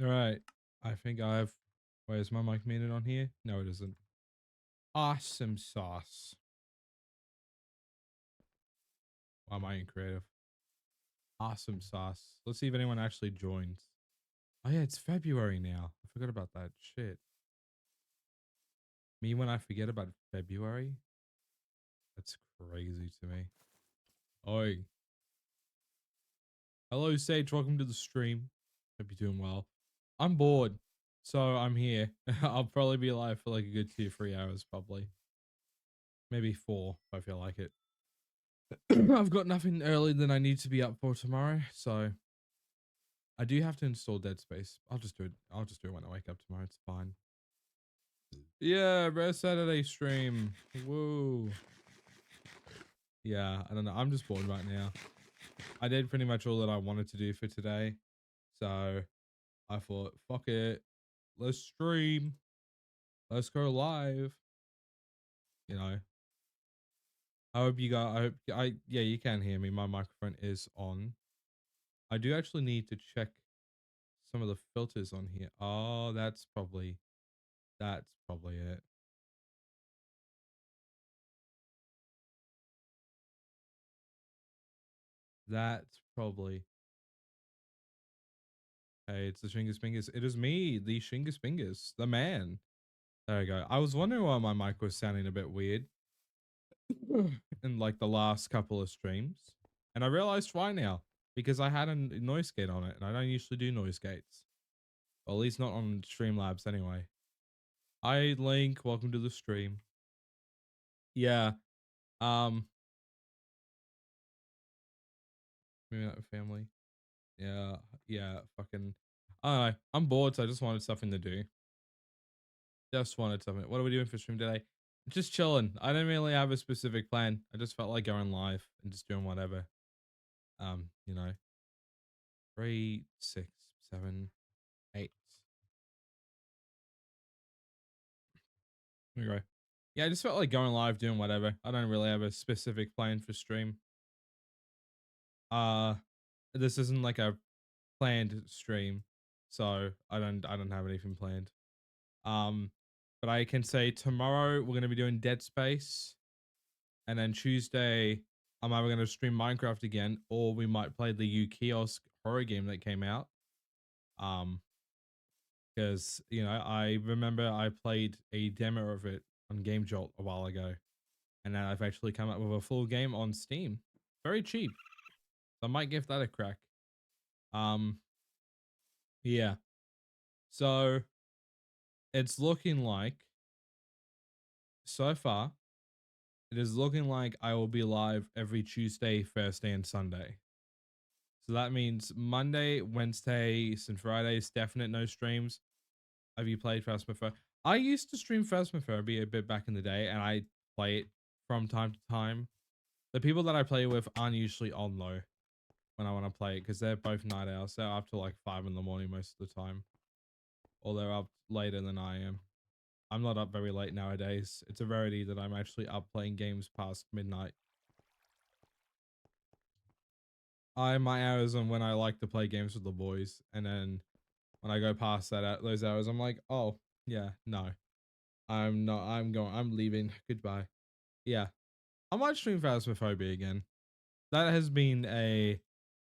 All right. I think I've. Wait, is my mic muted on here? No, it isn't. Awesome sauce. Why am I in creative? Awesome sauce. Let's see if anyone actually joins. Oh yeah, it's February now. I forgot about that shit. Me when I forget about February. That's crazy to me. Oi. Hello, Sage. Welcome to the stream. Hope you're doing well. I'm bored, so I'm here. I'll probably be alive for like a good 2 3 hours, probably. Maybe 4 if I feel like it. I've got nothing early than I need to be up for tomorrow, so I do have to install Dead Space. I'll just do it. I'll just do it when I wake up tomorrow. It's fine. Yeah, Rare Saturday stream. Woo. Yeah, I don't know. I'm just bored right now. I did pretty much all that I wanted to do for today, so I thought, fuck it, let's stream. Let's go live. You know. I hope you guys. I hope. Yeah, you can hear me. My microphone is on. I do actually need to check some of the filters on here. Oh, that's probably it. That's probably. Hey, it's the Shingus Fingers. It is me, the Shingus Fingers, the man. There we go. I was wondering why my mic was sounding a bit weird in like the last couple of streams. And I realized why now. Because I had a noise gate on it, and I don't usually do noise gates. Well, at least not on Streamlabs anyway. Hi Link, welcome to the stream. Yeah. Um maybe not family. Yeah, yeah, fucking I don't know. I'm bored, so I just wanted something to do. Just wanted something. What are we doing for stream today? Just chilling. I didn't really have a specific plan. I just felt like going live and just doing whatever. You know. 3, 6, 7, 8. There we go. Yeah, I just felt like going live doing whatever. I don't really have a specific plan for stream. Uh this isn't like a planned stream, so I don't have anything planned. Um, but I can say tomorrow we're gonna be doing Dead Space, and then Tuesday I'm either gonna stream Minecraft again, or we might play the U Kiosk horror game that came out. Um, because I remember I played a demo of it on Game Jolt a while ago, and now I've actually come up with a full game on Steam, very cheap. So I might give that a crack. Um, yeah. So it's looking like so far it is looking like I will be live every Tuesday, Thursday, and Sunday. So that means Monday, Wednesdays, and Fridays, definite no streams. Have you played Phasmophobia? I used to stream Phasmophobia a bit back in the day, and I play it from time to time. The people that I play with aren't usually on though when I want to play it, because they're both night owls. They're up to like 5 in the morning most of the time, or they're up later than I am. I'm not up very late nowadays. It's a rarity that I'm actually up playing games past midnight. My hours on when I like to play games with the boys, and then when I go past those hours, I'm like, oh yeah, no, I'm not. I'm going. I'm leaving. Goodbye. Yeah, I might stream Phasmophobia again. That has been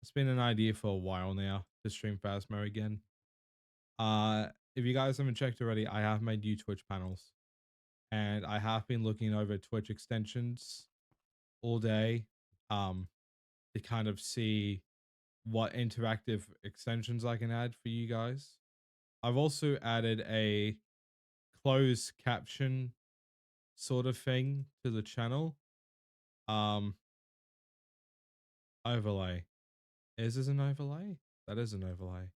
it's been an idea for a while now to stream Phasmo again. If you guys haven't checked already, I have made new Twitch panels, and I have been looking over Twitch extensions all day, um, to kind of see what interactive extensions I can add for you guys. I've also added a closed caption sort of thing to the channel. Um, Overlay. Is this an overlay? That is an overlay.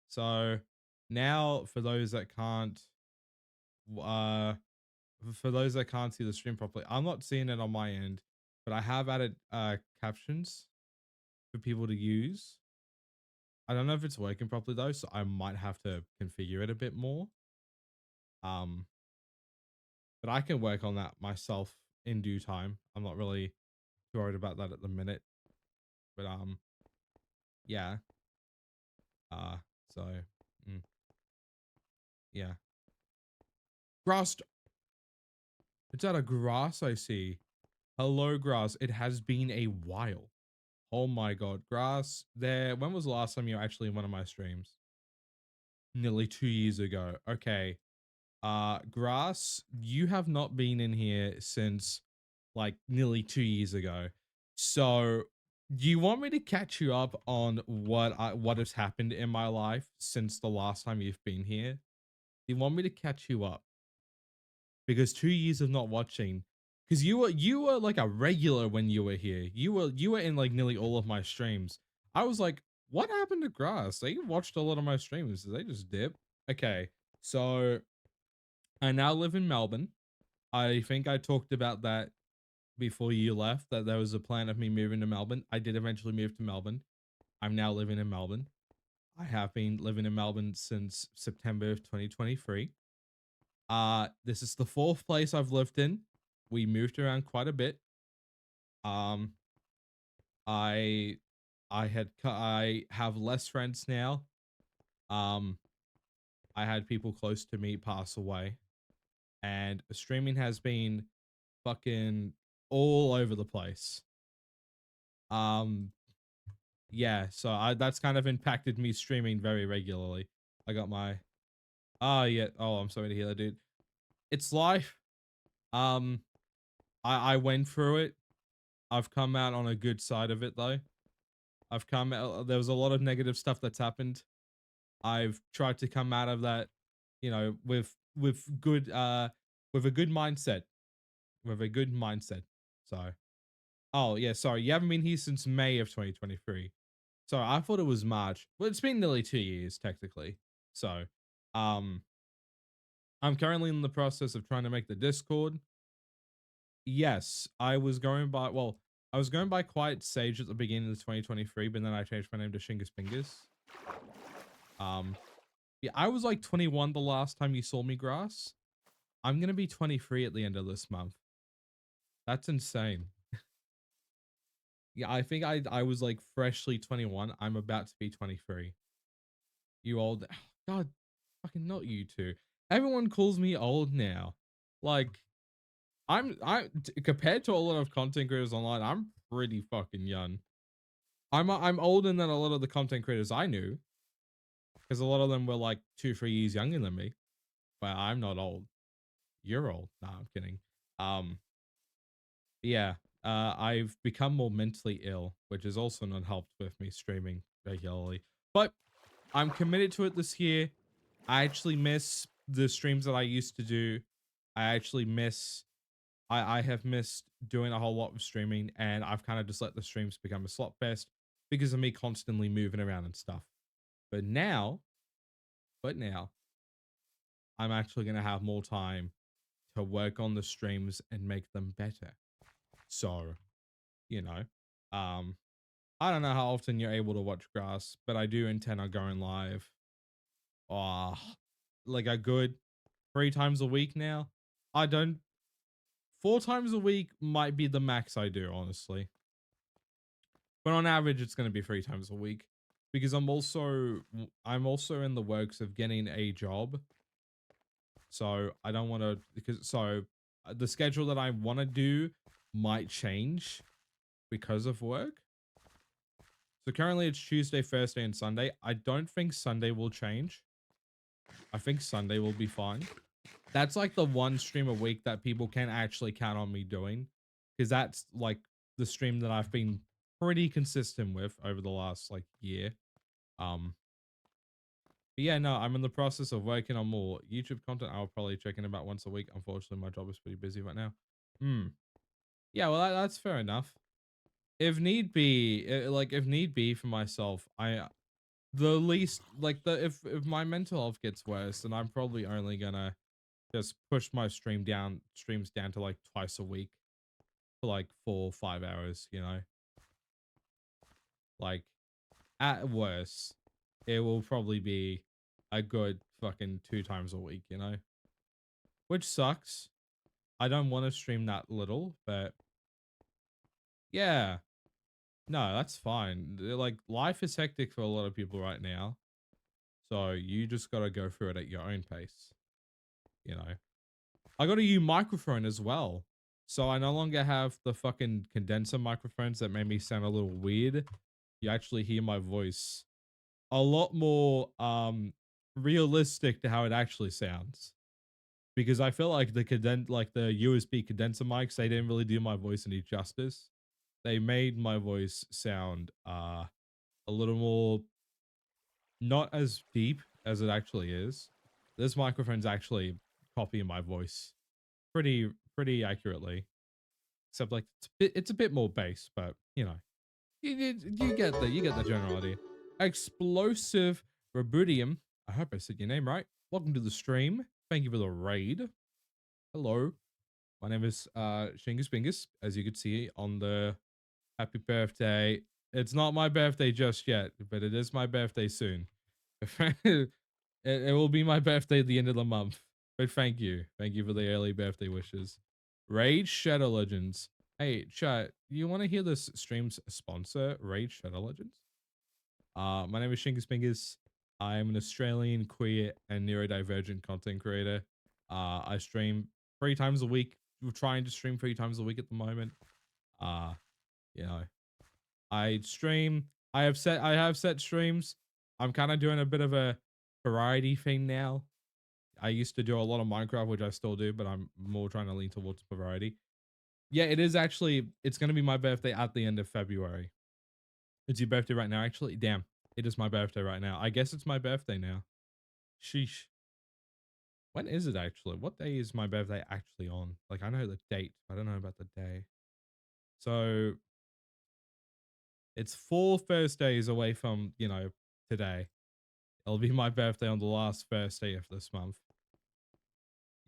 So now uh, for those that can't see the stream properly, I'm not seeing it on my end, but I have added captions for people to use. I don't know if it's working properly though, so I might have to configure it a bit more. Um, but I can work on that myself in due time. I'm not really too worried about that at the minute. But yeah. Uh, so Yeah. Grass. It's out of grass, I see. Hello, grass. It has been a while. Oh my god. Grass, there. When was the last time you were actually in one of my streams? Nearly 2 years ago. Okay. Grass, you have not been in here since like nearly 2 years ago. So, do you want me to catch you up on what has happened in my life since the last time you've been here? Do you want me to catch you up? Because 2 years of not watching, because you were like a regular when you were here. You were in like nearly all of my streams. I was like, what happened to Grass? They watched a lot of my streams. Did they just dip? Okay, so I now live in Melbourne. I think I talked about that before you left, that there was a plan of me moving to Melbourne. I did eventually move to Melbourne. I'm now living in Melbourne. I have been living in Melbourne since September of 2023. This is the fourth place I've lived in. We moved around quite a bit. Um, I I have less friends now. Um, I had people close to me pass away, and streaming has been fucking all over the place. Um, yeah, so that's kind of impacted me streaming very regularly. I got my yeah. Oh, I'm sorry to hear that, dude. It's life. Um, I went through it. I've come out on a good side of it though. I've come out, there was a lot of negative stuff that's happened. I've tried to come out of that, with good with a good mindset. With a good mindset. So, oh yeah, sorry. You haven't been here since May of 2023. Sorry, I thought it was March. Well, it's been nearly 2 years technically. So, um I'm currently in the process of trying to make the Discord. Yes, I was going by Quiet Sage at the beginning of 2023, but then I changed my name to Shingus Fingers. Um, yeah, I was like 21 the last time you saw me, Grass. I'm gonna be 23 at the end of this month. That's insane. Yeah, I think I was like freshly 21. I'm about to be 23. You old. God, fucking not you two. Everyone calls me old now. Like, compared to a lot of content creators online, I'm pretty fucking young. I'm older than a lot of the content creators I knew, because a lot of them were like 2, 3 years younger than me. But I'm not old. You're old. Nah, I'm kidding. Um, yeah. I've become more mentally ill, which has also not helped with me streaming regularly. But I'm committed to it this year. I actually miss the streams that I used to do. I actually miss I have missed doing a whole lot of streaming, and I've kind of just let the streams become a slot fest because of me constantly moving around and stuff. But now, but now, I'm actually gonna have more time to work on the streams and make them better. So, you know, um, I don't know how often you're able to watch Grass, but I do intend on going live. Oh, like a good 3 times a week now. I don't 4 times a week might be the max I do, honestly. But on average, it's going to be 3 times a week because I'm also in the works of getting a job. So I don't want to the schedule that I want to do might change because of work. So currently it's Tuesday, Thursday, and Sunday. I don't think Sunday will change. I think Sunday will be fine. That's like the one stream a week that people can actually count on me doing, because that's like the stream that I've been pretty consistent with over the last like year. But yeah, no, I'm in the process of working on more YouTube content. I'll probably check in about once a week. Unfortunately, my job is pretty busy right now. Hmm. Yeah, well, that's fair enough. If need be, if need be for myself, the least like the if my mental health gets worse, then I'm probably only gonna just push my streams down to like twice a week for like 4 or 5 hours, like at worst it will probably be a good fucking 2 times a week, which sucks. I don't want to stream that little, but yeah, no, that's fine. Like, life is hectic for a lot of people right now, So you just gotta go through it at your own pace. You know. I got a new microphone as well. So I no longer have the fucking condenser microphones that made me sound a little weird. You actually hear my voice a lot more realistic to how it actually sounds. Because I feel like the USB condenser mics, they didn't really do my voice any justice. They made my voice sound a little more not as deep as it actually is. This microphone's actually copying my voice pretty accurately. Except like it's a bit more bass, but you know, you get the general idea. Explosive Rebudium. I hope I said your name right. Welcome to the stream. Thank you for the raid. Hello. My name is Shingus Bingus, as you could see on the happy birthday. It's not my birthday just yet, but it is my birthday soon. It will be my birthday at the end of the month. But thank you. Thank you for the early birthday wishes. Raid Shadow Legends. Hey, chat, you want to hear this stream's sponsor, Raid Shadow Legends? My name is Shingus Fingers. I am an Australian queer and neurodivergent content creator. I stream 3 times a week. We're trying to stream 3 times a week at the moment. Uh, you know, I stream. I have set streams. I'm kind of doing a bit of a variety thing now. I used to do a lot of Minecraft, which I still do, but I'm more trying to lean towards variety. Yeah, it is actually. It's going to be my birthday at the end of February. It's your birthday right now, actually. Damn, it is my birthday right now. I guess it's my birthday now. Sheesh. When is it actually? What day is my birthday actually on? Like, I know the date, but I don't know about the day. So it's 4 Thursdays away from, today. It'll be my birthday on the last Thursday of this month.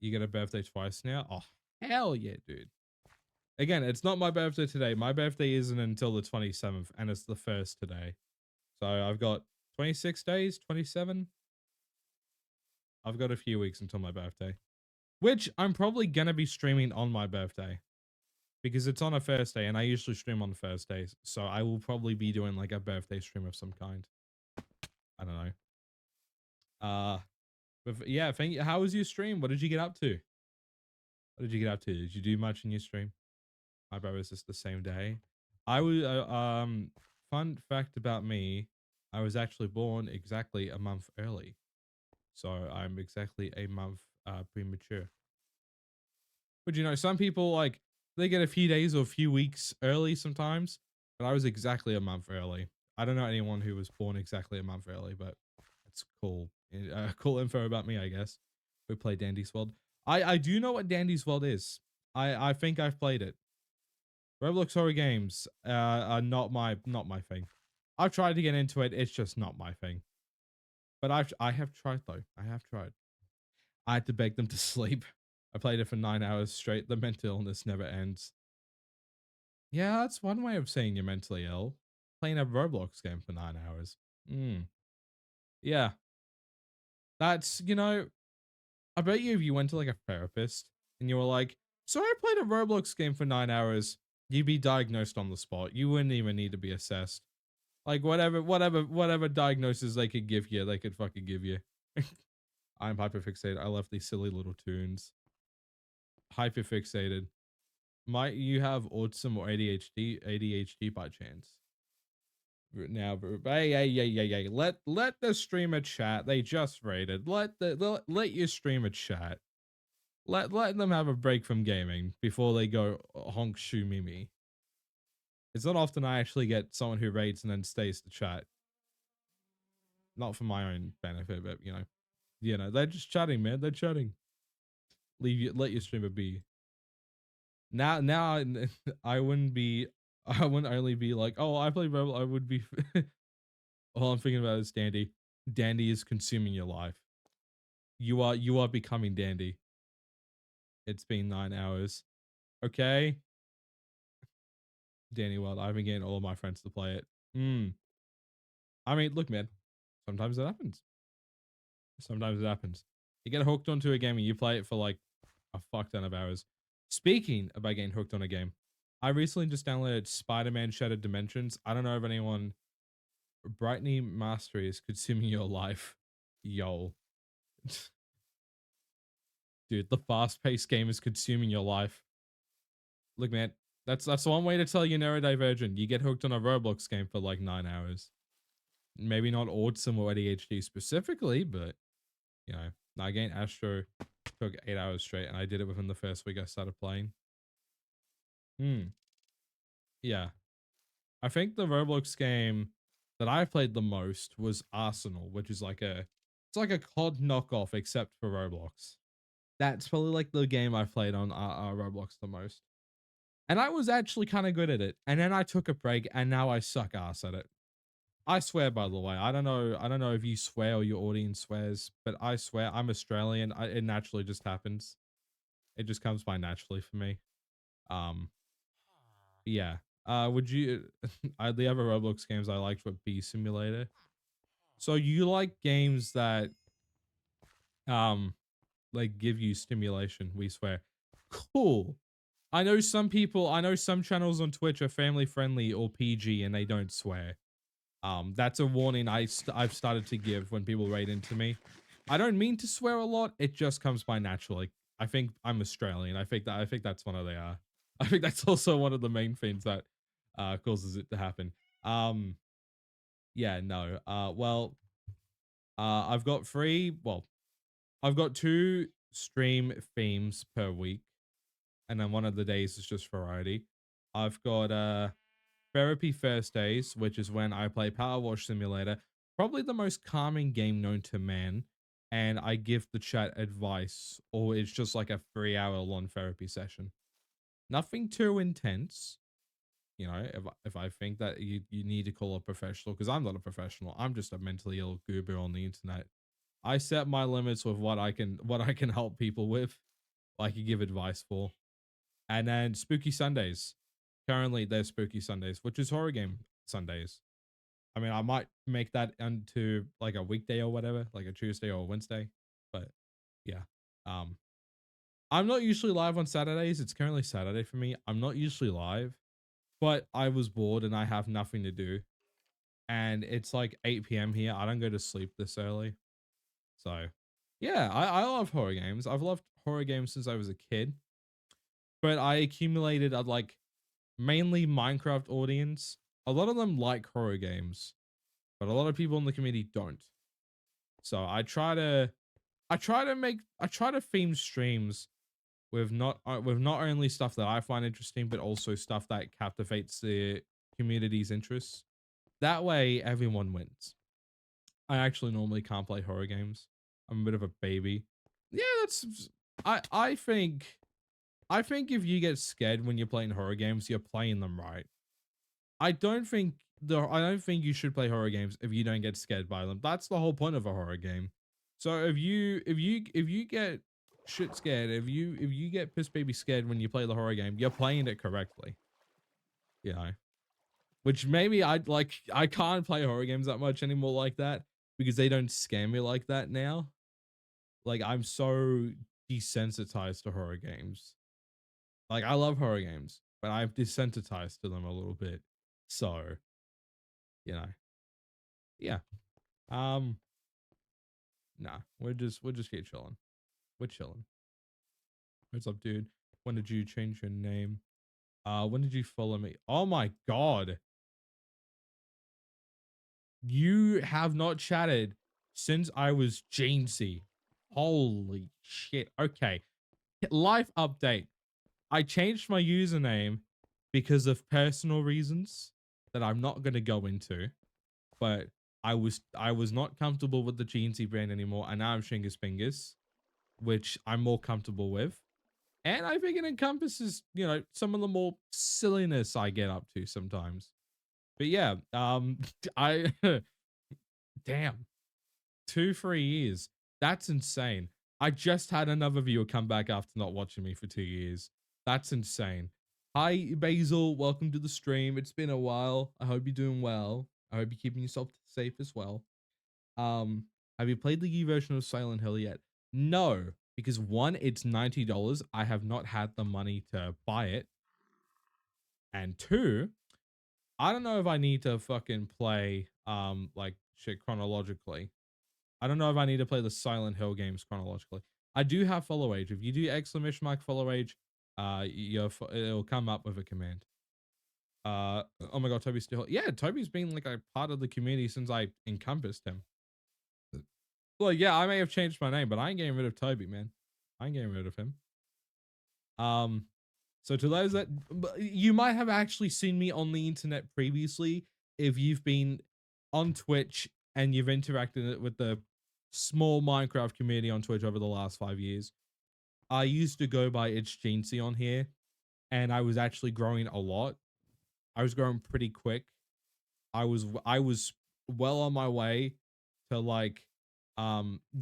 You get a birthday twice now? Oh, hell yeah, dude. Again, it's not my birthday today. My birthday isn't until the 27th, and it's the 1st today. So I've got 26 days, 27. I've got a few weeks until my birthday, which I'm probably going to be streaming on my birthday because it's on a Thursday and I usually stream on Thursdays. So I will probably be doing like a birthday stream of some kind. I don't know. But yeah, how was your stream? What did you get up to? What did you get up to? Did you do much in your stream? My brother's just the same day. I was, fun fact about me, I was actually born exactly a month early. So I'm exactly a month premature. But some people like they get a few days or a few weeks early sometimes, but I was exactly a month early. I don't know anyone who was born exactly a month early, but it's cool. Cool info about me, I guess. We play Dandy's World. I do know what Dandy's World is. I think I've played it. Roblox horror games are not my thing. I've tried to get into it. It's just not my thing. But I have tried though. I have tried. I had to beg them to sleep. I played it for 9 hours straight. The mental illness never ends. Yeah, that's one way of saying you're mentally ill. Playing a Roblox game for 9 hours. Yeah. That's, I bet you if you went to like a therapist and you were like, so I played a Roblox game for 9 hours, you'd be diagnosed on the spot. You wouldn't even need to be assessed. Like whatever diagnosis they could give you, they could fucking give you. I'm hyperfixated. I love these silly little tunes. Hyperfixated. Might you have autism or ADHD by chance? Now, hey. Let the streamer chat. They just raided. Let your streamer chat. Let them have a break from gaming before they go honk shoo mimi. It's not often I actually get someone who raids and then stays to chat. Not for my own benefit, but they're just chatting, man. They're chatting. Let your streamer be. Now I wouldn't be. I wouldn't only be like, oh, I play Rebel. I would be. All I'm thinking about is Dandy. Dandy is consuming your life. You are becoming Dandy. It's been 9 hours. Okay. Dandy World. I've been getting all of my friends to play it. I mean, look, man. Sometimes it happens. Sometimes it happens. You get hooked onto a game and you play it for like a fuck ton of hours. Speaking about getting hooked on a game, I recently just downloaded Spider-Man Shattered Dimensions. I don't know if anyone. Brightney Mastery is consuming your life. Yo, dude, the fast-paced game is consuming your life. Look, man, that's one way to tell you're neurodivergent. You get hooked on a Roblox game for like 9 hours. Maybe not autism or ADHD specifically, but you know, Nightgate Astro took 8 hours straight, and I did it within the first week I started playing. Hmm. Yeah, I think the Roblox game that I played the most was Arsenal, which is like it's like a COD knockoff except for Roblox. That's probably like the game I've played on Roblox the most. And I was actually kind of good at it. And then I took a break and now I suck ass at it. I swear, by the way, I don't know if you swear or your audience swears, but I swear I'm Australian. It naturally just happens. It just comes by naturally for me. Um, yeah. Would you, the other Roblox games I liked were Bee Simulator. So you like games that, um, like give you stimulation, we swear. Cool. I know some channels on Twitch are family friendly or PG and they don't swear. That's a warning I've started to give when people raid into me. I don't mean to swear a lot. It just comes by naturally. I think I'm Australian. I think that's one of the I think that's also one of the main things that causes it to happen. Um yeah, no. I've got I've got 2 stream themes per week, and then one of the days is just variety. I've got Therapy Thursdays, which is when I play Power Wash Simulator, probably the most calming game known to man, and I give the chat advice, or it's just like a 3 hour long therapy session. Nothing too intense, you know. If I think that you need to call a professional, because I'm not a professional, I'm just a mentally ill goober on the internet. I set my limits with what I can help people with, I can give advice for. And then Spooky Sundays. Currently, there's Spooky Sundays, which is horror game Sundays. I mean, I might make that into like a weekday or whatever, like a Tuesday or a Wednesday. But yeah. Um, I'm not usually live on Saturdays. It's currently Saturday for me. I'm not usually live, but I was bored and I have nothing to do. And it's like 8 p.m. here. I don't go to sleep this early. So yeah, I love horror games. I've loved horror games since I was a kid. But I accumulated a like mainly Minecraft audience. A lot of them like horror games, but a lot of people in the community don't. So I try to theme streams with not only stuff that I find interesting, but also stuff that captivates the community's interests. That way, everyone wins. I actually normally can't play horror games. I'm a bit of a baby. Yeah, that's I think if you get scared when you're playing horror games, you're playing them right. I don't think you should play horror games if you don't get scared by them. That's the whole point of a horror game. So if you get shit scared, if you get piss baby scared when you play the horror game, you're playing it correctly. You know. Which maybe I can't play horror games that much anymore like that because they don't scare me like that now. Like I'm so desensitized to horror games. Like I love horror games, but I've desensitized to them a little bit. So, you know. Yeah. Um, nah, we're just here chilling. We're chilling. What's up, dude? When did you change your name? When did you follow me? Oh my god. You have not chatted since I was Jamesy. Holy shit. Okay. Life update. I changed my username because of personal reasons that I'm not gonna go into. But I was not comfortable with the Jeansy brand anymore, and now I'm Shingus Fingers, which I'm more comfortable with. And I think it encompasses, you know, some of the more silliness I get up to sometimes. But yeah, I damn 3 years. That's insane. I just had another viewer come back after not watching me for 2 years. That's insane. Hi Basil, welcome to the stream. It's been a while. I hope you're doing well. I hope you're keeping yourself safe as well. Have you played the U version of Silent Hill yet? No, because one, it's $90. I have not had the money to buy it. And two, I don't know if I need to fucking play like shit chronologically. I don't know if I need to play the Silent Hill games chronologically. I do have follow age. If you do exclamation mark follow age, it'll come up with a command. Oh my god, Toby's still, yeah, Toby's been like a part of the community since I encompassed him. Well, yeah, I may have changed my name, but I ain't getting rid of Toby, man. I ain't getting rid of him. So to those that, you might have actually seen me on the internet previously if you've been on Twitch and you've interacted with the small Minecraft community on Twitch over the last 5 years. I used to go by It's Jeansy on here, and I was actually growing a lot. I was growing pretty quick. I was well on my way to like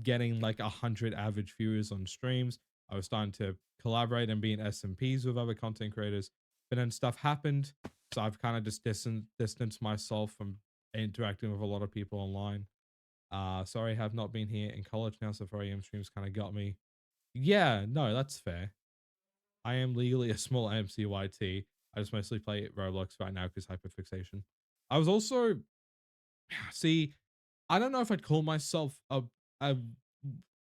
getting like 100 average viewers on streams. I was starting to collaborate and be in SMPs with other content creators, but then stuff happened, so I've kind of just distanced myself from interacting with a lot of people online. Sorry, I have not been here in college now, so 4 a.m. streams kind of got me. Yeah, no, that's fair. I am legally a small MCYT. I just mostly play Roblox right now because hyperfixation. I was also, see, I don't know if I'd call myself a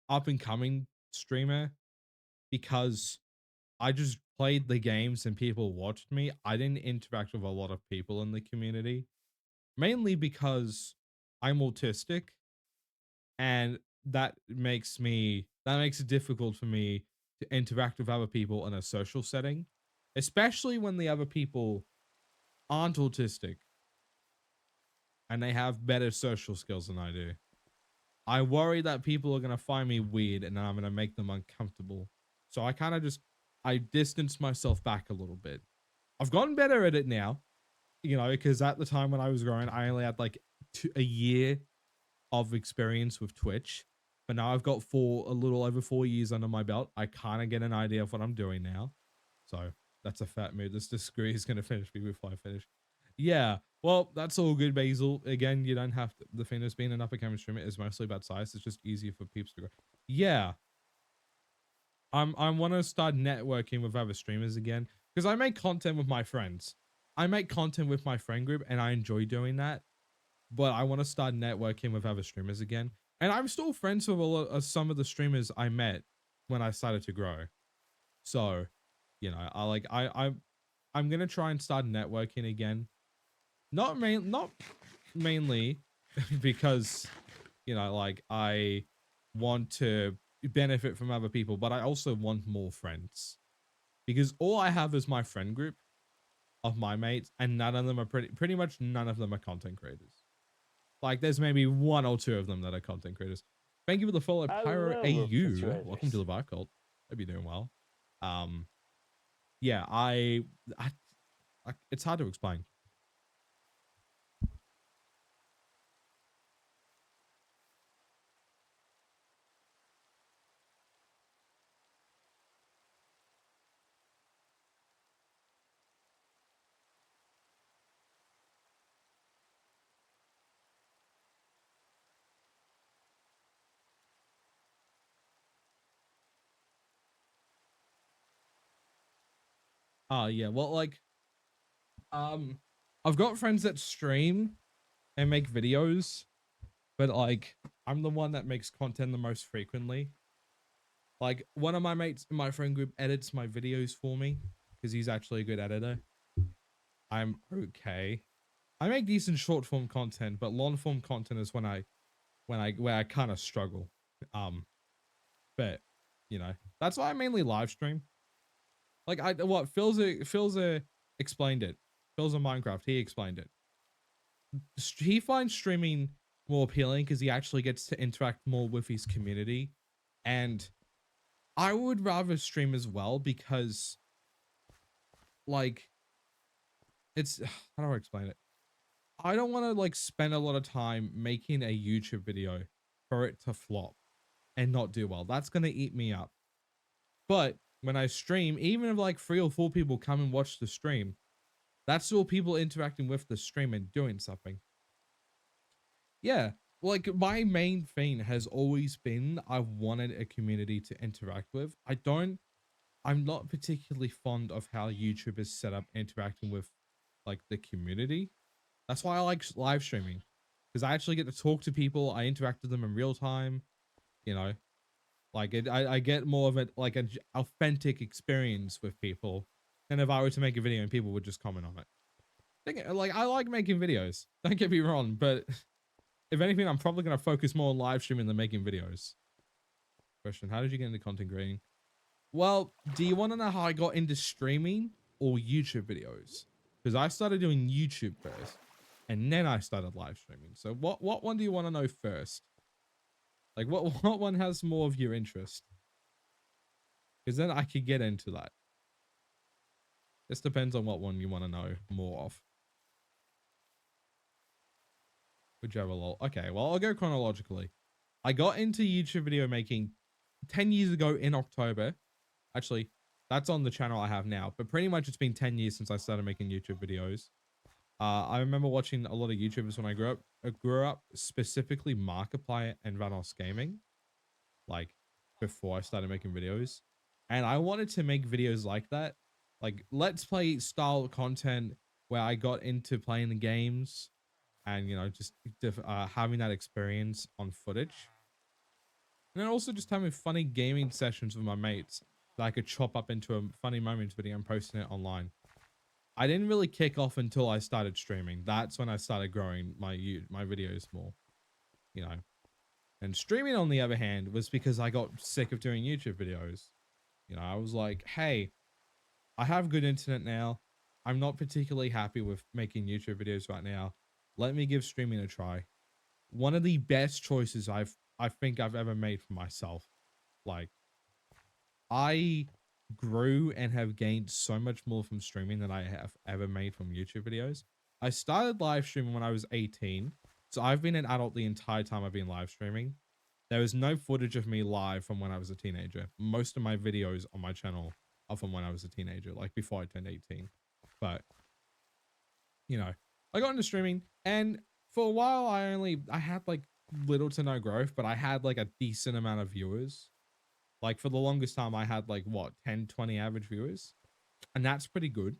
up and coming streamer because I just played the games and people watched me. I didn't interact with a lot of people in the community, mainly because I'm autistic, and that makes it difficult for me to interact with other people in a social setting, especially when the other people aren't autistic and they have better social skills than I do. I worry that people are going to find me weird and I'm going to make them uncomfortable. So I distance myself back a little bit. I've gotten better at it now, because at the time when I was growing, I only had like a year of experience with Twitch. But now I've got a little over 4 years under my belt. I kind of get an idea of what I'm doing now. So that's a fat mood. This degree is going to finish me before I finish. Yeah, well, that's all good, Basil. Again, you don't have to. The thing that's being an upper camera streamer is mostly about size. It's just easier for peeps to grow. Yeah, I want to start networking with other streamers again because I make content with my friends. I make content with my friend group, and I enjoy doing that. But I want to start networking with other streamers again. And I'm still friends with some of the streamers I met when I started to grow. So, I'm gonna try and start networking again. Not mainly because I want to benefit from other people, but I also want more friends because all I have is my friend group of my mates, and none of them are pretty much none of them are content creators. Like there's maybe 1 or 2 of them that are content creators. Thank you for the follow, Pyro AU. Welcome to the Vibe Cult. Hope you're doing well. Yeah, I it's hard to explain. Yeah, well, I've got friends that stream and make videos, but I'm the one that makes content the most frequently. Like one of my mates in my friend group edits my videos for me because he's actually a good editor. I'm okay. I make decent short form content, but long form content is where I kind of struggle. But that's why I mainly live stream. Like Philza explained it. Philza Minecraft, he explained it. He finds streaming more appealing because he actually gets to interact more with his community, and I would rather stream as well because it's how do I explain it? I don't want to spend a lot of time making a YouTube video for it to flop and not do well. That's gonna eat me up. But when I stream, even if 3 or 4 people come and watch the stream, that's still people interacting with the stream and doing something. Yeah, my main thing has always been I wanted a community to interact with. I'm not particularly fond of how YouTube is set up interacting with the community. That's why I like live streaming, because I actually get to talk to people. I interact with them in real time. You know, like I get more of it like an authentic experience with people than if I were to make a video and people would just comment on it. Like I like making videos. Don't get me wrong, but if anything, I'm probably gonna focus more on live streaming than making videos. Question: how did you get into content creating? Well, do you want to know how I got into streaming or YouTube videos? Because I started doing YouTube first, and then I started live streaming. So what one do you want to know first? Like what one has more of your interest? Because then I could get into that. This depends on what one you want to know more of. Whichever lol. Okay, well I'll go chronologically. I got into YouTube video making 10 years ago in October. Actually, that's on the channel I have now, but pretty much it's been 10 years since I started making YouTube videos. I remember watching a lot of YouTubers when I grew up. I grew up specifically Markiplier and Vanos Gaming, like before I started making videos. And I wanted to make videos like that, like let's play style content where I got into playing the games and, you know, just having that experience on footage. And then also just having funny gaming sessions with my mates that I could chop up into a funny moments video and posting it online. I didn't really kick off until I started streaming. That's when I started growing my videos more, you know. And streaming, on the other hand, was because I got sick of doing YouTube videos. You know, I was like, hey, I have good internet now. I'm not particularly happy with making YouTube videos right now. Let me give streaming a try. One of the best choices I think I've ever made for myself. Like, I grew and have gained so much more from streaming than I have ever made from YouTube videos. I started live streaming when I was 18, so I've been an adult the entire time I've been live streaming. There is no footage of me live from when I was a teenager. Most of my videos on my channel are from when I was a teenager, like before I turned 18. But, you know, I got into streaming, and for a while I had like little to no growth, but I had like a decent amount of viewers. Like for the longest time, I had like what, 10, 20 average viewers. And that's pretty good,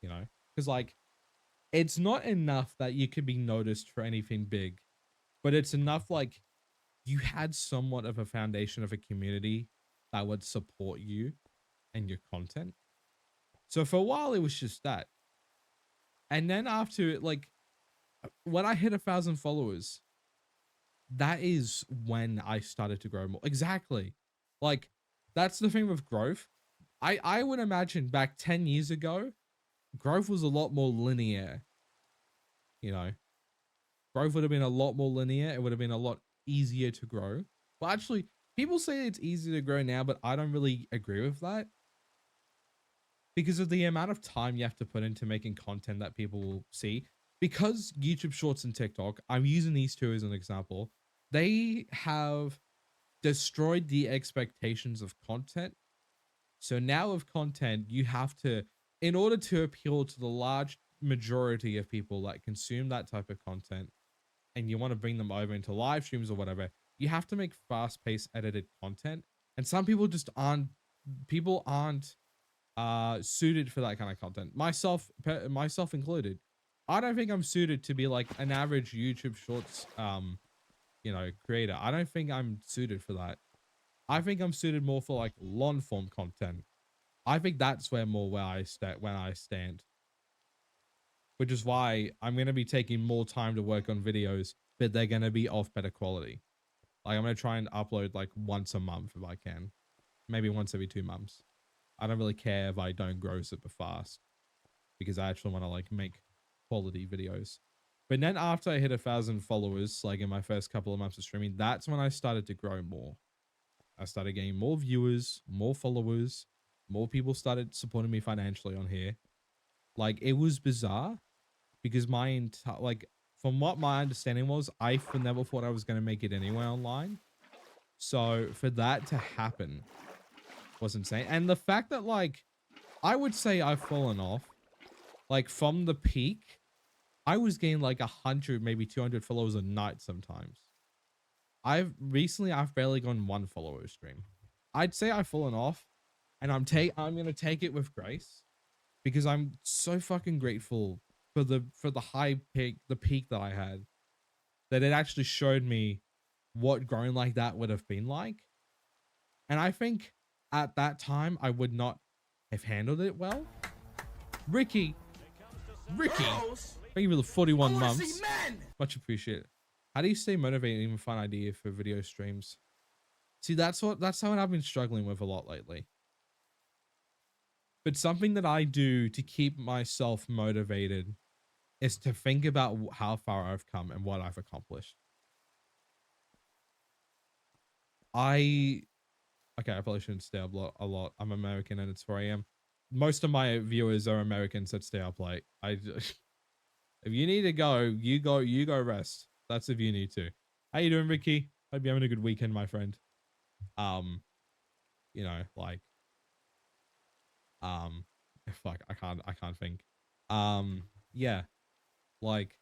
you know, because like it's not enough that you could be noticed for anything big, but it's enough like you had somewhat of a foundation of a community that would support you and your content. So for a while, it was just that. And then after like when I hit 1,000 followers, that is when I started to grow more. Exactly. Like that's the thing with growth. I would imagine back 10 years ago, growth was a lot more linear. You know, growth would have been a lot more linear. It would have been a lot easier to grow. Well, actually, people say it's easier to grow now, but I don't really agree with that because of the amount of time you have to put into making content that people will see. Because YouTube Shorts and TikTok, I'm using these two as an example, they have destroyed the expectations of content. So now with content, you have to, in order to appeal to the large majority of people that consume that type of content, and you want to bring them over into live streams or whatever, you have to make fast-paced edited content. And some people just aren't suited for that kind of content. Myself included. I don't think I'm suited to be like an average YouTube Shorts you know, creator. I don't think I'm suited for that. I think I'm suited more for like long form content. I think that's where I stand, which is why I'm going to be taking more time to work on videos, but they're going to be of better quality. Like I'm going to try and upload like once a month if I can, maybe once every 2 months. I don't really care if I don't grow super fast because I actually want to like make quality videos. But then after I hit 1,000 followers, like in my first couple of months of streaming, that's when I started to grow more. I started getting more viewers, more followers, more people started supporting me financially on here. Like it was bizarre because my entire, like from what my understanding was, never thought I was going to make it anywhere online. So for that to happen was insane. And the fact that like, I would say I've fallen off, like from the peak, I was getting like 100, maybe 200 followers a night sometimes. I've barely gone 1 follower stream. I'd say I've fallen off, and I'm gonna take it with grace because I'm so fucking grateful for the high peak, the peak that I had. that it actually showed me what growing like that would have been like. And I think at that time I would not have handled it well. Ricky, Ricky, thank you for the 41 months. Much appreciated. How do you stay motivated and even find idea for video streams? See, that's something I've been struggling with a lot lately. But something that I do to keep myself motivated is to think about how far I've come and what I've accomplished. Okay, I probably shouldn't stay up a lot. I'm American and it's 4 a.m. Most of my viewers are Americans that stay up late. If you need to go, you go rest. That's if you need to. How you doing, Ricky? Hope you're having a good weekend, my friend. You know, like, fuck, I can't think. Yeah, like,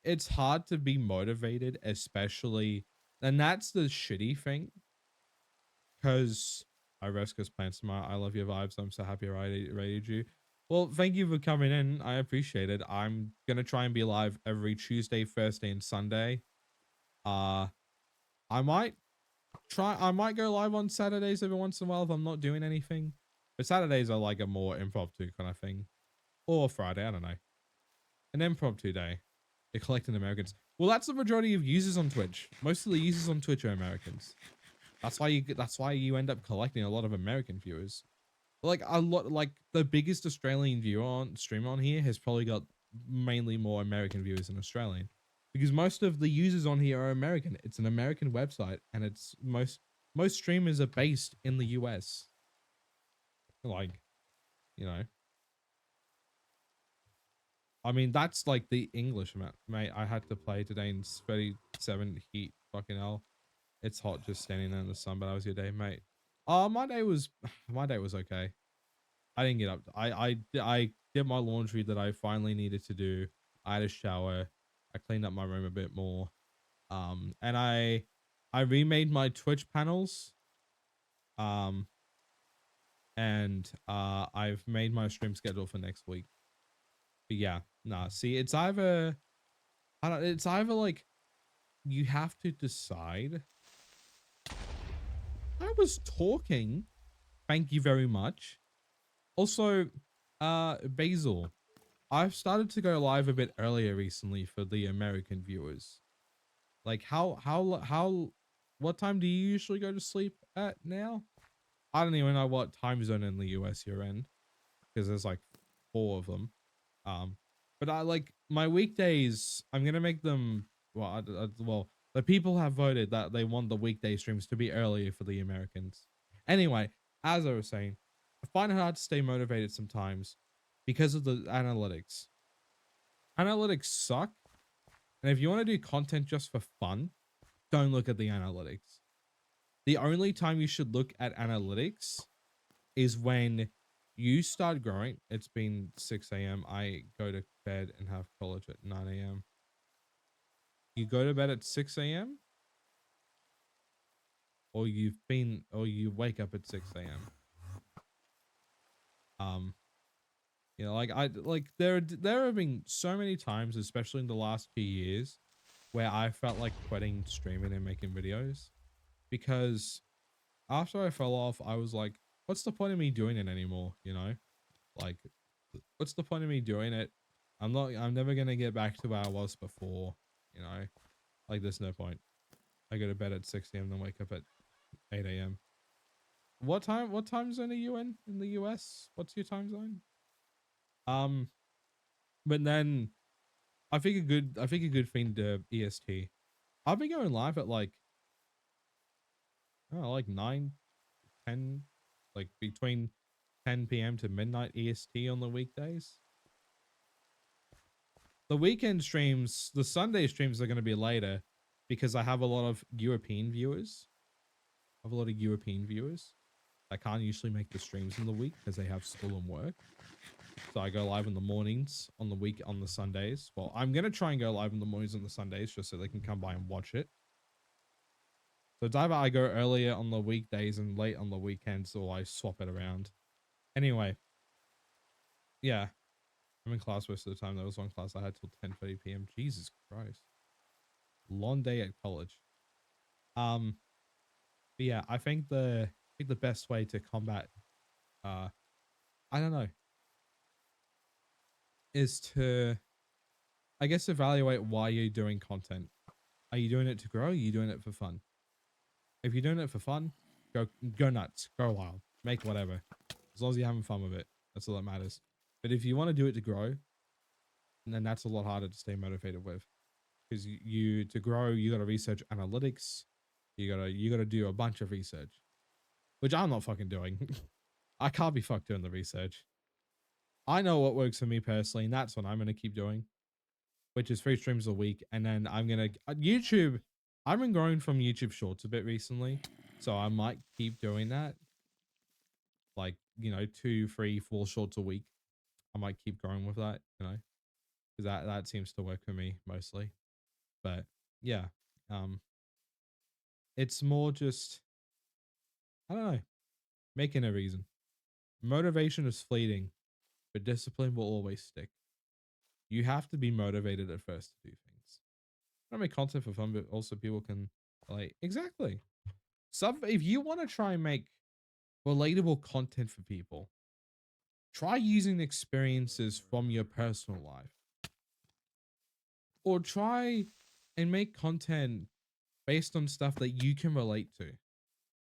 it's hard to be motivated, especially, and that's the shitty thing, because I rest because plans tomorrow. I love your vibes. I'm so happy I rated you. Well, thank you for coming in. I appreciate it. I'm gonna try and be live every Tuesday, Thursday, and Sunday. I might I might go live on Saturdays every once in a while if I'm not doing anything. But Saturdays are like a more impromptu kind of thing. Or Friday, I don't know. An impromptu day. You're collecting Americans. Well, that's the majority of users on Twitch. Most of the users on Twitch are Americans. That's why you end up collecting a lot of American viewers. Like a lot, like the biggest Australian viewer on streamer on here has probably got mainly more American viewers than Australian, because most of the users on here are American. It's an American website, and it's most streamers are based in the US. Like, you know, I mean that's like the English amount, mate. I had to play today in 37 heat. Fucking hell, it's hot just standing there in the sun. But how was your day, mate? My day was okay. I didn't get up. I did my laundry that I finally needed to do. I had a shower. I cleaned up my room a bit more. And I remade my Twitch panels. Um, and I've made my stream schedule for next week. But yeah, nah. See, it's either it's either like you have to decide. I was talking. Thank you very much. Also, Basil, I've started to go live a bit earlier recently for the American viewers. Like what time do you usually go to sleep at now? I don't even know what time zone in the US you're in, because there's like 4 of them. But I like my weekdays, I'm going to make them, well, the people have voted that they want the weekday streams to be earlier for the Americans. Anyway, as I was saying, I find it hard to stay motivated sometimes because of the analytics. Analytics suck. And if you want to do content just for fun, don't look at the analytics. The only time you should look at analytics is when you start growing. It's been 6 a.m. I go to bed and have college at 9 a.m. You go to bed at 6 a.m. or you wake up at 6 a.m. You know, there have been so many times, especially in the last few years, where I felt like quitting streaming and making videos, because after I fell off, I was like, what's the point of me doing it anymore? You know, like, what's the point of me doing it? I'm never going to get back to where I was before, you know, like there's no point. I go to bed at 6 a.m. then wake up at 8 a.m. What time zone are you in the US? What's your time zone? But then I think a good thing to EST. I've been going live at like, I don't know, like 9, 10, like between 10 p.m. to midnight EST on the weekdays. The weekend streams, the Sunday streams are going to be later because I have a lot of European viewers. I have a lot of European viewers. I can't usually make the streams in the week because they have school and work. So I go live in the mornings on the Sundays. Well, I'm going to try and go live in the mornings on the Sundays just so they can come by and watch it. So it's either I go earlier on the weekdays and late on the weekends, or I swap it around. Anyway. Yeah. I'm in class most of the time. There was one class I had till 10:30 p.m. Jesus Christ. Long day at college. Um, but yeah, I think the best way to combat I don't know, is to I guess evaluate why you're doing content. Are you doing it to grow? Or are you doing it for fun? If you're doing it for fun, go nuts, go wild, make whatever. As long as you're having fun with it, that's all that matters. But if you want to do it to grow, then that's a lot harder to stay motivated with. Because you to grow, you gotta research analytics. You gotta do a bunch of research, which I'm not fucking doing. I can't be fucked doing the research. I know what works for me personally, and that's what I'm gonna keep doing, which is 3 streams a week. And then I'm gonna YouTube. I've been growing from YouTube Shorts a bit recently, so I might keep doing that. Like 2, 3, 4 shorts a week. I might keep going with that, because that seems to work for me mostly. But yeah, um, it's more just I don't know, making a reason. Motivation is fleeting, but discipline will always stick. You have to be motivated at first to do things. I make content for fun, but also people can exactly. If you want to try and make relatable content for people, try using experiences from your personal life, or try and make content based on stuff that you can relate to.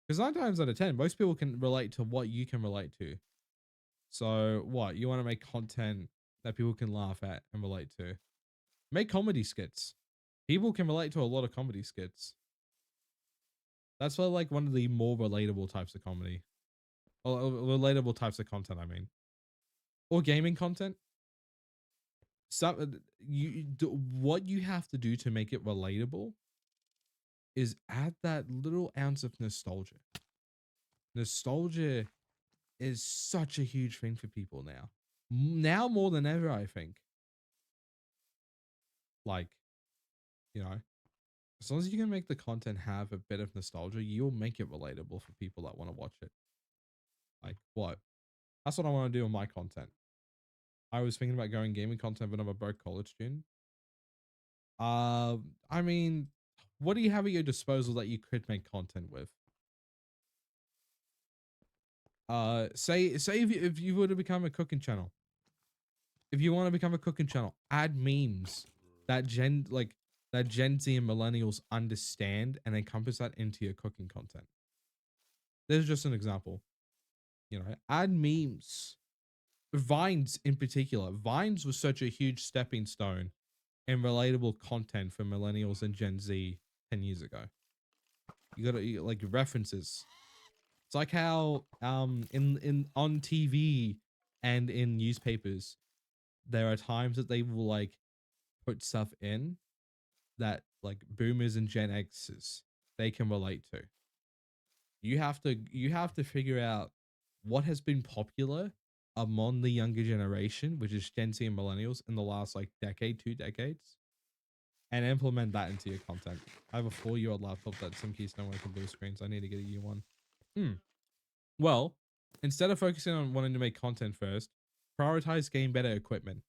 Because 9 times out of 10, most people can relate to what you can relate to. So what? You want to make content that people can laugh at and relate to. Make comedy skits. People can relate to a lot of comedy skits. That's why like one of the more relatable types of comedy. Or relatable types of content, I mean. Or gaming content. What you have to do to make it relatable is add that little ounce of nostalgia. Nostalgia is such a huge thing for people now. Now more than ever, I think. Like, as long as you can make the content have a bit of nostalgia, you'll make it relatable for people that want to watch it. Like, what? That's what I want to do with my content. I was thinking about going gaming content, but I'm a broke college student. I mean, what do you have at your disposal that you could make content with? Say if you were to become a cooking channel. If you want to become a cooking channel, add memes that Gen Z and millennials understand and encompass that into your cooking content. There's just an example. Add memes. Vines in particular. Vines was such a huge stepping stone in relatable content for millennials and Gen Z 10 years ago. You gotta like references. It's like how in on TV and in newspapers, there are times that they will like put stuff in that like boomers and Gen X's they can relate to. You have to figure out what has been popular among the younger generation, which is Gen Z and millennials in the last like decade, 2 decades, and implement that into your content. I have a 4-year-old laptop that some keys don't work on blue screens. I need to get a year one. Well, instead of focusing on wanting to make content first, prioritize getting better equipment.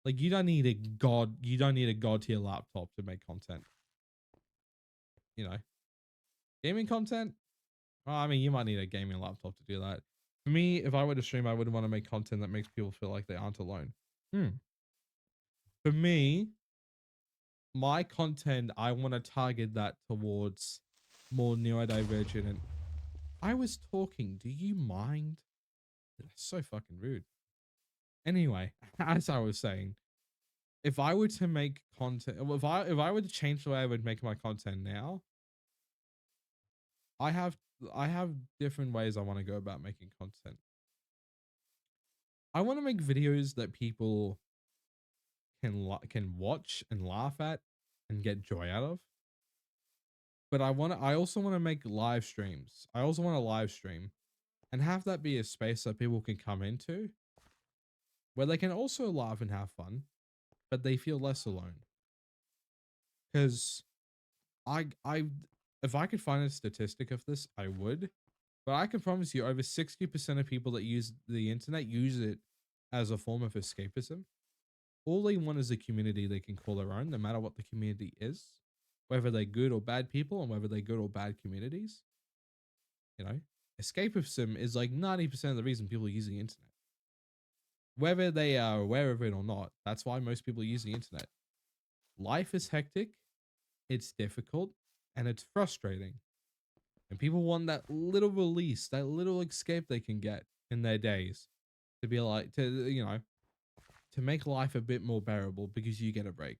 Like you don't need a god tier laptop to make content. Gaming content. Well, I mean, you might need a gaming laptop to do that. For me, if I were to stream, I would want to make content that makes people feel like they aren't alone. For me, my content, I want to target that towards more neurodivergent. And I was talking. Do you mind? That's so fucking rude. Anyway, as I was saying, if I were to make content, if I were to change the way I would make my content now, I have different ways I want to go about making content. I want to make videos that people can watch and laugh at and get joy out of. But I also want to make live streams. I also want to live stream and have that be a space that people can come into where they can also laugh and have fun, but they feel less alone. Because I if I could find a statistic of this, I would. But I can promise you over 60% of people that use the internet use it as a form of escapism. All they want is a community they can call their own, no matter what the community is, whether they're good or bad people and whether they're good or bad communities. You know, escapism is like 90% of the reason people use the internet. Whether they are aware of it or not, that's why most people use the internet. Life is hectic, it's difficult, and it's frustrating. And people want that little release, that little escape they can get in their days to be like, to make life a bit more bearable because you get a break.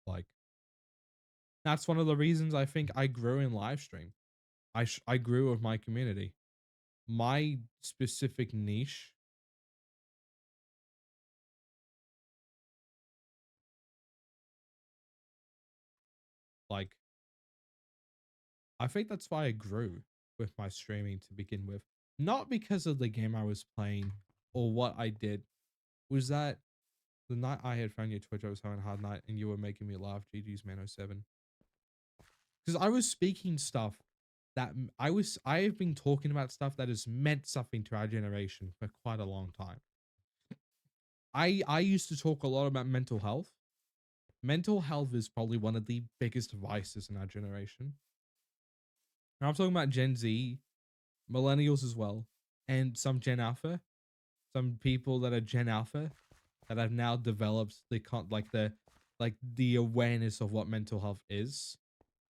Like that's one of the reasons I think I grew in live stream. I grew with my community. My specific niche, like I think that's why I grew with my streaming to begin with. Not because of the game I was playing or what I did. Was that the night I had found your Twitch, I was having a hard night and you were making me laugh, GG's Man07. Because I was speaking stuff that I have been talking about stuff that has meant something to our generation for quite a long time. I used to talk a lot about mental health. Mental health is probably one of the biggest vices in our generation. And I'm talking about Gen Z, millennials as well, and some Gen Alpha, some people that are Gen Alpha that have now developed the awareness of what mental health is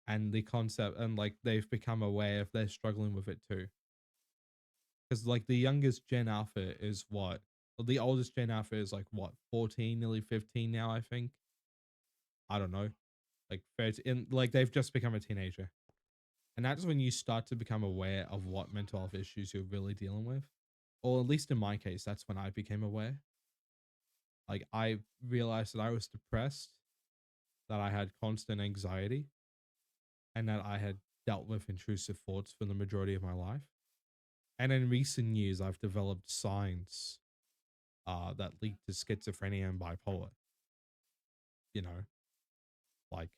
and the concept, and like they've become aware if they're struggling with it too. Because like the youngest Gen Alpha is what? Well, the oldest Gen Alpha is like what, 14, nearly 15 now, I think. I don't know. Like 13, like they've just become a teenager. And that's when you start to become aware of what mental health issues you're really dealing with. Or at least in my case, that's when I became aware. Like I realized that I was depressed, that I had constant anxiety, and that I had dealt with intrusive thoughts for the majority of my life. And in recent years, I've developed signs that lead to schizophrenia and bipolar. You know, like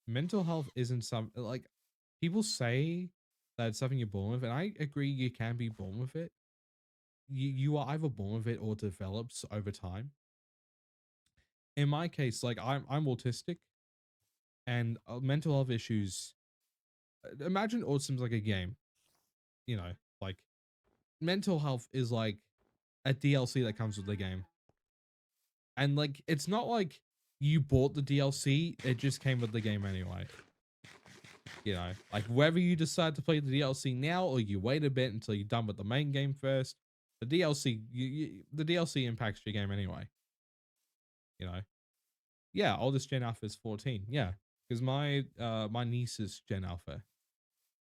mental health isn't like people say that it's something you're born with, and I agree you can be born with it. You are either born with it or develops over time. In my case, like I'm autistic, and mental health issues. Imagine autism's like a game, you know, like mental health is like a DLC that comes with the game. And like it's not like you bought the DLC, it just came with the game anyway. You know, like whether you decide to play the DLC now or you wait a bit until you're done with the main game first, the DLC the DLC impacts your game anyway. You know, yeah, oldest Gen Alpha is 14. Yeah, because my niece is Gen Alpha.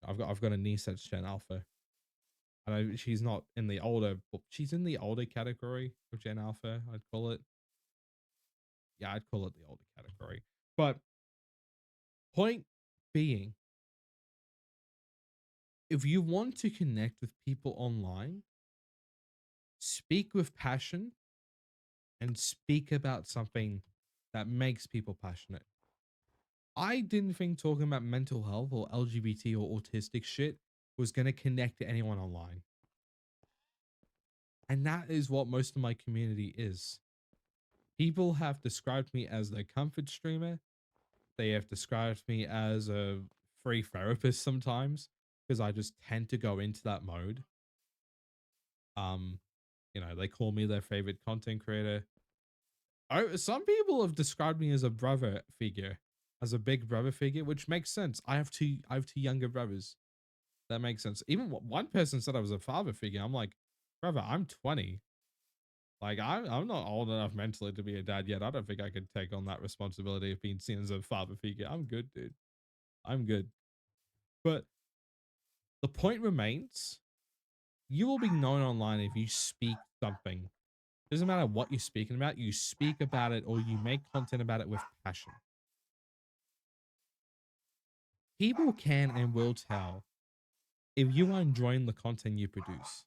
I've got a niece that's Gen Alpha. I know she's not in the older, but she's in the older category of Gen Alpha. I'd call it. Yeah, I'd call it the older category. But point being, if you want to connect with people online, speak with passion and speak about something that makes people passionate. I didn't think talking about mental health or LGBT or autistic shit was going to connect to anyone online. And that is what most of my community is. People have described me as their comfort streamer. They have described me as a free therapist sometimes because I just tend to go into that mode. Um, they call me their favorite content creator. Oh, some people have described me as a brother figure, as a big brother figure, which makes sense. I have two younger brothers. That makes sense. Even one person said I was a father figure. I'm like, brother, I'm 20. Like I'm not old enough mentally to be a dad yet. I don't think I could take on that responsibility of being seen as a father figure. I'm good, dude. I'm good. But the point remains, you will be known online if you speak something. Doesn't matter what you're speaking about, you speak about it or you make content about it with passion. People can and will tell if you are enjoying the content you produce.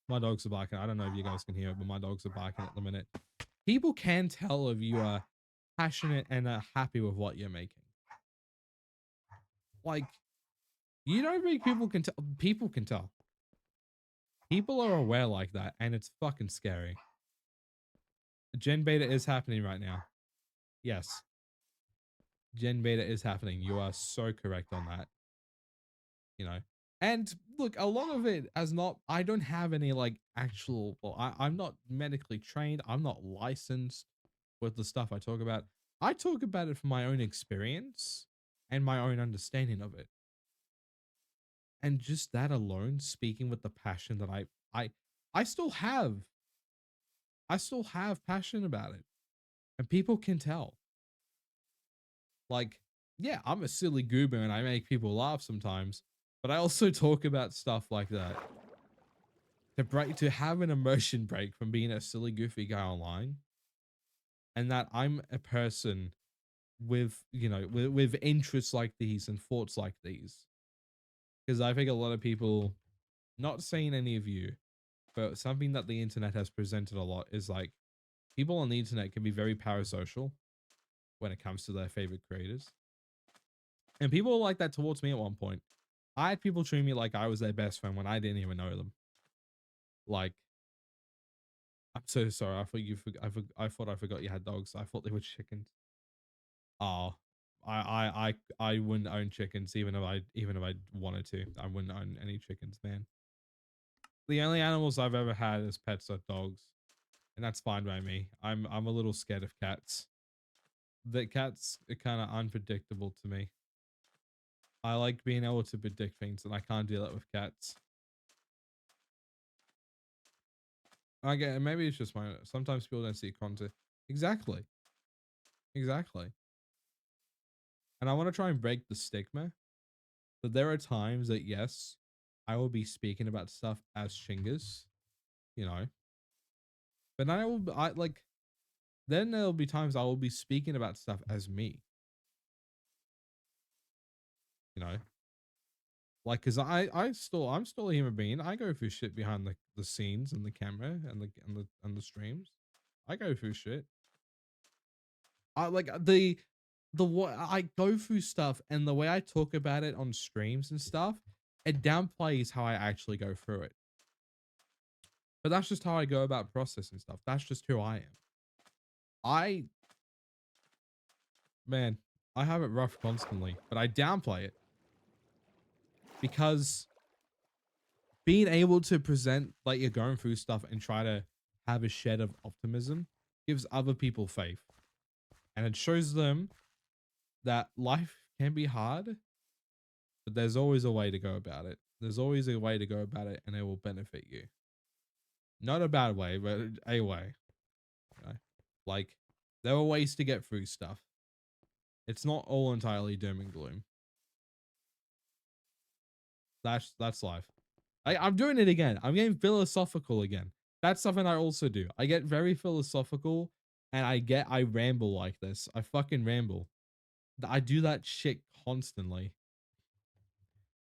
My dogs are barking. I don't know if you guys can hear it, but my dogs are barking at the minute. People can tell if you are passionate and are happy with what you're making. Like, You don't think people can tell? People can tell. People are aware like that, and it's fucking scary. Gen beta is happening right now. Yes, Gen beta is happening. You are so correct on that. You know, and look, a lot of it has not. I don't have any like actual. Well, I'm not medically trained. I'm not licensed with the stuff I talk about. I talk about it from my own experience and my own understanding of it. And just that alone, speaking with the passion that I I still have, I still have passion about it, and people can tell. Like, yeah, I'm a silly goober and I make people laugh sometimes, but I also talk about stuff like that to have an emotion break from being a silly goofy guy online, and that I'm a person with with interests like these and thoughts like these. Because I think a lot of people, not saying any of you, but something that the internet has presented a lot is like people on the internet can be very parasocial when it comes to their favorite creators. And people were like that towards me at one point. I had people treat me like I was their best friend when I didn't even know them. Like, I'm so sorry. I thought I thought I forgot you had dogs. I thought they were chickens. Oh, I wouldn't own chickens even if I wanted to. I wouldn't own any chickens, man. The only animals I've ever had as pets are dogs, and that's fine by me. I'm a little scared of cats. The cats are kind of unpredictable to me. I like being able to predict things, and I can't do that with cats. I get maybe it's just my sometimes people don't see content. Exactly. Exactly. And I want to try and break the stigma that there are times that yes, I will be speaking about stuff as Shingas, you know. But then I like then there'll be times I will be speaking about stuff as me, you know. Like cuz I'm still a human being. I go through shit behind the scenes and the camera and the streams. I go through shit. I like the way I go through stuff and the way I talk about it on streams and stuff, it downplays how I actually go through it. But that's just how I go about processing stuff. That's just who I am. I man, I have it rough constantly, but I downplay it because being able to present like you're going through stuff and try to have a shed of optimism gives other people faith. And it shows them that life can be hard, but there's always a way to go about it. There's always a way to go about it and it will benefit you. Not a bad way, but a way. You know? Like there are ways to get through stuff. It's not all entirely doom and gloom. That's life. I'm doing it again. I'm getting philosophical again. That's something I also do. I get very philosophical and I ramble like this. I fucking ramble. I do that shit constantly.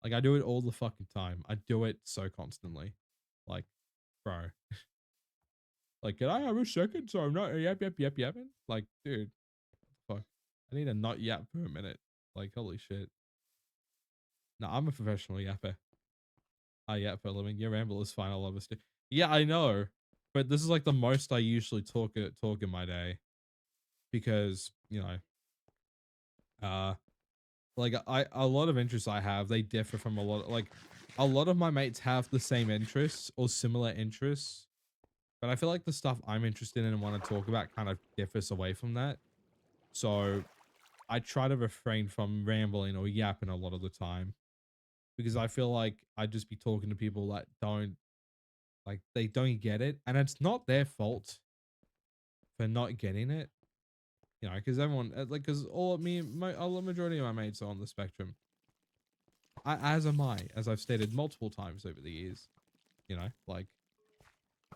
Like I do it all the fucking time. I do it so constantly. Like, bro. Like, can I have a second so I'm not yapping? Like, dude, fuck. I need a not yap for a minute. Like, holy shit. No, I'm a professional yapper. I yap for a living. Your ramble is fine. I love us too. Yeah, I know. But this is like the most I usually talk in my day. Because, you know, like I a lot of interests I have, they differ from a lot of my mates have the same interests or similar interests. But I feel like the stuff I'm interested in and want to talk about kind of differs away from that. So I try to refrain from rambling or yapping a lot of the time because I feel like I'd just be talking to people that they don't get it. And it's not their fault for not getting it, you know, because everyone, because all the majority of my mates are on the spectrum. As am I, as I've stated multiple times over the years, you know, like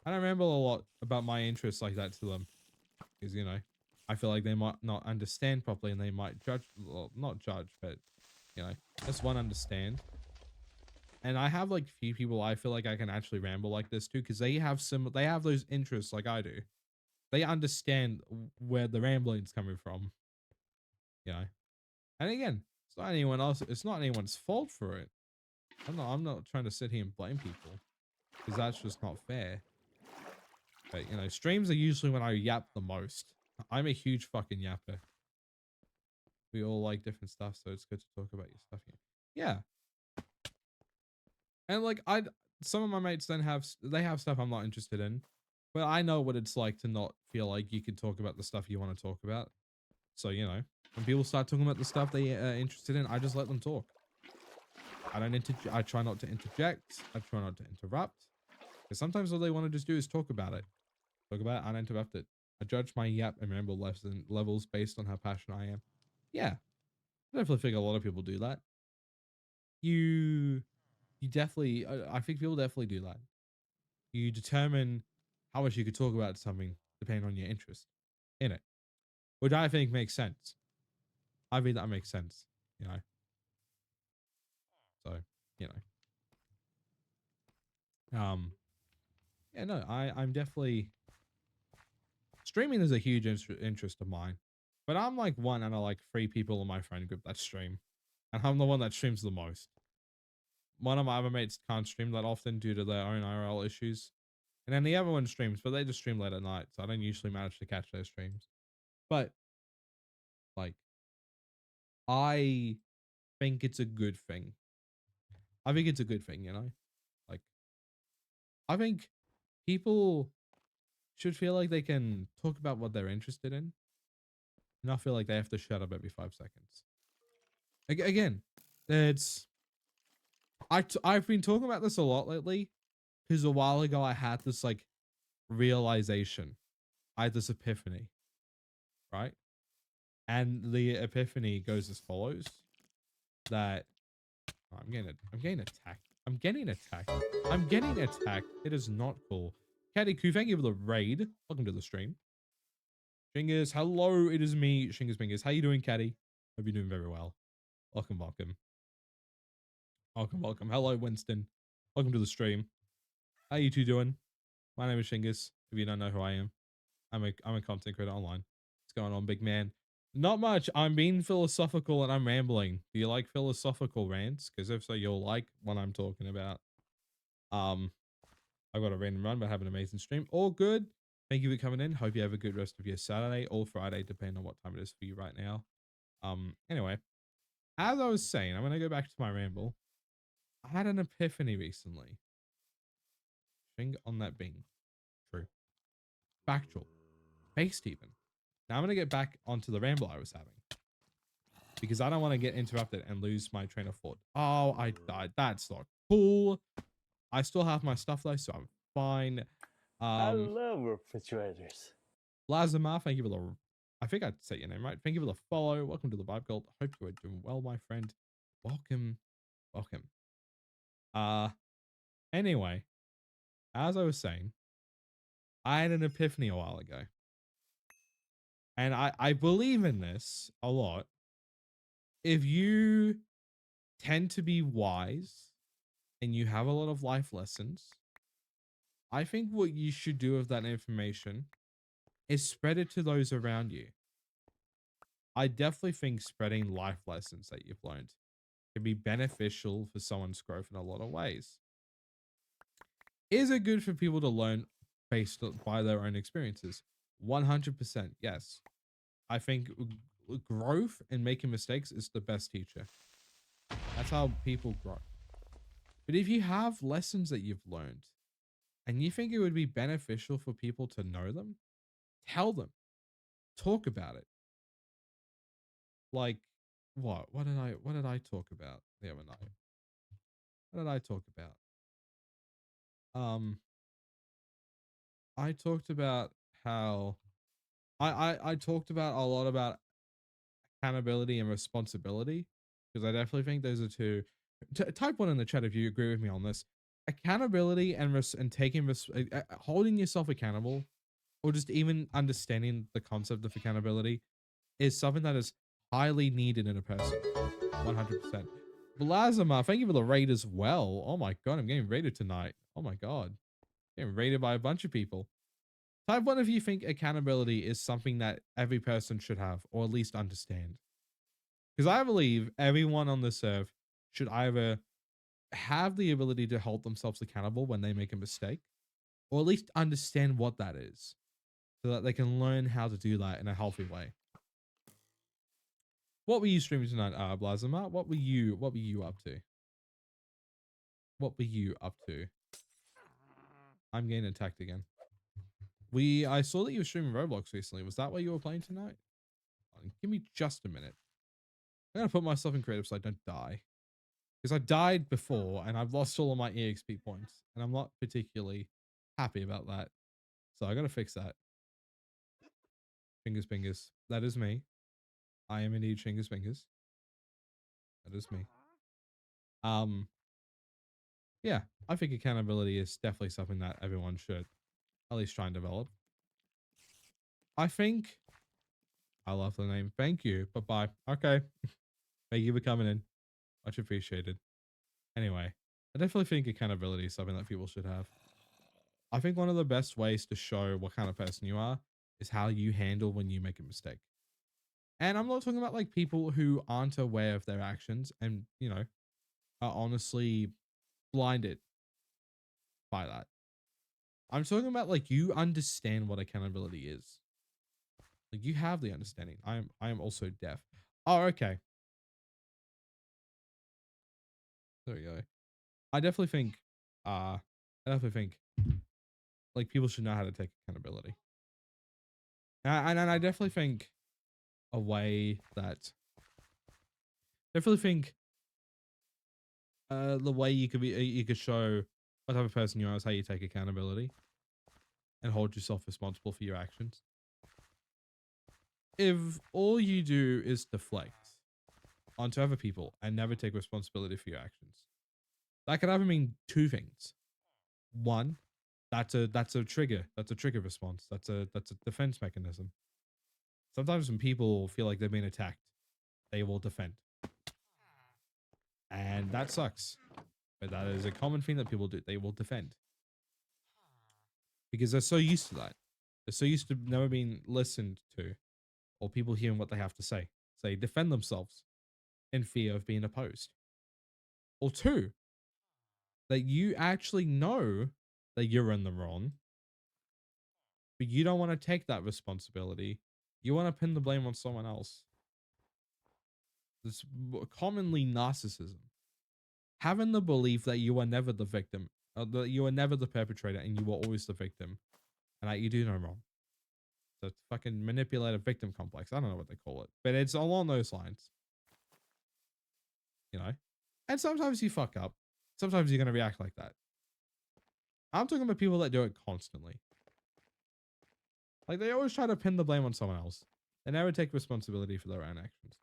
I don't ramble a lot about my interests like that to them because, you know, I feel like they might not understand properly and they might judge, well, not judge, but, you know, just one understand. And I have like few people I feel like I can actually ramble like this too because they have those interests like I do. They understand where the rambling's coming from, you know. And again, it's not anyone's fault for it. I'm not trying to sit here and blame people because that's just not fair. But you know, streams are usually when I yap the most. I'm a huge fucking yapper. We all like different stuff, so it's good to talk about your stuff here. Yeah. And like some of my mates then they have stuff I'm not interested in, but I know what it's like to not feel like you can talk about the stuff you want to talk about. So, you know, when people start talking about the stuff they are interested in, I just let them talk. I try not to interject. I try not to interrupt. Because sometimes all they want to just do is talk about it. Talk about it uninterrupted. I judge my yap and ramble levels based on how passionate I am. Yeah. I definitely think a lot of people do that. You definitely, I think people definitely do that. You determine how much you could talk about something depending on your interest in it, which I think makes sense. I think that makes sense, you know. So, you know, yeah, no, I'm definitely streaming is a huge interest of mine, but I'm like one out of like 3 people in my friend group that stream, and I'm the one that streams the most. One of my other mates can't stream that often due to their own IRL issues, and then the other one streams, but they just stream late at night, so I don't usually manage to catch their streams. But like, I think it's a good thing. I think it's a good thing, you know? Like, I think people should feel like they can talk about what they're interested in, and not feel like they have to shut up every 5 seconds. Again, it's I've been talking about this a lot lately because a while ago I had this like realization. I had this epiphany, right? And the epiphany goes as follows: that oh, I'm getting attacked. I'm getting attacked. I'm getting attacked. It is not cool. Caddy Koo, thank you for the raid. Welcome to the stream. Shingas, hello, it is me, Shingas Bingers. How you doing, Caddy? Hope you're doing very well. Welcome, welcome. Welcome, welcome. Hello, Winston. Welcome to the stream. How you two doing? My name is Shingas. If you don't know who I am, I'm a content creator online. What's going on, big man? Not much. I'm being philosophical and I'm rambling. Do you like philosophical rants? Because if so, you'll like what I'm talking about. I've got a random run, but have an amazing stream. All good. Thank you for coming in. Hope you have a good rest of your Saturday or Friday, depending on what time it is for you right now. Anyway, as I was saying, I'm gonna go back to my ramble. I had an epiphany recently. Finger on that Bing. True. Factual. Based even. Now I'm gonna get back onto the ramble I was having. Because I don't want to get interrupted and lose my train of thought. Oh, I died. That's not cool. I still have my stuff though, so I'm fine. I love refrigerators. Lazamar, thank you for the I think I said your name right. Thank you for the follow. Welcome to the Vibe Gold. Hope you are doing well, my friend. Welcome. Welcome. Anyway, as I was saying, I had an epiphany a while ago. And I believe in this a lot. If you tend to be wise and you have a lot of life lessons, I think what you should do with that information is spread it to those around you. I definitely think spreading life lessons that you've learned can be beneficial for someone's growth in a lot of ways. Is it good for people to learn based by their own experiences? 100%, yes. I think growth and making mistakes is the best teacher. That's how people grow. But if you have lessons that you've learned and you think it would be beneficial for people to know them, tell them. Talk about it. Like what? What did I talk about the other night? What did I talk about? Um I talked about how I talked about a lot about accountability and responsibility because I definitely think those are two. Type one in the chat if you agree with me on this. Accountability and taking holding yourself accountable, or just even understanding the concept of accountability, is something that is highly needed in a person. 100%. Blazama, thank you for the raid as well. Oh my god, I'm getting raided tonight. Oh my god, getting raided by a bunch of people. Type one if you think accountability is something that every person should have, or at least understand. Because I believe everyone on this earth should either have the ability to hold themselves accountable when they make a mistake, or at least understand what that is, so that they can learn how to do that in a healthy way. What were you streaming tonight, Blazima? What were you up to? What were you up to? I'm getting attacked again. I saw that you were streaming Roblox recently. Was that what you were playing tonight? Give me just a minute. I'm gonna put myself in creative so I don't die. Because I died before and I've lost all of my EXP points. And I'm not particularly happy about that. So I gotta fix that. Fingers, fingers. That is me. I am indeed fingers, fingers. That is me. Yeah, I think accountability is definitely something that everyone should at least try and develop. I think I love the name. Thank you. Bye-bye. Okay. Thank you for coming in. Much appreciated. Anyway, I definitely think accountability is something that people should have. I think one of the best ways to show what kind of person you are is how you handle when you make a mistake. And I'm not talking about like people who aren't aware of their actions and, you know, are honestly blinded by that. I'm talking about like you understand what accountability is. Like you have the understanding. I am also deaf. Oh, okay. There we go. I definitely think like people should know how to take accountability. And I definitely think a way that definitely think the way you could show what type of person you are is how you take accountability and hold yourself responsible for your actions. If all you do is deflect onto other people and never take responsibility for your actions, that could either mean two things. One, that's a trigger. That's a trigger response. That's a defense mechanism. Sometimes when people feel like they're being attacked, they will defend. And that sucks. But that is a common thing that people do. They will defend. Because they're so used to that. They're so used to never being listened to or people hearing what they have to say. So they defend themselves in fear of being opposed. Or two, that you actually know that you're in the wrong, but you don't want to take that responsibility. You want to pin the blame on someone else. It's commonly narcissism. Having the belief that you are never the victim, that you are never the perpetrator and you are always the victim, and that you do no wrong. So it's fucking manipulative victim complex. I don't know what they call it, but it's along those lines. You know? And sometimes you fuck up. Sometimes you're going to react like that. I'm talking about people that do it constantly. Like they always try to pin the blame on someone else. They never take responsibility for their own actions.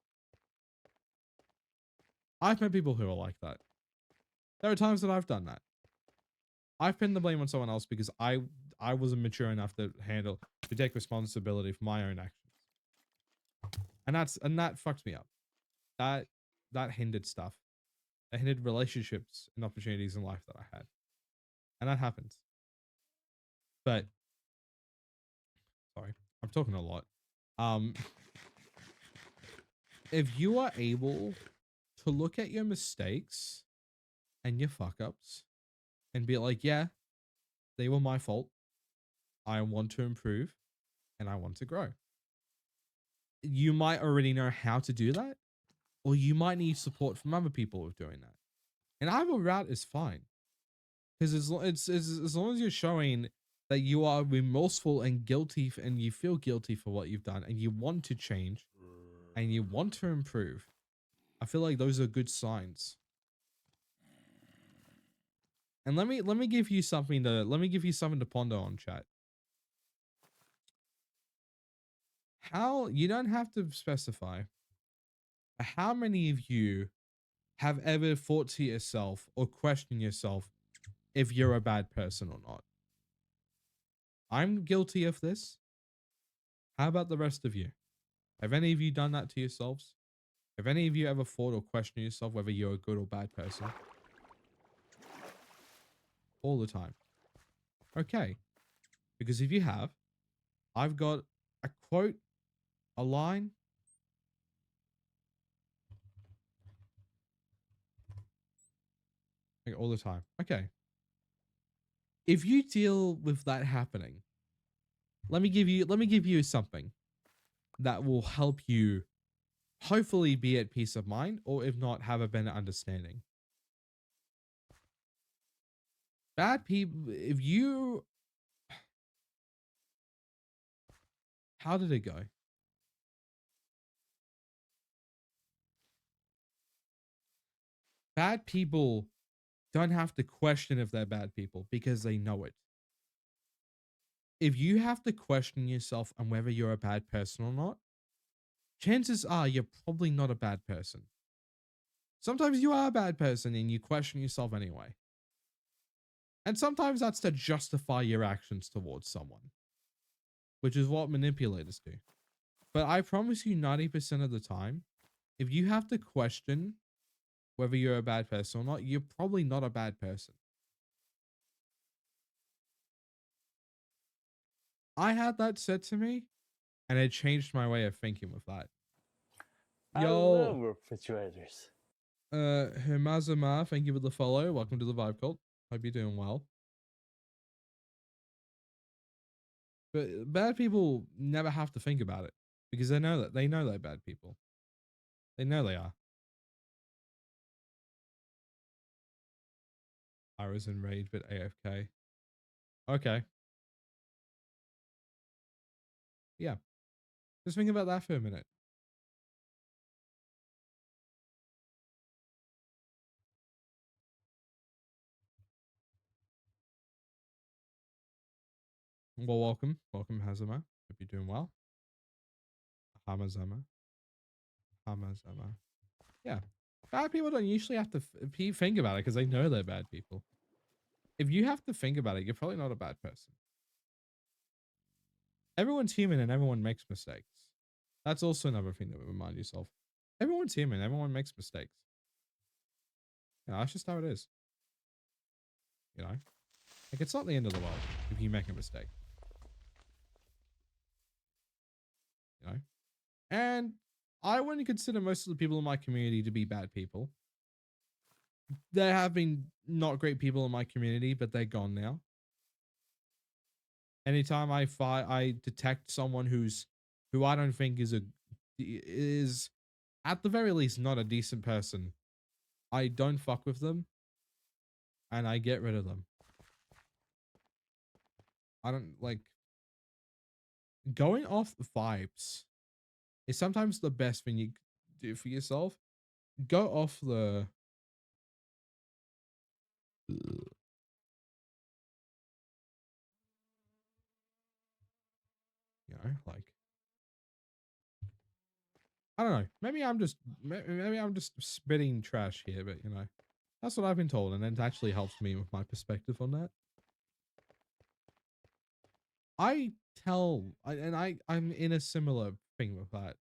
I've met people who are like that. There are times that I've done that. I've pinned the blame on someone else because I wasn't mature enough to take responsibility for my own actions. And that fucked me up. That hindered stuff. It hindered relationships and opportunities in life that I had. And that happens. But sorry, I'm talking a lot. If you are able to look at your mistakes and your fuck ups and be like, yeah, they were my fault. I want to improve and I want to grow. You might already know how to do that, or you might need support from other people with doing that. And either route is fine. Because as long as you're showing that you are remorseful and guilty and you feel guilty for what you've done and you want to change and you want to improve, I feel like those are good signs. And let me give you something to ponder on, chat. How you don't have to specify. How many of you have ever thought to yourself or questioned yourself if you're a bad person or not? I'm guilty of this. How about the rest of you? Have any of you done that to yourselves? Have any of you ever thought or questioned yourself whether you're a good or bad person? All the time. Okay. Because if you have, I've got a quote, a line. Like all the time. Okay. If you deal with that happening, let me give you something that will help you hopefully be at peace of mind, or if not, have a better understanding. Bad people, if you, how did it go? Bad people don't have to question if they're bad people because they know it. If you have to question yourself on whether you're a bad person or not, chances are you're probably not a bad person. Sometimes you are a bad person and you question yourself anyway. And sometimes that's to justify your actions towards someone, which is what manipulators do. But I promise you 90% of the time, if you have to question whether you're a bad person or not, you're probably not a bad person. I had that said to me and it changed my way of thinking with that. I love refrigerators. Hermazama, thank you for the follow. Welcome to the Vibe Cult. Hope you're doing well. But bad people never have to think about it because they know they're bad people. They know they are. I was in rage but AFK. Okay. Yeah. Just think about that for a minute. Well, welcome. Welcome, Hazama. Hope you're doing well. Hamazama. Hamazama. Yeah. Bad people don't usually have to think about it because they know they're bad people. If you have to think about it, you're probably not a bad person. Everyone's human and everyone makes mistakes. That's also another thing that remind yourself. Everyone's human. Everyone makes mistakes. That's just how it is. Like it's not the end of the world if you make a mistake. And I wouldn't consider most of the people in my community to be bad people. There have been not great people in my community, but they're gone now. Anytime I detect someone who I don't think is at the very least not a decent person, I don't fuck with them and I get rid of them. I don't like going off the vibes is sometimes the best thing you do for yourself. Go off the like I don't know. Maybe I'm just spitting trash here, but that's what I've been told, and it actually helps me with my perspective on that. I'm in a similar thing with that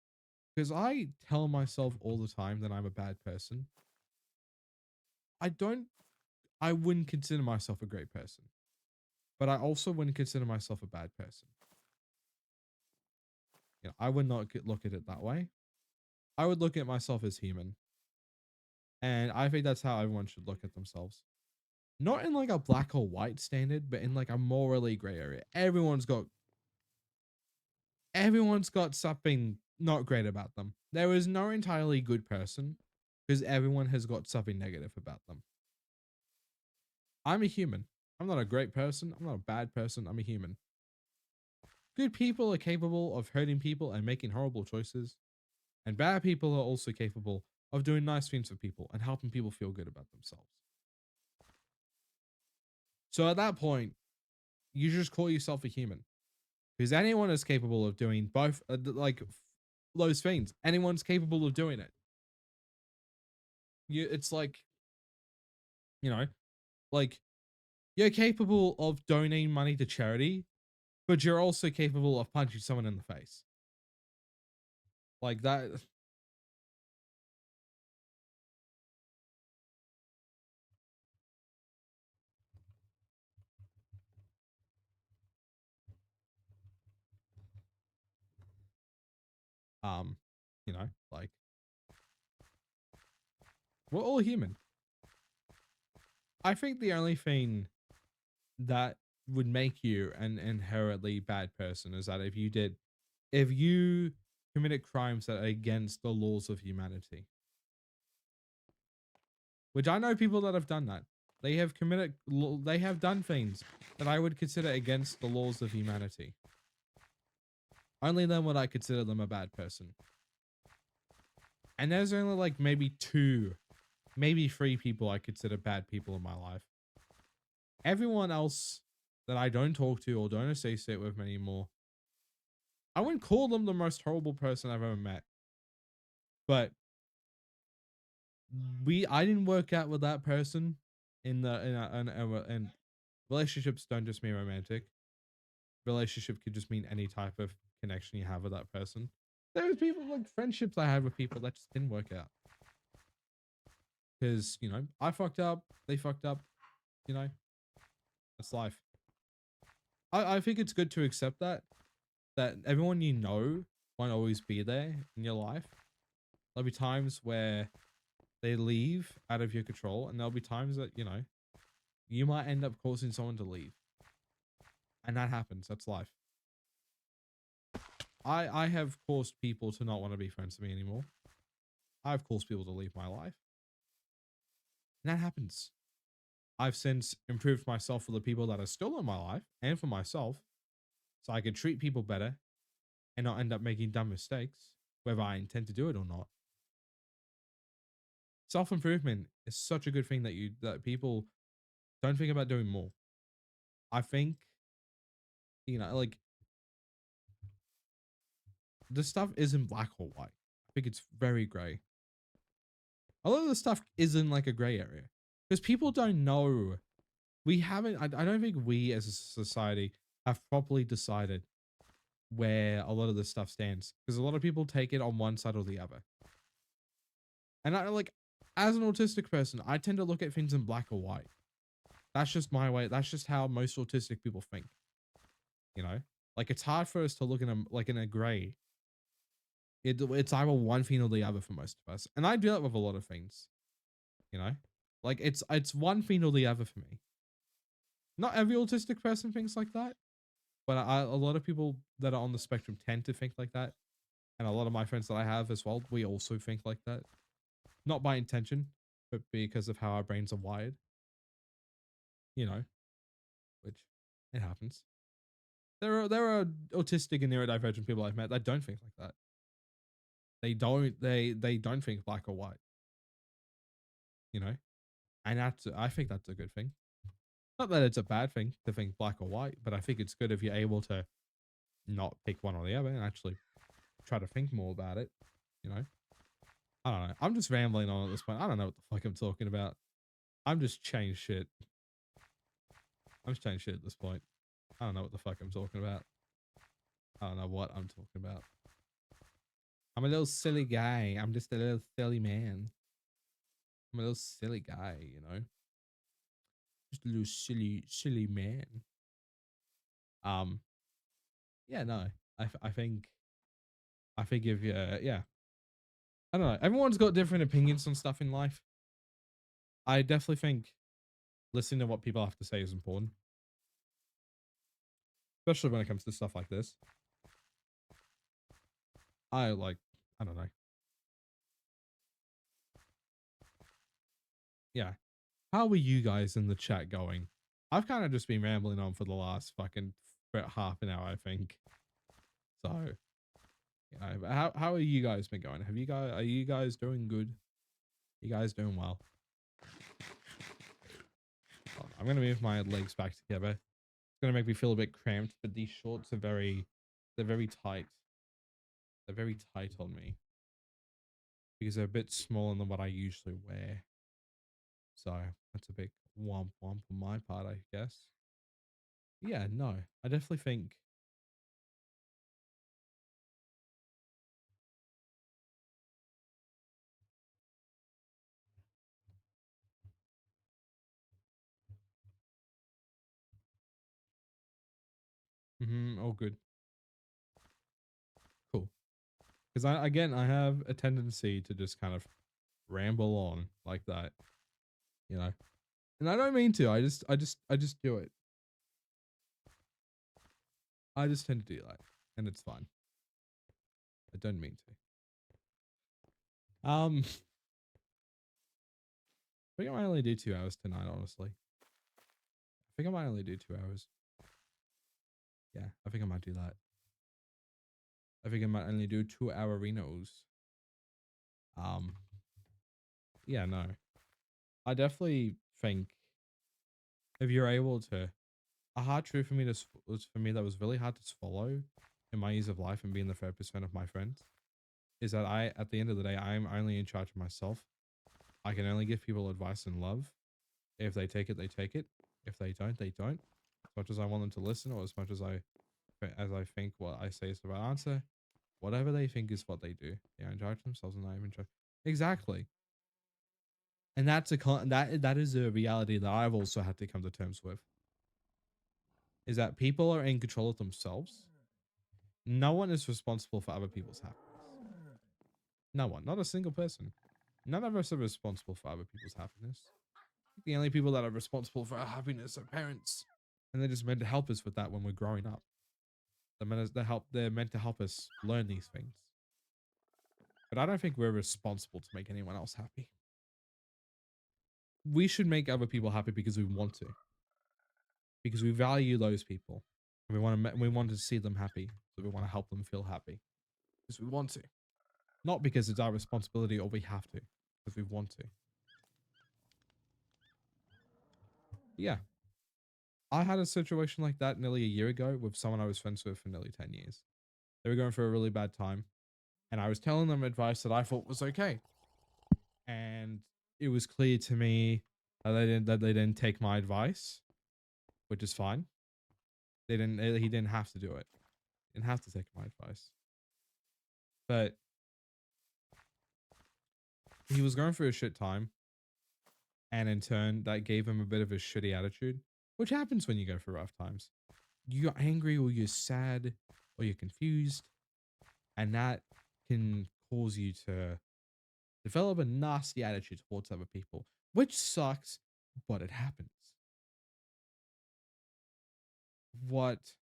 because I tell myself all the time that I'm a bad person. I wouldn't consider myself a great person, but I also wouldn't consider myself a bad person. I would not look at it that way. I would look at myself as human. And I think that's how everyone should look at themselves. Not in like a black or white standard, but in like a morally gray area. Everyone's got something not great about them. There is no entirely good person because everyone has got something negative about them. I'm a human. I'm not a great person. I'm not a bad person. I'm a human. Good people are capable of hurting people and making horrible choices. And bad people are also capable of doing nice things for people and helping people feel good about themselves. So at that point, you just call yourself a human. Because anyone is capable of doing both, like those things. Anyone's capable of doing it. It's like, like you're capable of donating money to charity, but you're also capable of punching someone in the face. Like that. Like we're all human. I think the only thing that would make you an inherently bad person is that if you committed crimes that are against the laws of humanity, which I know people that have done that. They have done things that I would consider against the laws of humanity. Only then would I consider them a bad person. And there's only like maybe two, maybe three people I consider bad people in my life. Everyone else that I don't talk to or don't associate with anymore, I wouldn't call them the most horrible person I've ever met. But I didn't work out with that person and relationships don't just mean romantic. Relationship could just mean any type of connection you have with that person. There was people like friendships I had with people that just didn't work out. Because, you know, I fucked up, they fucked up, you know, that's life. I think it's good to accept that everyone you know won't always be there in your life. There'll be times where they leave out of your control, and there'll be times that, you know, you might end up causing someone to leave. And that happens. That's life. I have caused people to not want to be friends with me anymore. I've caused people to leave my life. And that happens. I've since improved myself for the people that are still in my life and for myself so I can treat people better and not end up making dumb mistakes, whether I intend to do it or not. Self-improvement is such a good thing that people don't think about doing more. I think, you know, like the stuff isn't black or white. I think it's very gray. A lot of the stuff isn't like a gray area because people don't know. We haven't, I don't think we as a society have properly decided where a lot of this stuff stands because a lot of people take it on one side or the other. And I like, as an autistic person, I tend to look at things in black or white. That's just my way. That's just how most autistic people think. You know, like it's hard for us to look in a gray. It's either one thing or the other for most of us, and I do that with a lot of things. You know, like it's one thing or the other for me. Not every autistic person thinks like that, but a lot of people that are on the spectrum tend to think like that, and a lot of my friends that I have as well, we also think like that. Not by intention, but because of how our brains are wired. You know, which it happens. There are autistic and neurodivergent people I've met that don't think like that. They don't think black or white. You know, and I think that's a good thing. Not that it's a bad thing to think black or white, but I think it's good if you're able to not pick one or the other and actually try to think more about it. You know, I don't know. I'm just rambling on at this point. I don't know what the fuck I'm talking about. I'm just changed shit. I'm just changed shit at this point. I don't know what the fuck I'm talking about. I don't know what I'm talking about. I'm a little silly guy. I'm just a little silly man. I'm a little silly guy, you know. Just a little silly man. Yeah, no. I think if yeah. I don't know. Everyone's got different opinions on stuff in life. I definitely think listening to what people have to say is important. Especially when it comes to stuff like this. I don't know. Yeah. How are you guys in the chat going? I've kind of just been rambling on for the last fucking half an hour, I think. So, yeah, but how are you guys been going? Are you guys doing good? You guys doing well? Oh, I'm gonna move my legs back together. It's gonna make me feel a bit cramped, but these shorts are they're very tight. They're very tight on me because they're a bit smaller than what I usually wear. So that's a big womp womp on my part, I guess. Yeah, no, I definitely think. Oh, good, cool. Because I have a tendency to just kind of ramble on like that, you know. And I don't mean to. I just do it. I just tend to do that, and it's fine. I don't mean to. I think I might only do 2 hours tonight, honestly. I think I might only do 2 hours. Yeah, I think I might do that. I think I might only do 2-hour Renos. Yeah, no. I definitely think if you're able to, a hard truth for me was for me that was really hard to swallow in my years of life and being the 3% of my friends is that at the end of the day, I'm only in charge of myself. I can only give people advice and love. If they take it, they take it. If they don't, they don't. As much as I want them to listen, or as much as I think what I say is the right answer, whatever they think is what they do. They are in charge of themselves, and I am in charge. Exactly. And that is a reality that I've also had to come to terms with. Is that people are in control of themselves. No one is responsible for other people's happiness. No one, not a single person. None of us are responsible for other people's happiness. The only people that are responsible for our happiness are parents, and they're just meant to help us with that when we're growing up. They're meant to help us learn these things. But I don't think we're responsible to make anyone else happy. We should make other people happy because we want to. Because we value those people. And we want to see them happy. So we want to help them feel happy. Because we want to. Not because it's our responsibility or we have to. Because we want to. Yeah. I had a situation like that nearly a year ago with someone I was friends with for nearly 10 years. They were going through a really bad time. And I was telling them advice that I thought was okay. And it was clear to me that they didn't take my advice, which is fine. He didn't have to do it. He didn't have to take my advice. But he was going through a shit time. And in turn, that gave him a bit of a shitty attitude, which happens when you go through rough times. You're angry or you're sad or you're confused. And that can cause you to develop a nasty attitude towards other people, which sucks, but it happens. What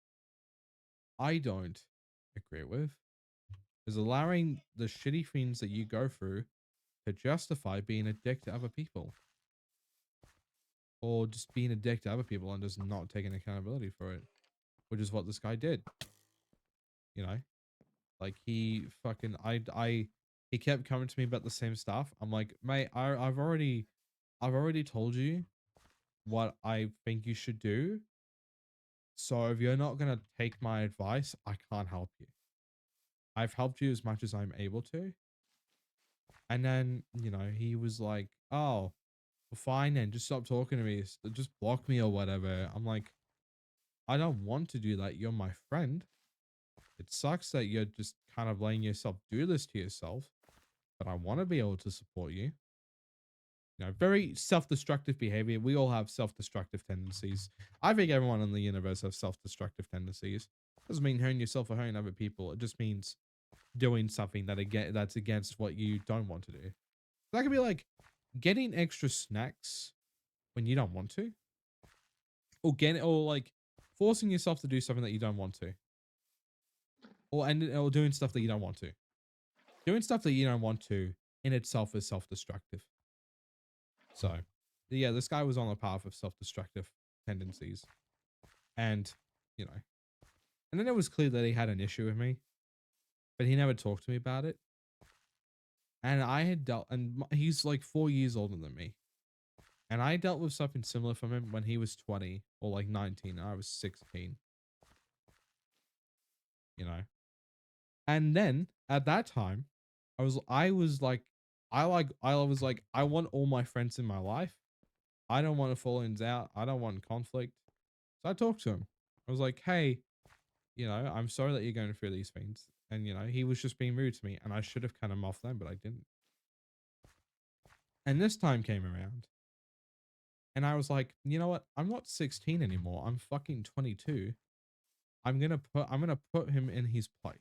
I don't agree with is allowing the shitty things that you go through to justify being a dick to other people. Or just being a dick to other people and just not taking accountability for it. Which is what this guy did. You know? Like he fucking he kept coming to me about the same stuff. I'm like, mate, I've already told you what I think you should do. So if you're not gonna take my advice, I can't help you. I've helped you as much as I'm able to. And then, you know, he was like, oh, well, fine then, just stop talking to me. Just block me or whatever. I'm like, I don't want to do that. You're my friend. It sucks that you're just kind of letting yourself do this to yourself. But I want to be able to support you. You know, very self-destructive behavior. We all have self-destructive tendencies. I think everyone in the universe has self-destructive tendencies. Doesn't mean hurting yourself or hurting other people. It just means doing something that's against what you don't want to do. That could be like getting extra snacks when you don't want to, or like forcing yourself to do something that you don't want to, or doing stuff that you don't want to. Doing stuff that you don't want to in itself is self-destructive. So, yeah, this guy was on the path of self-destructive tendencies, and you know, and then it was clear that he had an issue with me, but he never talked to me about it. And I had he's like 4 years older than me. And I dealt with something similar from him when he was 20 or like 19 and I was 16. You know? And then at that time, I was like, I was like, I want all my friends in my life. I don't want to fall out. I don't want conflict. So I talked to him. I was like, hey, you know, I'm sorry that you're going through these things. And, you know, he was just being rude to me and I should have cut him off then, but I didn't. And this time came around. And I was like, you know what? I'm not 16 anymore. I'm fucking 22. I'm gonna put him in his place.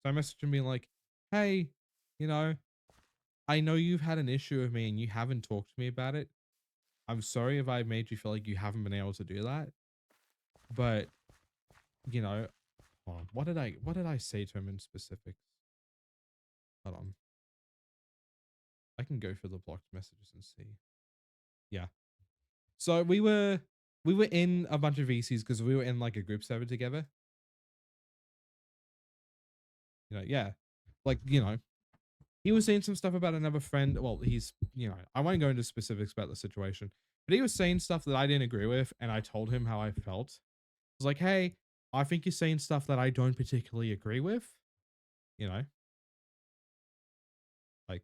So I messaged him being like, hey, you know, I know you've had an issue with me and you haven't talked to me about it, I'm sorry if I made you feel like you haven't been able to do that, but you know, hold on. What did I say to him in specifics? Hold on. I can go through the blocked messages and see. Yeah. So we were in a bunch of VCs because we were in like a group server together. Yeah. Like, he was saying some stuff about another friend. Well, I won't go into specifics about the situation, but he was saying stuff that I didn't agree with, and I told him how I felt. I was like, hey, I think you're saying stuff that I don't particularly agree with, you know, like,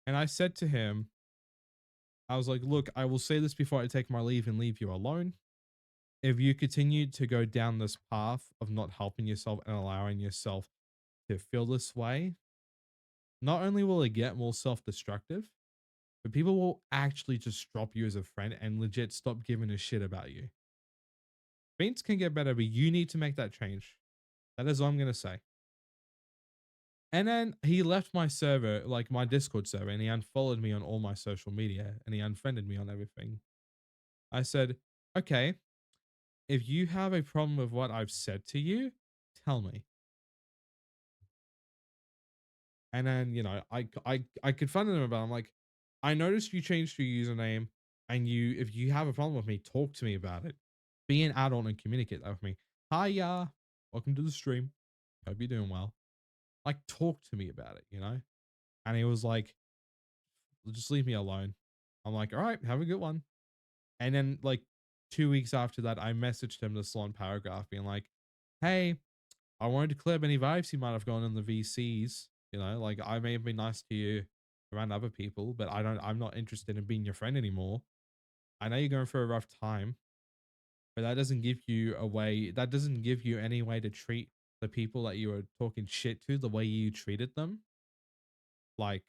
and I said to him, I was like, look, I will say this before I take my leave and leave you alone. If you continue to go down this path of not helping yourself and allowing yourself to feel this way, not only will it get more self destructive, but people will actually just drop you as a friend and legit stop giving a shit about you. Things can get better, but you need to make that change. That is all I'm going to say. And then he left my server, like my Discord server, and he unfollowed me on all my social media and he unfriended me on everything. I said, okay, if you have a problem with what I've said to you, tell me. And then, I confronted him about it. I'm like, I noticed you changed your username, and if you have a problem with me, talk to me about it. Be an adult and communicate that with me. Hiya, welcome to the stream. Hope you're doing well. Like, talk to me about it. And he was like, just leave me alone. I'm like, all right, have a good one. And then, like, 2 weeks after that, I messaged him this long paragraph being like, hey, I wanted to clear up any vibes you might have gone in the VCs. Like, I may have been nice to you around other people, but I'm not interested in being your friend anymore. I know you're going through a rough time, but that doesn't give you any way to treat the people that you were talking shit to the way you treated them. Like,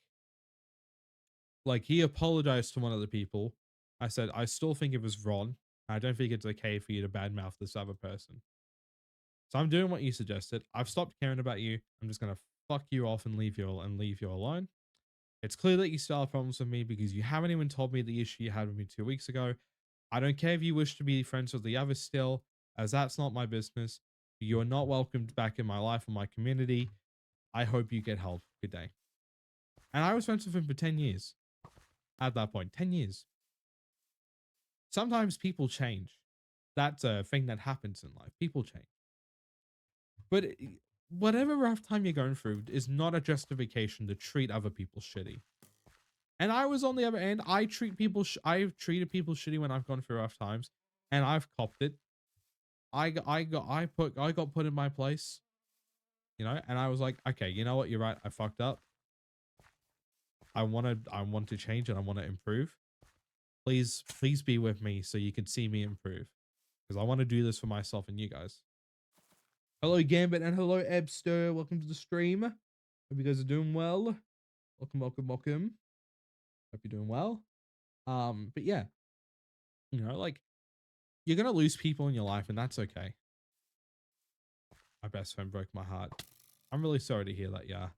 he apologized to one of the people. I said, I still think it was wrong. I don't think it's okay for you to badmouth this other person. So I'm doing what you suggested. I've stopped caring about you. I'm just gonna fuck you off and leave you alone. It's clear that you still have problems with me because you haven't even told me the issue you had with me 2 weeks ago. I don't care if you wish to be friends with the others still, as that's not my business. You are not welcomed back in my life or my community. I hope you get help. Good day. And I was friends with him for 10 years. At that point, 10 years. Sometimes people change. That's a thing that happens in life. People change. But whatever rough time you're going through is not a justification to treat other people shitty. And I was on the other end. I've treated people shitty when I've gone through rough times, and I've copped it. I got put in my place, and I was like, okay, you know what? You're right. I fucked up. I want to change and I want to improve. Please be with me so you can see me improve, because I want to do this for myself and you guys. Hello, Gambit, and hello, Ebster. Welcome to the stream. Hope you guys are doing well. Welcome. Hope you're doing well. But yeah, like, you're gonna lose people in your life, and that's okay. My best friend broke my heart. I'm really sorry to hear that. Yeah,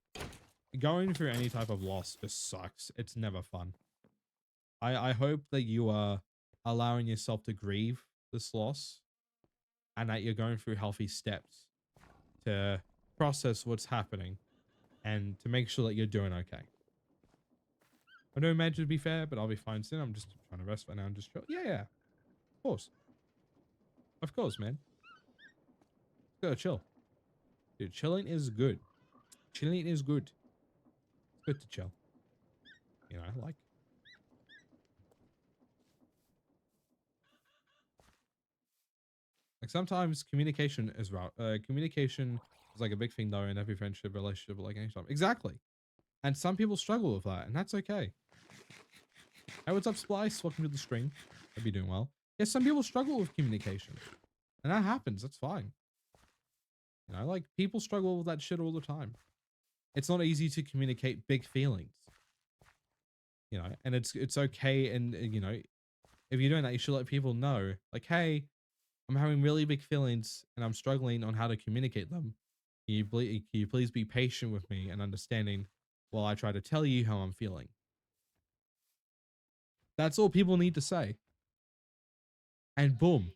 going through any type of loss just sucks. It's never fun. I hope that you are allowing yourself to grieve this loss, and that you're going through healthy steps to process what's happening and to make sure that you're doing okay. I don't imagine to be fair, but I'll be fine soon. I'm just trying to rest right now and just chill. Yeah. Of course. Of course, man. Gotta chill. Dude, chilling is good. Chilling is good. It's good to chill. Like sometimes communication is right. Communication is like a big thing though in every friendship, relationship, like anytime. Exactly. And some people struggle with that, and that's okay. Hey, what's up, Splice? Welcome to the stream. Hope you're doing well. Yeah, some people struggle with communication, and that happens. That's fine. Like, people struggle with that shit all the time. It's not easy to communicate big feelings, and it's okay. And if you're doing that, you should let people know, like, hey, I'm having really big feelings and I'm struggling on how to communicate them. Can you please be patient with me and understanding while I try to tell you how I'm feeling? That's all people need to say. And boom,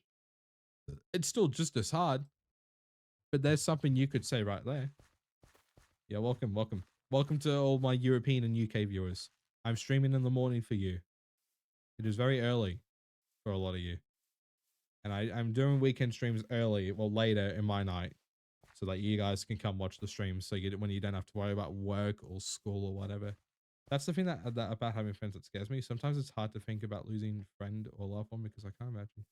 it's still just as hard, but there's something you could say right there. Yeah, welcome, welcome. Welcome to all my European and UK viewers. I'm streaming in the morning for you. It is very early for a lot of you. And I'm doing weekend streams early, well, later in my night, so that you guys can come watch the streams so when you don't have to worry about work or school or whatever. That's the thing that about having friends that scares me. Sometimes it's hard to think about losing a friend or loved one because I can't imagine.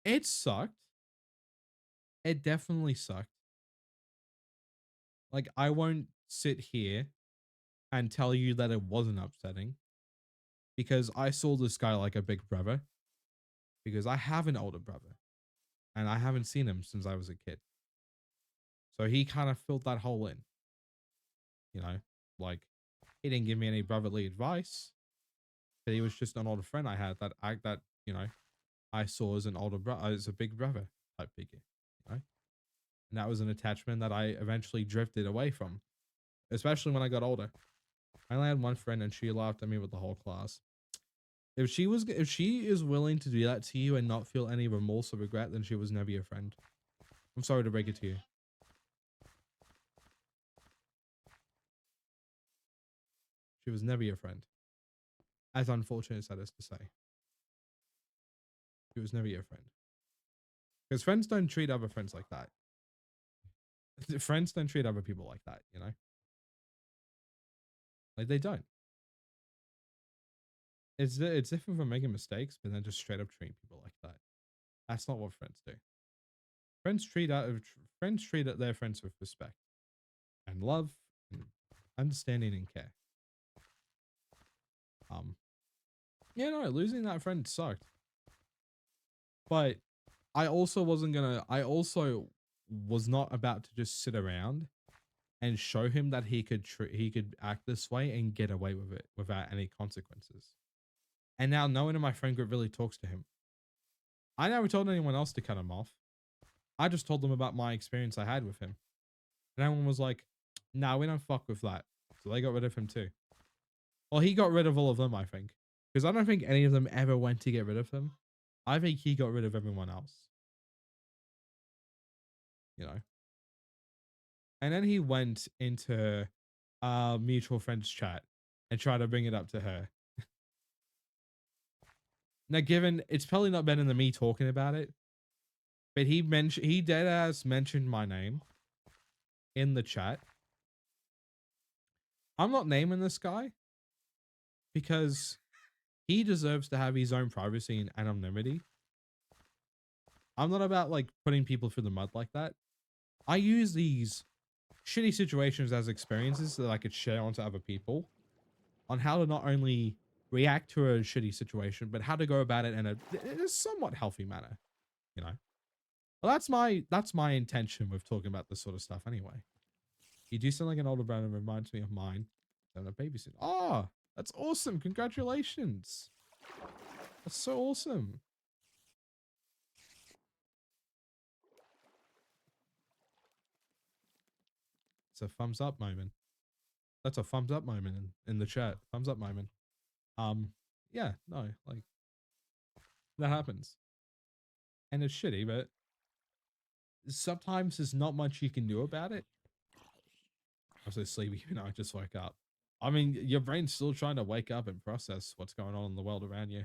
It sucked. It definitely sucked. Like, I won't sit here and tell you that it wasn't upsetting, because I saw this guy like a big brother, because I have an older brother and I haven't seen him since I was a kid. So he kind of filled that hole in, you know, like he didn't give me any brotherly advice, but he was just an older friend I had that you know, I saw as an older brother, as a big brother type figure, you know, and that was an attachment that I eventually drifted away from, especially when I got older. I only had one friend and she laughed at me with the whole class. If she is willing to do that to you and not feel any remorse or regret, then she was never your friend. I'm sorry to break it to you. She was never your friend. As unfortunate as that is to say. She was never your friend. Because friends don't treat other friends like that. Friends don't treat other people like that, you know? Like, they don't. It's different from making mistakes, but then just straight up treating people like that. That's not what friends do. Friends treat their friends with respect and love and understanding and care. Yeah, no, losing that friend sucked. But I also was not about to just sit around and show him that he could act this way and get away with it without any consequences. And now no one in my friend group really talks to him. I never told anyone else to cut him off. I just told them about my experience I had with him. And everyone was like, nah, we don't fuck with that. So they got rid of him too. Well, he got rid of all of them, I think. Because I don't think any of them ever went to get rid of him. I think he got rid of everyone else. You know? And then he went into our mutual friends chat and tried to bring it up to her. Now, given it's probably not better than me talking about it, but he dead ass mentioned my name in the chat. I'm not naming this guy because he deserves to have his own privacy and anonymity. I'm not about like putting people through the mud like that. I use these shitty situations as experiences that I could share onto other people on how to not only react to a shitty situation, but how to go about it in a somewhat healthy manner, you know? Well, that's my intention with talking about this sort of stuff anyway. You do sound like an older brother, reminds me of mine. Having a baby soon. Oh, that's awesome. Congratulations. That's so awesome. It's a thumbs up moment. That's a thumbs up moment in the chat. Thumbs up moment. Yeah, no, like that happens. And it's shitty, but sometimes there's not much you can do about it. I'm so sleepy, you know, I just woke up. I mean, your brain's still trying to wake up and process what's going on in the world around you.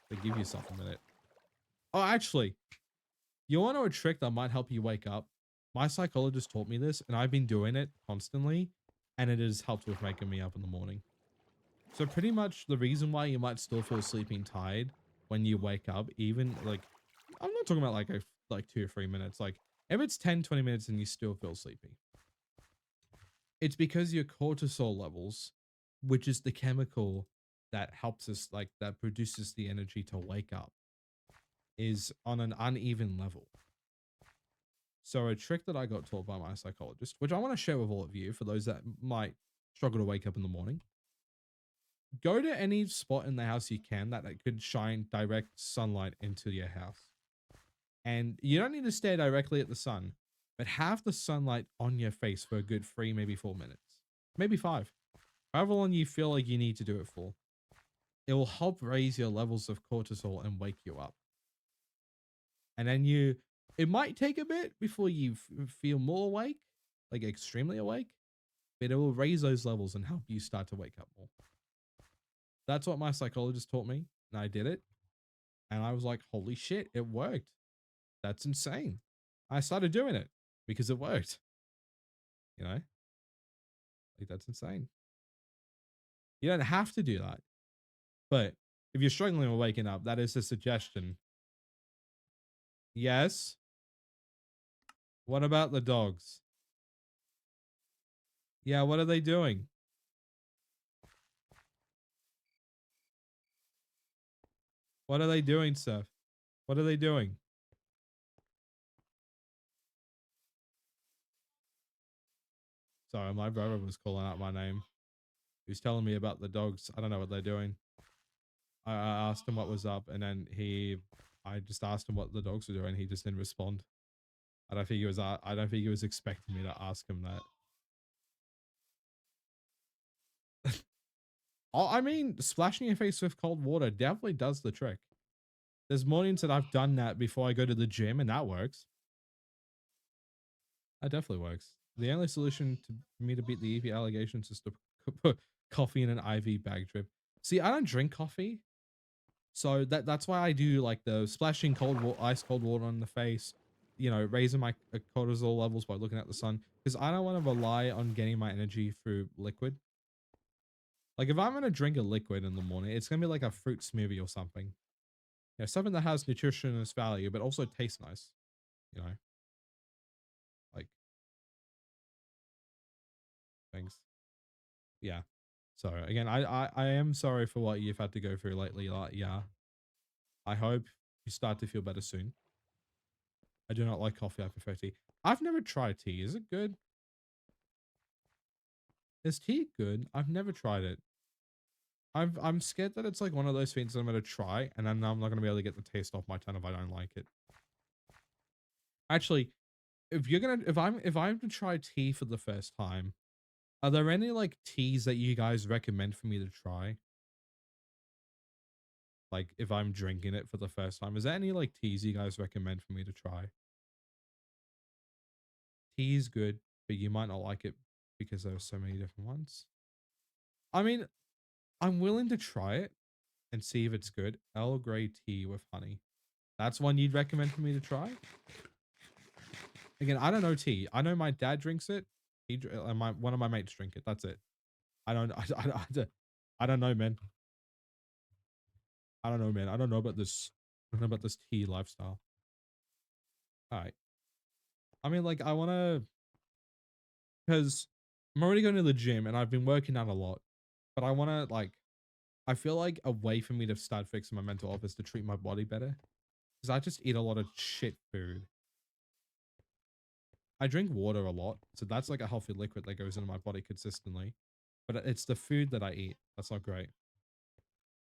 But give yourself a minute. Oh, actually, you want to know a trick that might help you wake up? My psychologist taught me this, and I've been doing it constantly, and it has helped with waking me up in the morning. So pretty much the reason why you might still feel sleepy and tired when you wake up, even like, I'm not talking about like 2 or 3 minutes, like if it's 10, 20 minutes and you still feel sleepy, it's because your cortisol levels, which is the chemical that helps us, like that produces the energy to wake up, is on an uneven level. So a trick that I got taught by my psychologist, which I want to share with all of you for those that might struggle to wake up in the morning, go to any spot in the house you can that could shine direct sunlight into your house. And you don't need to stare directly at the sun, but have the sunlight on your face for a good 3, maybe 4 minutes, maybe 5. however long you feel like you need to do it for. It will help raise your levels of cortisol and wake you up. And then it might take a bit before you feel more awake, like extremely awake, but it will raise those levels and help you start to wake up more. That's what my psychologist taught me, and I did it. And I was like, holy shit, it worked. That's insane. I started doing it because it worked. You know? Like, that's insane. You don't have to do that. But if you're struggling with waking up, that is a suggestion. Yes. What about the dogs? Yeah, what are they doing? What are they doing, Seth? What are they doing? Sorry, my brother was calling out my name. He was telling me about the dogs. I don't know what they're doing. I asked him what was up, and then I just asked him what the dogs were doing. He just didn't respond. I don't think he was expecting me to ask him that. Oh, I mean, splashing your face with cold water definitely does the trick. There's mornings that I've done that before I go to the gym, and that works. That definitely works. The only solution to for me to beat the EV allegations is to put coffee in an IV bag drip. See, I don't drink coffee, so that's why I do like the splashing ice cold water on the face. You know, raising my cortisol levels by looking at the sun, because I don't want to rely on getting my energy through liquid. Like if I'm gonna drink a liquid in the morning, it's gonna be like a fruit smoothie or something. You know, something that has nutritionist value, but also tastes nice. You know, like things. Yeah. So again, I am sorry for what you've had to go through lately. Like, yeah, I hope you start to feel better soon. I do not like coffee. I prefer tea. I've never tried tea. Is it good? Is tea good? I've never tried it. I'm scared that it's like one of those things that I'm gonna try, and then I'm not gonna be able to get the taste off my tongue if I don't like it. Actually, if I'm to try tea for the first time, are there any like teas that you guys recommend for me to try? Like if I'm drinking it for the first time, is there any like teas you guys recommend for me to try? Tea is good, but you might not like it because there are so many different ones. I mean, I'm willing to try it and see if it's good. Earl Grey tea with honey. That's one you'd recommend for me to try? Again, I don't know tea. I know my dad drinks it. One of my mates drink it. That's it. I don't I don't know, man. I don't know, man. I don't know about this. I don't know about this tea lifestyle. All right. I mean, like, I want to, because I'm already going to the gym and I've been working out a lot, but I want to, like, I feel like a way for me to start fixing my mental health is to treat my body better. Because I just eat a lot of shit food. I drink water a lot, so that's like a healthy liquid that goes into my body consistently. But it's the food that I eat that's not great.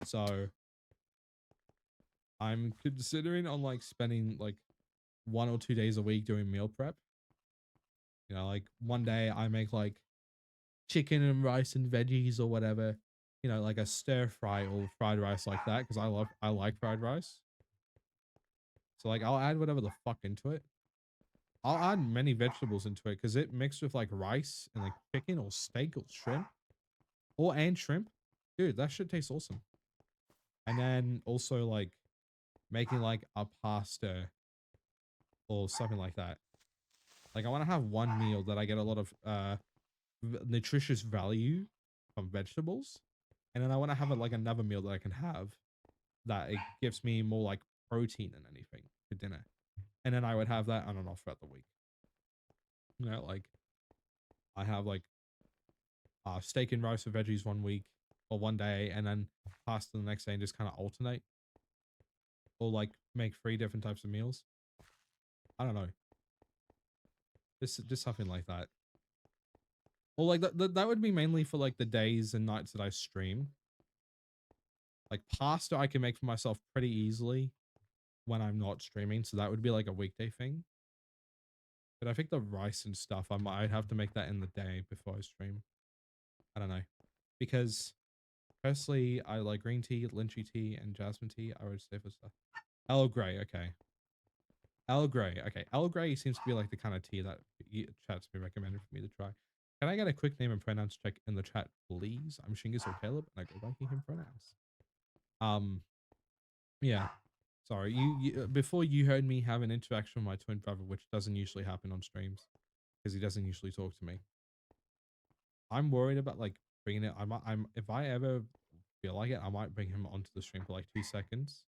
So I'm considering on like spending like 1 or 2 days a week doing meal prep. You know, like one day I make like chicken and rice and veggies or whatever. You know, like a stir fry or fried rice like that because I like fried rice. So like I'll add whatever the fuck into it. I'll add many vegetables into it because it mixed with like rice and like chicken or steak or shrimp and shrimp. Dude, that shit tastes awesome. And then also like making like a pasta or something like that. Like I want to have one meal that I get a lot of nutritious value from vegetables, and then I want to have like another meal that I can have that it gives me more like protein than anything for dinner, and then I would have that on and off throughout the week. You know, like I have like steak and rice with veggies one week or one day, and then pasta the next day, and just kind of alternate, or like make 3 different types of meals. I don't know, just something like that. Well, like that would be mainly for like the days and nights that I stream. Like pasta I can make for myself pretty easily when I'm not streaming, so that would be like a weekday thing. But I think the rice and stuff, I'd have to make that in the day before I stream. I don't know. because firstly, I like green tea, lychee tea, and jasmine tea. I would say for stuff. Earl Grey, okay. Earl Grey, okay. Earl Grey seems to be like the kind of tea that chat's been recommended for me to try. Can I get a quick name and pronouns check in the chat, please? I'm Shingus or Caleb, and I go by he, him pronouns. Yeah. Sorry, you before you heard me have an interaction with my twin brother, which doesn't usually happen on streams because he doesn't usually talk to me. I'm worried about like bringing it. I'm if I ever feel like it, I might bring him onto the stream for like 2 seconds,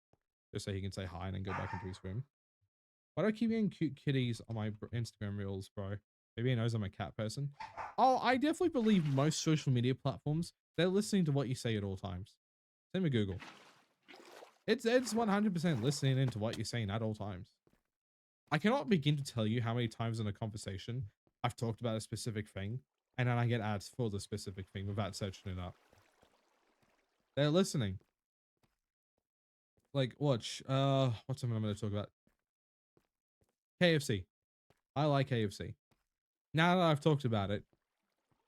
just so he can say hi and then go back into his room. Why do I keep getting cute kitties on my Instagram reels, bro? Maybe he knows I'm a cat person. Oh, I definitely believe most social media platforms, they're listening to what you say at all times. Same with Google. It's 100% listening into what you're saying at all times. I cannot begin to tell you how many times in a conversation I've talked about a specific thing, and then I get ads for the specific thing without searching it up. They're listening. Like, watch, what's something I'm going to talk about? KFC. I like KFC. Now that I've talked about it,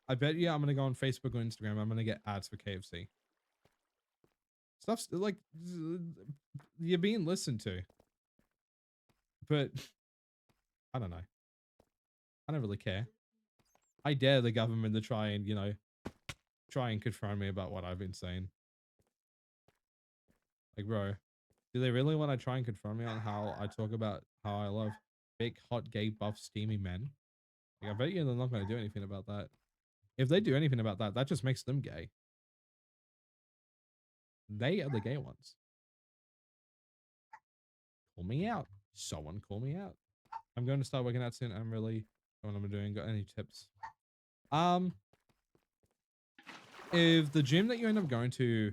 I bet you I'm going to go on Facebook or Instagram. I'm going to get ads for KFC. Stuff's like, you're being listened to. But, I don't know. I don't really care. I dare the government to try and, you know, try and confront me about what I've been saying. Like, bro, do they really want to try and confront me on how I talk about how I love big, hot, gay, buff, steamy men? Like, I bet you they're not going to do anything about that. If they do anything about that, that just makes them gay. They are the gay ones. Call me out. Someone call me out. I'm going to start working out soon. I'm really what I'm doing. Got any tips? If the gym that you end up going to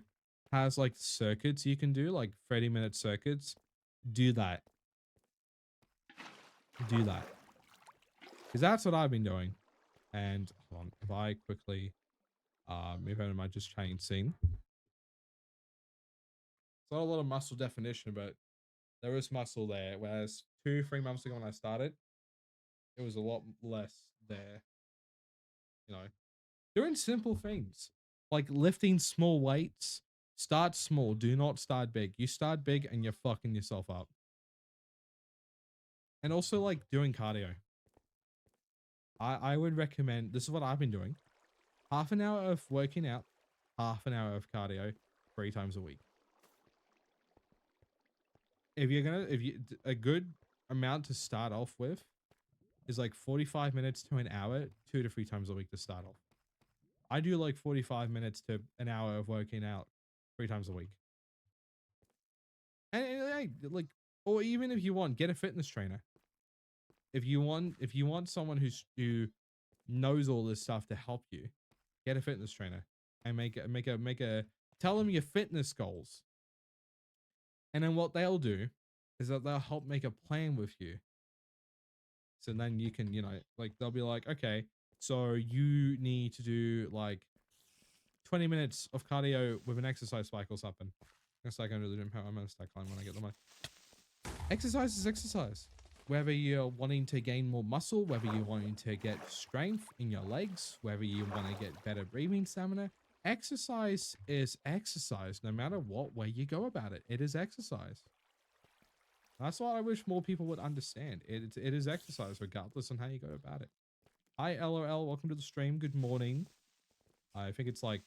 has like circuits you can do, like 30-minute circuits, do that. Do that. Because that's what I've been doing. And hold on, if I quickly move over to my just chain scene. It's not a lot of muscle definition, but there is muscle there. Whereas 2-3 months ago when I started, it was a lot less there. You know, doing simple things like lifting small weights. Start small. Do not start big. You start big and you're fucking yourself up. And also like doing cardio. I would recommend, this is what I've been doing. Half an hour of working out, half an hour of cardio, 3 times a week. A good amount to start off with is like 45 minutes to an hour, 2 to 3 times a week to start off. I do like 45 minutes to an hour of working out 3 times a week. And like, or even if you want, get a fitness trainer. If you want someone who knows all this stuff to help you, get a fitness trainer and tell them your fitness goals. And then what they'll do is that they'll help make a plan with you. So then you can, you know, like they'll be like, okay, so you need to do like 20 minutes of cardio with an exercise bike or something. I'm gonna start going to the gym. I'm gonna start climbing when I get the money. Exercise is exercise. Whether you're wanting to gain more muscle, whether you're wanting to get strength in your legs, whether you want to get better breathing stamina, exercise is exercise no matter what way you go about it. It is exercise. That's what I wish more people would understand. It is exercise regardless on how you go about it. Hi, LOL. Welcome to the stream. Good morning. I think it's like,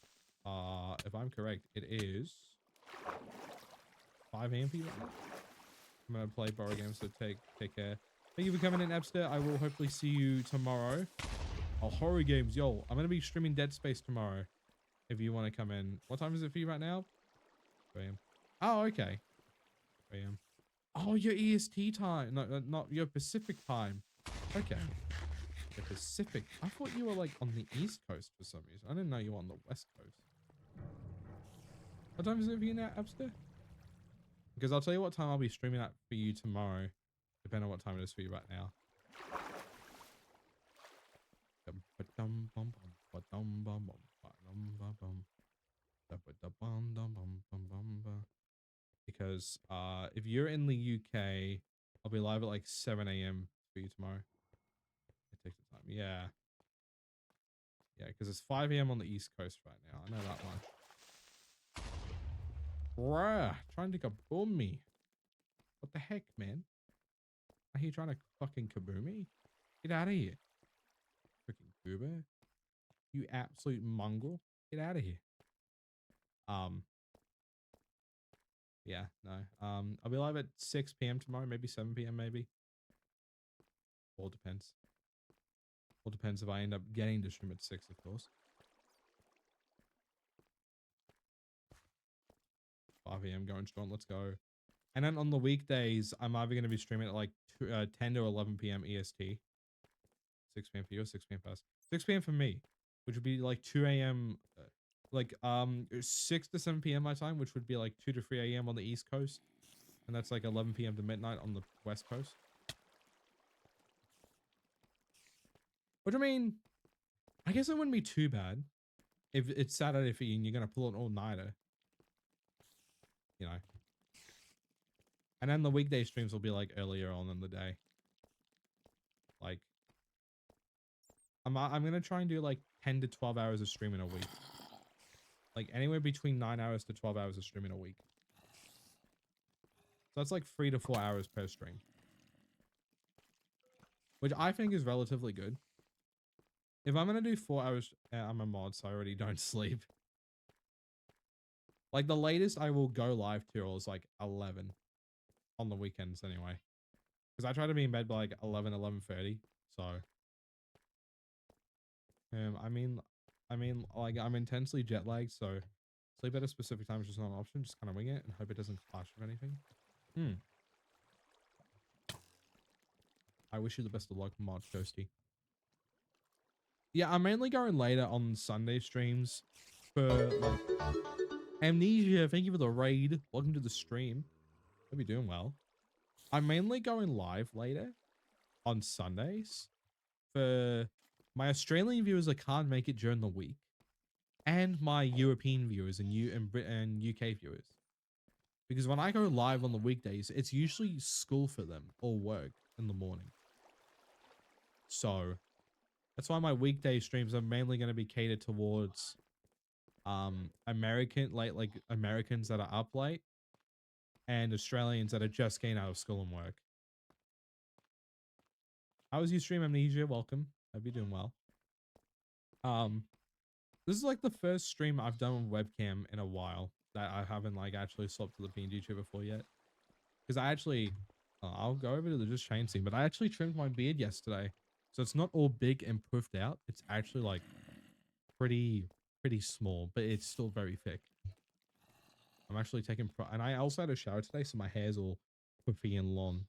if I'm correct, it is 5 a.m. for you right now. I'm going to play borrow games, so take care. Thank you for coming in, Epster. I will hopefully see you tomorrow. Oh, horror games. Yo, I'm going to be streaming Dead Space tomorrow. If you want to come in. What time is it for you right now? 2 a.m. Oh, okay. 2 a.m. Oh, your EST time. No, not your Pacific time. Okay. The Pacific. I thought you were like on the East Coast for some reason. I didn't know you were on the West Coast. What time is it for you now, Epster? Because I'll tell you what time I'll be streaming at for you tomorrow, depending on what time it is for you right now. Because if you're in the UK, I'll be live at like 7 a.m. for you tomorrow. It takes the time. Yeah. Yeah, because it's 5 a.m. on the East Coast right now. I know that much. Bruh, trying to kaboom me. What the heck, man? Are you trying to fucking kaboom me? Get out of here. Freaking goober. You absolute mongrel. Get out of here. Yeah, no. I'll be live at 6 p.m. tomorrow, maybe 7 p.m. maybe. All depends. All depends if I end up getting to stream at 6, of course. 5 a.m. going strong. Let's go. And then on the weekdays, I'm either going to be streaming at like 10 to 11 p.m. EST. 6 p.m. for you or 6 p.m. for us. 6 p.m. for me, which would be like 2 a.m. 6 to 7 p.m. my time, which would be like 2 to 3 a.m. on the East Coast. And that's like 11 p.m. to midnight on the West Coast. Which I mean, I guess it wouldn't be too bad if it's Saturday for you and you're going to pull an all-nighter. You know. And then the weekday streams will be like earlier on in the day. Like, I'm going to try and do like 10 to 12 hours of streaming a week. Like anywhere between 9 hours to 12 hours of streaming a week. So that's like 3 to 4 hours per stream. Which I think is relatively good. If I'm going to do 4 hours, I'm a mod, so I already don't sleep. Like the latest I will go live to is like 11 on the weekends anyway. Because I try to be in bed by like 11, 11:30. So, I mean, like I'm intensely jet lagged, so sleep at a specific time is just not an option. Just kind of wing it and hope it doesn't clash with anything. I wish you the best of luck, Mod Toasty. Yeah, I'm mainly going later on Sunday streams for like Amnesia. Thank you for the raid. Welcome to the stream. Hope you're doing well. I'm mainly going live later on Sundays for my Australian viewers that can't make it during the week, and my European viewers and UK viewers. Because when I go live on the weekdays, it's usually school for them or work in the morning. So that's why my weekday streams are mainly going to be catered towards Americans that are up late and Australians that are just getting out of school and work. How was your stream, Amnesia? Welcome. Hope you're doing well. This is like the first stream I've done on webcam in a while that I haven't like actually swapped to the PNG tuber for yet. Because I actually, I'll go over to the just chain scene, but I actually trimmed my beard yesterday. So it's not all big and puffed out. It's actually like pretty small, but it's still very thick. I'm actually taking pride, and I also had a shower today, so my hair's all puffy and long.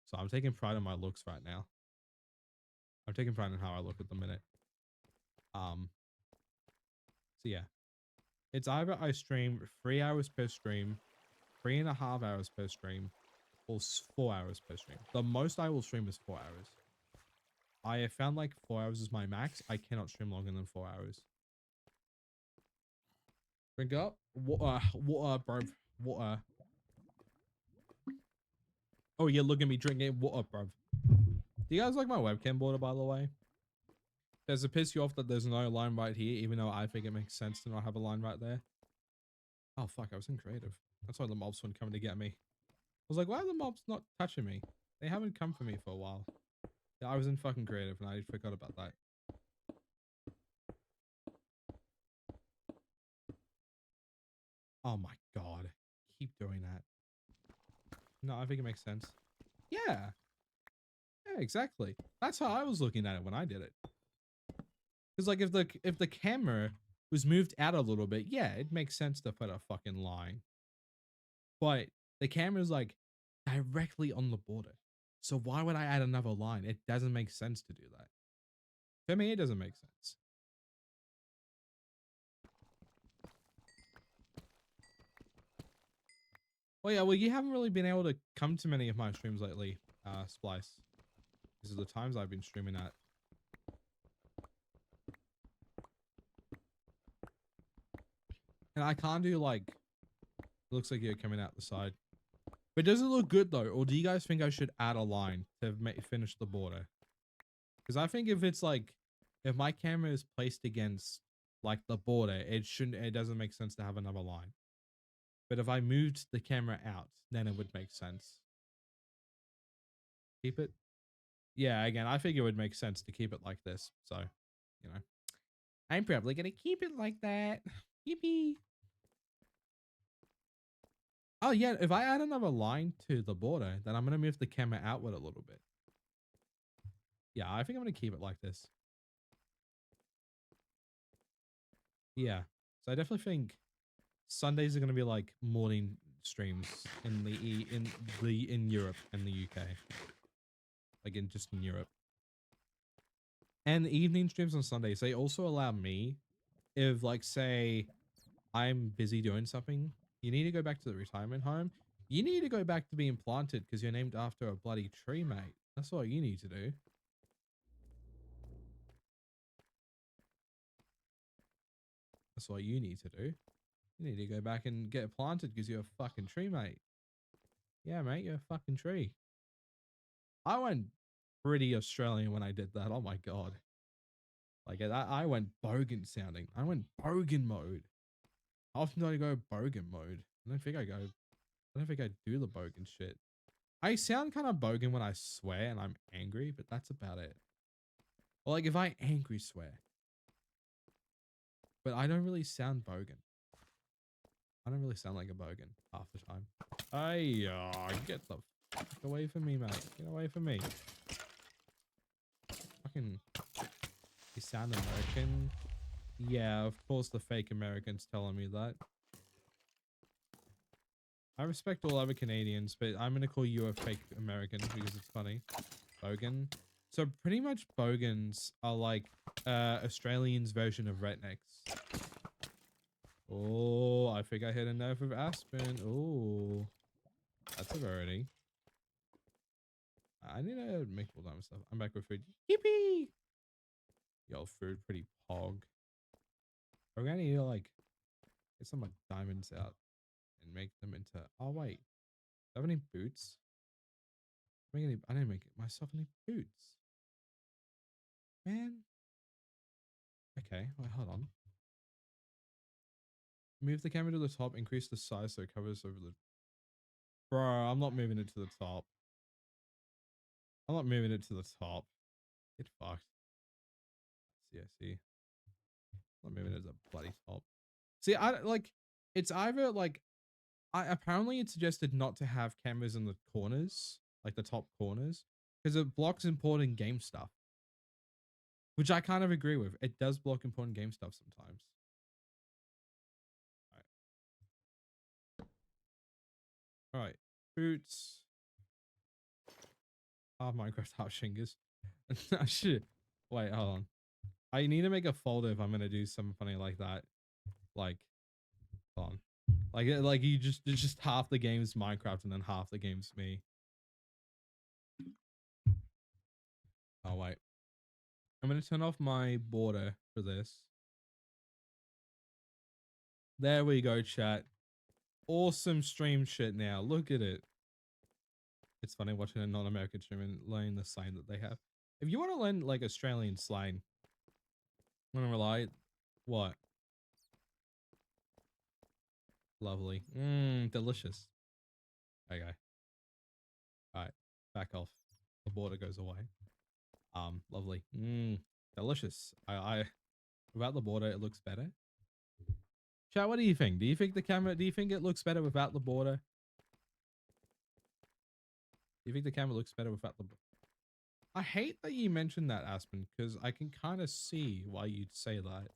So I'm taking pride in my looks right now. I'm taking pride in how I look at the minute. So yeah, it's either I stream 3 hours per stream, 3.5 hours per stream, or 4 hours per stream. The most I will stream is 4 hours. I have found like 4 hours is my max. I cannot stream longer than 4 hours. Drink up. Water, bro. Water. Oh, yeah, look at me drinking water, bro. Do you guys like my webcam border, by the way? Does it piss you off that there's no line right here, even though I think it makes sense to not have a line right there? Oh, fuck, I was in creative. That's why the mobs weren't coming to get me. I was like, why are the mobs not touching me? They haven't come for me for a while. Yeah, I was in fucking creative and I forgot about that. Oh my god. Keep doing that. No, I think it makes sense. Yeah. Yeah, exactly. That's how I was looking at it when I did it. Because like if the camera was moved out a little bit, yeah, it makes sense to put a fucking line. But the camera's like directly on the border. So why would I add another line? It doesn't make sense to do that. For me, it doesn't make sense. Well, yeah, well, you haven't really been able to come to many of my streams lately, Splice. These are the times I've been streaming at. And I can't do like, it looks like you're coming out the side. But does it look good though? Or do you guys think I should add a line to finish the border? Because I think if if my camera is placed against like the border, it doesn't make sense to have another line. But if I moved the camera out, then it would make sense. Keep it. Yeah, again, I figure it would make sense to keep it like this. So, you know, I'm probably going to keep it like that. Yippee. Oh, yeah. If I add another line to the border, then I'm going to move the camera outward a little bit. Yeah, I think I'm going to keep it like this. Yeah. So I definitely think Sundays are going to be like morning streams in Europe and the UK. Like just in Europe. And evening streams on Sundays, they also allow me, if like say I'm busy doing something, you need to go back to the retirement home. You need to go back to being planted because you're named after a bloody tree, mate. That's all you need to do. That's what you need to do. You need to go back and get planted because you're a fucking tree, mate. Yeah, mate, you're a fucking tree. I went pretty Australian when I did that. Oh my God. Like I went bogan sounding. I went bogan mode. How often do I go bogan mode? I don't think I do the bogan shit. I sound kind of bogan when I swear and I'm angry, but that's about it. Or like if I angry swear. But I don't really sound bogan. I don't really sound like a bogan half the time. Hey, get the fuck away from me, mate. Get away from me. Fucking, you sound American. Yeah, of course the fake American's telling me that. I respect all other Canadians, but I'm going to call you a fake American because it's funny. Bogan. So pretty much bogans are like Australians' version of rednecks. Oh, I think I hit a nerve with Aspen. Oh, that's a rarity. I need to make all that stuff. I'm back with food. Yippee! Yo, food pretty pog. We're going to need to like get some like diamonds out and make them into. Oh, wait. Do I have any boots? I didn't make myself any boots. Man. Okay, wait, hold on. Move the camera to the top, increase the size so it covers over the... Bro, I'm not moving it to the top. I'm not moving it to the top. Get fucked. See, I see. I'm not moving it to the bloody top. See, I like... It's either like... apparently it suggested not to have cameras in the corners, like the top corners, because it blocks important game stuff. Which I kind of agree with. It does block important game stuff sometimes. Alright. Boots. Half Minecraft, half Shingers. Shit. Wait, hold on. I need to make a folder if I'm gonna do something funny like that. Like, hold on. Like you just, it's just half the game's Minecraft and then half the game's me. Oh, wait. I'm gonna turn off my border for this. There we go, chat. Awesome stream shit now. Look at it. It's funny watching a non-American stream and learning the slang that they have. If you want to learn like Australian slang, I'm gonna rely. What? Lovely. Delicious. Okay. Alright. Back off. The border goes away. Lovely. Delicious. Without the border, it looks better. Chat, what do you think? Do you think it looks better without the border? Do you think the camera looks better without the... I hate that you mentioned that, Aspen, because I can kind of see why you'd say that.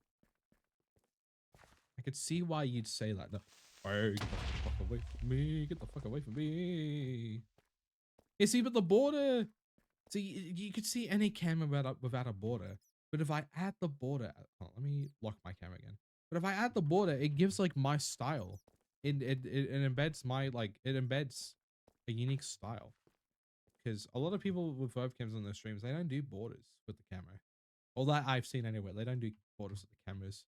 I could see why you'd say that. No. Oh, get the fuck away from me. Get the fuck away from me. You see, but the border... See, you could see any camera without a border. But if I add the border... Oh, let me lock my camera again. But if I add the border, it gives like my style. It embeds my like... It embeds a unique style. Because a lot of people with webcams on their streams, they don't do borders with the camera. All that I've seen anyway. They don't do borders with the cameras.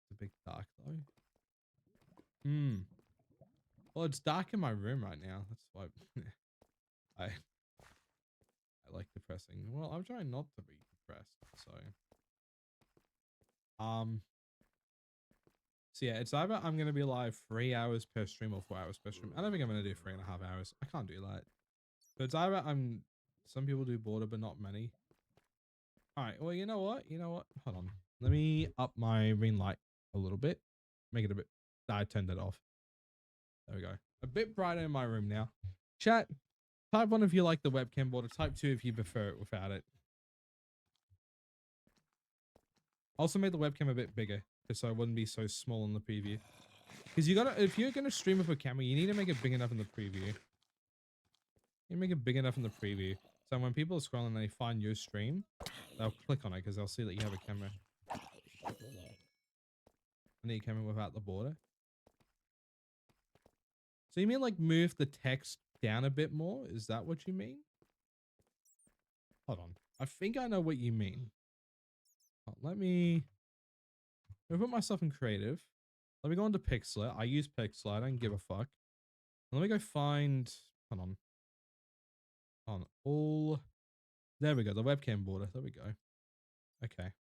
It's a bit dark though. Well, it's dark in my room right now. That's why I like depressing. Well, I'm trying not to be depressed, so So yeah, it's either I'm gonna be live 3 hours per stream or 4 hours per stream. I don't think I'm gonna do 3.5 hours. I can't do that. So it's either some people do border, but not many. All right. Well, you know what? You know what? Hold on. Let me up my ring light a little bit. Make it a bit. I turned it off. There we go. A bit brighter in my room now. Chat. Type 1 if you like the webcam border. Type 2 if you prefer it without it. Also made the webcam a bit bigger, just so it wouldn't be so small in the preview. Because if you're gonna stream with a camera, you need to make it big enough in the preview. You make it big enough in the preview, so when people are scrolling and they find your stream, they'll click on it because they'll see that you have a camera. I need a camera without the border. So you mean like move the text down a bit more? Is that what you mean? Hold on. I think I know what you mean. Let me put myself in creative. Let me go into Pixlr. I use Pixlr. I don't give a fuck. Let me go find. Hold on. On all. There we go. The webcam border. There we go. Okay.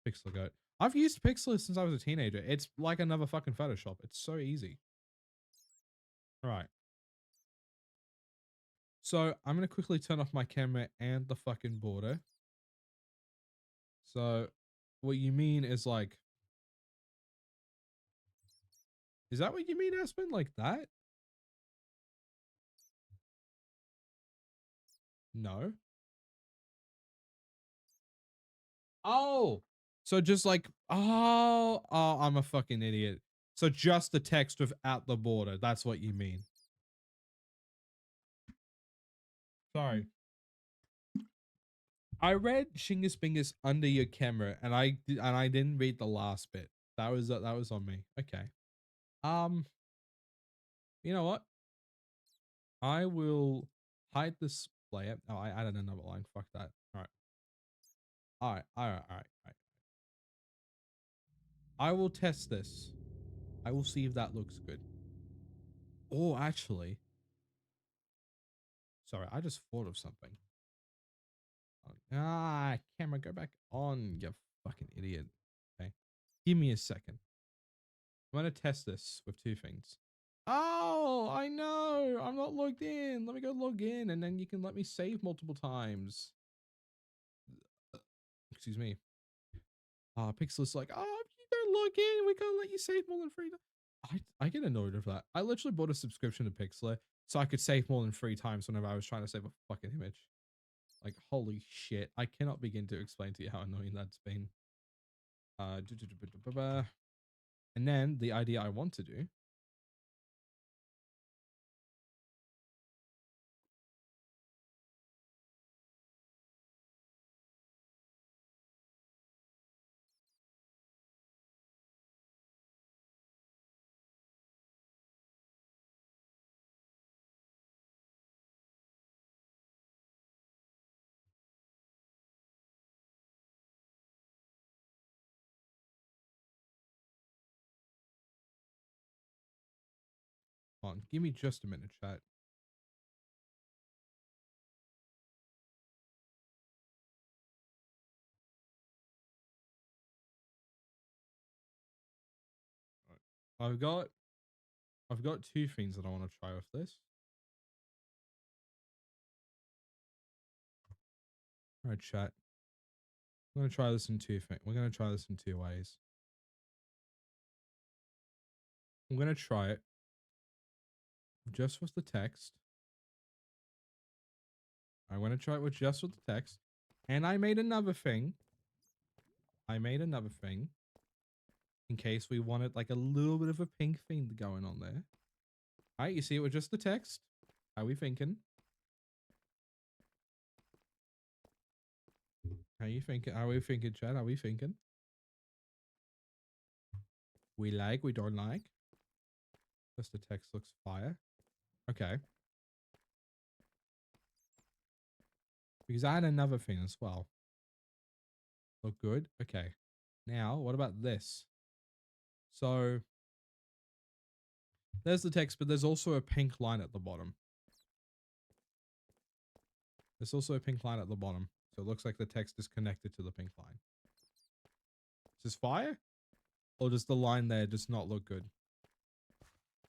Pixlr Goat. I've used Pixlr since I was a teenager. It's like another fucking Photoshop. It's so easy. All right. So I'm going to quickly turn off my camera and the fucking border. So what you mean is like, is that what you mean, Aspen? Like that? No. Oh, so just like, oh, I'm a fucking idiot. So just the text without the border. That's what you mean. Sorry. I read Shingus Bingus under your camera and I didn't read the last bit. That was on me. Okay. You know what? I will hide this layer. Oh, I added another line. Fuck that. All right. All right. All right. All right. All right. I will test this. I will see if that looks good. Oh, actually. Sorry, I just thought of something. Camera, go back on, you fucking idiot. Okay. Give me a second. I'm going to test this with two things. Oh, I know. I'm not logged in. Let me go log in and then you can let me save multiple times. Excuse me. Pixel's like, oh, if you don't log in, we can't let you save more than 3 times. I get annoyed with that. I literally bought a subscription to Pixlr so I could save more than 3 times whenever I was trying to save a fucking image. Like, holy shit. I cannot begin to explain to you how annoying that's been. And then the idea I want to do. Hold on, give me just a minute, chat. Right. I've got 2 things that I want to try with this. All right, chat. I'm going to try this in 2 things. We're going to try this in 2 ways. I'm going to try it just with the text. I want to try it with just with the text. And I made another thing. In case we wanted like a little bit of a pink thing going on there. All right, you see it with just the text. How we thinking? How you thinking? How we thinking, Chad? How we thinking? We like, we don't like. Just the text looks fire. Okay. Because I had another thing as well. Look good? Okay. Now, what about this? So, there's the text, but there's also a pink line at the bottom. There's also a pink line at the bottom. So it looks like the text is connected to the pink line. Just fire? Or does the line there just not look good?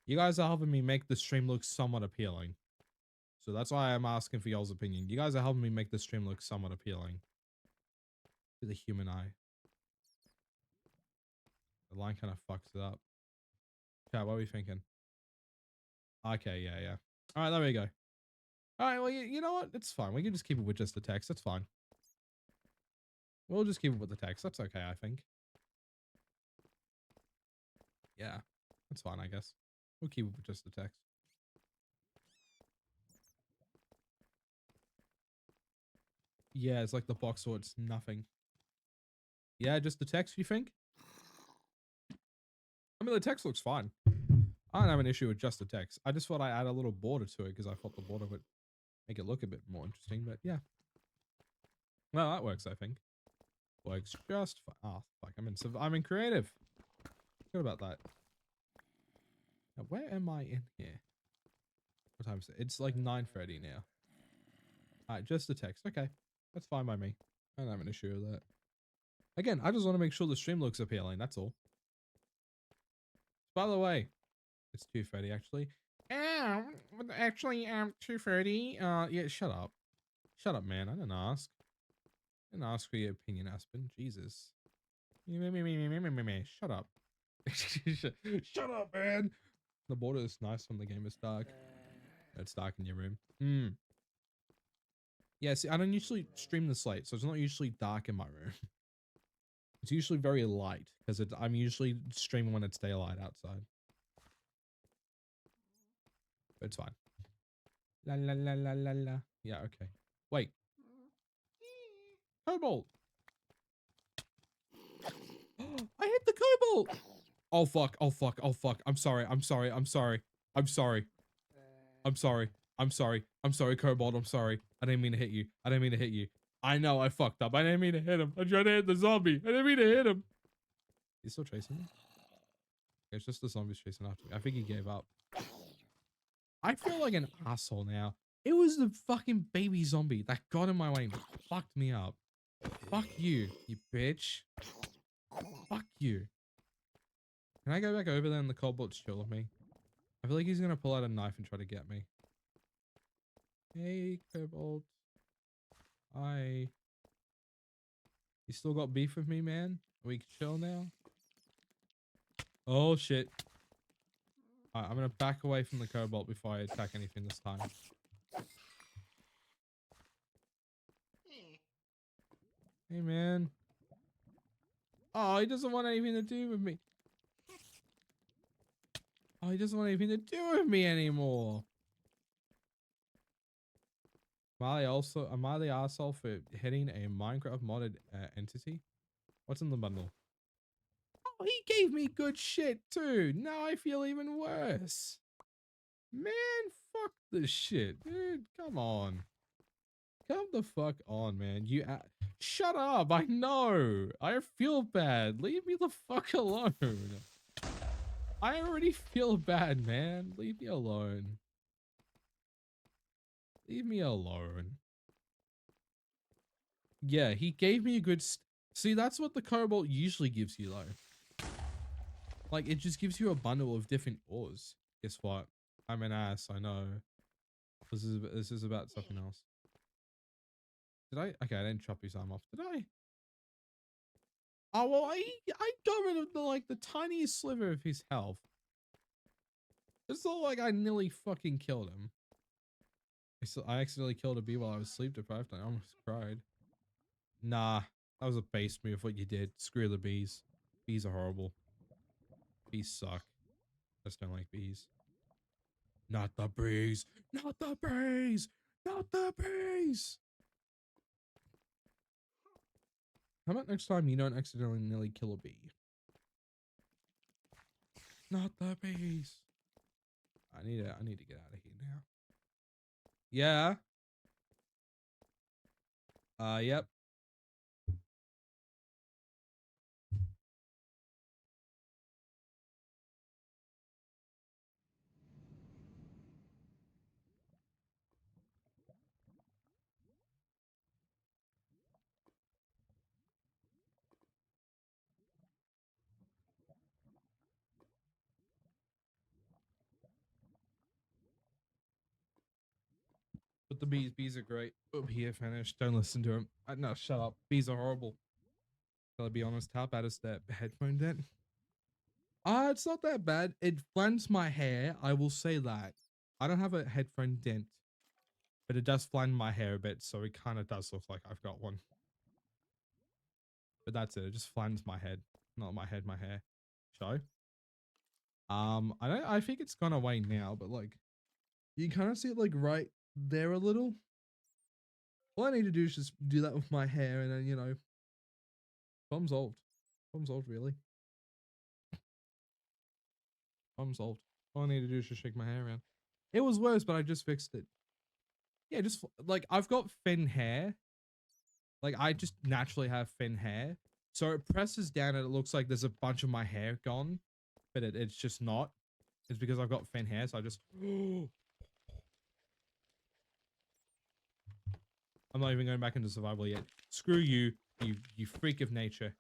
You guys are helping me make the stream look somewhat appealing. So that's why I'm asking for y'all's opinion. You guys are helping me make the stream look somewhat appealing to the human eye. The line kind of fucks it up. Chat, what are we thinking? Okay, yeah. All right, there we go. All right, well, you know what? It's fine. We can just keep it with just the text. That's fine. We'll just keep it with the text. That's okay, I think. Yeah, that's fine, I guess. We'll keep it with just the text. Yeah, it's like the box or it's nothing. Yeah, just the text, you think? I mean, the text looks fine. I don't have an issue with just the text. I just thought I add a little border to it because I thought the border would make it look a bit more interesting, but yeah. Well, that works, I think. Works just fine. Oh, fuck, I'm in creative. Good about that. Now, where am I in here? What time is it? It's like 9:30 now. Alright, just the text. Okay. That's fine by me. I don't have an issue with that. Again, I just want to make sure the stream looks appealing, that's all. By the way, it's 2:30 actually. Actually, 2:30. Yeah, shut up. Shut up, man. I didn't ask. I didn't ask for your opinion, Aspen. Jesus. Shut up. Shut up, man. The border is nice when the game is dark. It's dark in your room. Yeah, see, I don't usually stream this late, so it's not usually dark in my room. It's usually very light, because I'm usually streaming when it's daylight outside. But it's fine. La la la la la la. Yeah, okay. Wait. Cobalt! I hit the cobalt! Oh fuck, oh fuck, oh fuck. I'm sorry, I'm sorry, I'm sorry. I'm sorry. I'm sorry. I'm sorry. I'm sorry, Cobalt. I'm sorry. I didn't mean to hit you. I didn't mean to hit you. I know I fucked up. I didn't mean to hit him. I tried to hit the zombie. I didn't mean to hit him. He's still chasing me? It's just the zombies chasing after me. I think he gave up. I feel like an asshole now. It was the fucking baby zombie that got in my way and fucked me up. Fuck you, you bitch. Fuck you. Can I go back over there and the Cobalt's chill with me? I feel like he's gonna pull out a knife and try to get me. Hey, Cobalt. Hi. You still got beef with me, man? Are we chill now? Oh, shit. Alright, I'm gonna back away from the Cobalt before I attack anything this time. Hey, man. Oh, he doesn't want anything to do with me. Oh, he doesn't want anything to do with me anymore. Am I the arsehole for hitting a Minecraft modded entity? What's in the bundle? Oh, he gave me good shit too. Now I feel even worse. Man, fuck this shit, dude. Come on. Come the fuck on, man. Shut up. I know. I feel bad. Leave me the fuck alone. I already feel bad, man. Leave me alone. Leave me alone. Yeah, he gave me a good... See, that's what the Cobalt usually gives you, though. Like, it just gives you a bundle of different ores. Guess what? I'm an ass, I know. This is about something else. Did I? Okay, I didn't chop his arm off. Did I? Oh, well, I got rid of the tiniest sliver of his health. It's not like I nearly fucking killed him. I accidentally killed a bee while I was sleep deprived. I almost cried. Nah, that was a base move what you did. Screw the bees. Bees are horrible. Bees suck. I just don't like bees. Not the bees. Not the bees. Not the bees. How about next time you don't accidentally nearly kill a bee? Not the bees. I need to get out of here now. Yeah. Yep. But the bees are great. Up here, finished. Don't listen to him. No, shut up. Bees are horrible. Shall I be honest? How bad is that headphone dent? It's not that bad. It flans my hair. I will say that. I don't have a headphone dent, but it does flan my hair a bit, so it kind of does look like I've got one. But that's it. It just flans my head, not my head, my hair. So, I think it's gone away now, but like, you kind of see it like right there a little. All I need to do is just do that with my hair, and then problem solved. Problem solved, really. Problem solved. All I need to do is just shake my hair around. It was worse, but I just fixed it. Yeah, just like I've got thin hair. Like I just naturally have thin hair. So it presses down and it looks like there's a bunch of my hair gone, but it's just not. It's because I've got thin hair, so I just I'm not even going back into survival yet. Screw you, you freak of nature.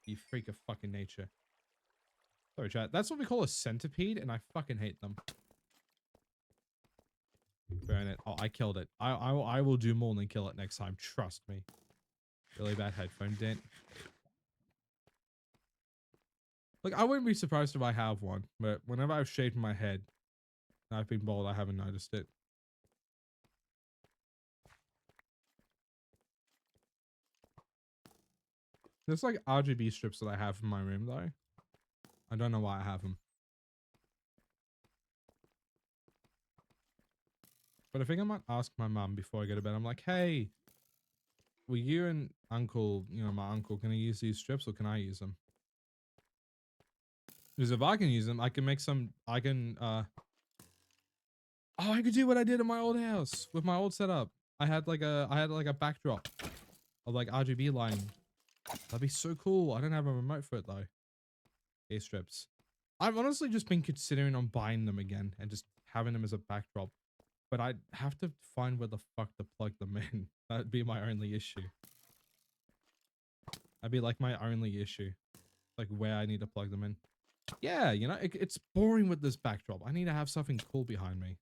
You freak of fucking nature. Sorry, chat. That's what we call a centipede, and I fucking hate them. Burn it. Oh, I killed it. I will do more than kill it next time. Trust me. Really bad headphone dent. Like, I wouldn't be surprised if I have one, but whenever I've shaved my head and I've been bald, I haven't noticed it. There's like RGB strips that I have in my room though. I don't know why I have them. But I think I might ask my mum before I go to bed. I'm like, hey, will you and uncle, my uncle, can I use these strips or can I use them? Because if I can use them, I can make some, I can, oh, I could do what I did in my old house with my old setup. I had like a backdrop of like RGB lighting. That'd be so cool. I don't have a remote for it though. Air strips. I've honestly just been considering on buying them again and just having them as a backdrop. But I'd have to find where the fuck to plug them in. That'd be my only issue. That'd be like my only issue. Like where I need to plug them in. Yeah, it's boring with this backdrop. I need to have something cool behind me.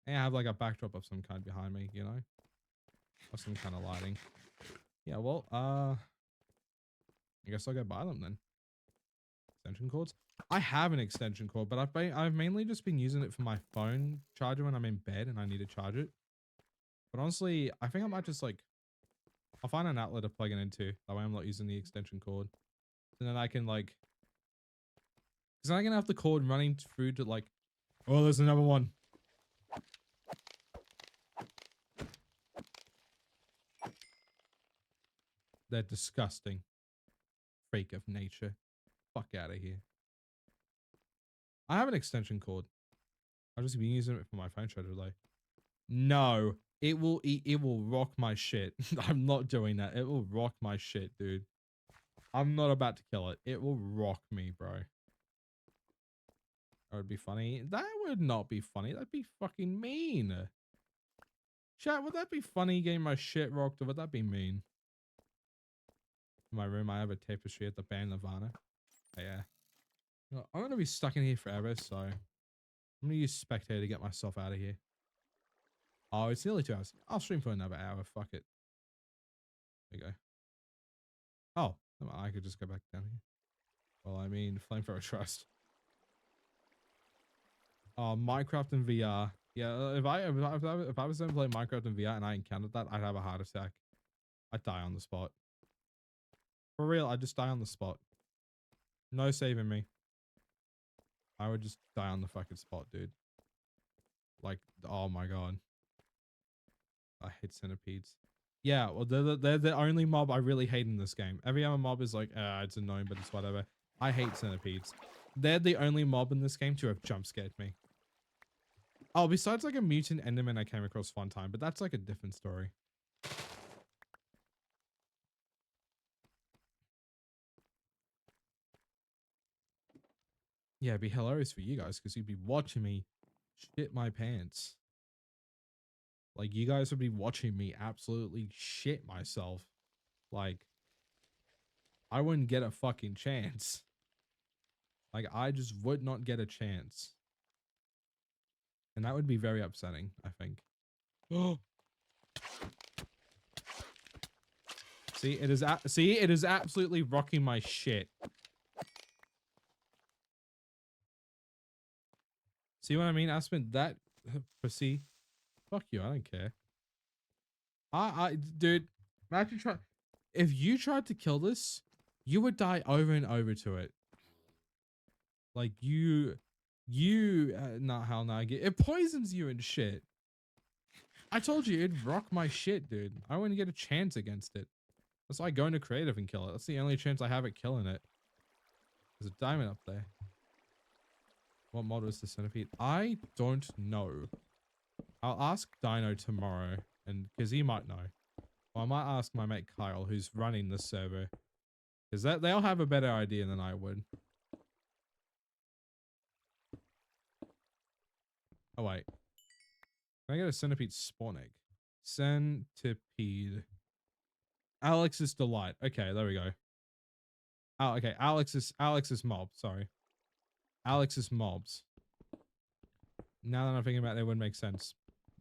And I have like a backdrop of some kind behind me, or some kind of lighting. Yeah, well, I guess I'll go buy them then. Extension cords. I have an extension cord, but I've mainly just been using it for my phone charger when I'm in bed and I need to charge it. But honestly, I think I might just like, I'll find an outlet to plug it into. That way I'm not using the extension cord. And then I can like, because then I can have the cord running through to like, oh, there's another one. They're disgusting. Freak of nature. Fuck out of here. I have an extension cord. I've just been using it for my phone charger though. No, it will rock my shit. I'm not doing that. It will rock my shit, dude. I'm not about to kill it. It will rock me, bro. That would be funny. That would not be funny. That'd be fucking mean. Chat, would that be funny getting my shit rocked, or would that be mean? In my room, I have a tapestry at the band Nirvana. Yeah. I'm gonna be stuck in here forever, so I'm gonna use spectator to get myself out of here. Oh, it's nearly 2 hours. I'll stream for another hour. Fuck it. There you go. Oh, I could just go back down here. Well, I mean, Flamethrower Trust. Oh, Minecraft and VR. Yeah, if I was going to play Minecraft and VR and I encountered that, I'd have a heart attack. I'd die on the spot. For real, I'd just die on the spot. No saving me. I would just die on the fucking spot, dude. Like, oh my god. I hate centipedes. Yeah, well, they're the only mob I really hate in this game. Every other mob is like, it's annoying, but it's whatever. I hate centipedes. They're the only mob in this game to have jump scared me. Oh, besides like a mutant enderman I came across one time, but that's like a different story. Yeah, it'd be hilarious for you guys because you'd be watching me shit my pants. Like, you guys would be watching me absolutely shit myself. Like, I wouldn't get a fucking chance. Like, I just would not get a chance. And that would be very upsetting, I think. Oh. See, it is absolutely rocking my shit. See what I mean, Aspen? That pussy. Fuck you, I don't care. Dude, imagine try. If you tried to kill this, you would die over and over to it. Like nah, hell no. It poisons you and shit. I told you it'd rock my shit, dude. I wouldn't get a chance against it. That's why I go into creative and kill it. That's the only chance I have at killing it. There's a diamond up there. What mod was the centipede? I don't know. I'll ask Dino tomorrow, and because he might know. Or I might ask my mate Kyle, who's running the server, because they'll have a better idea than I would. Oh wait, can I get a centipede spawn egg? Centipede. Alex's delight. Okay, there we go. Oh, okay. Alex's mob. Sorry, Alex's mobs. Now that I'm thinking about it, it would make sense.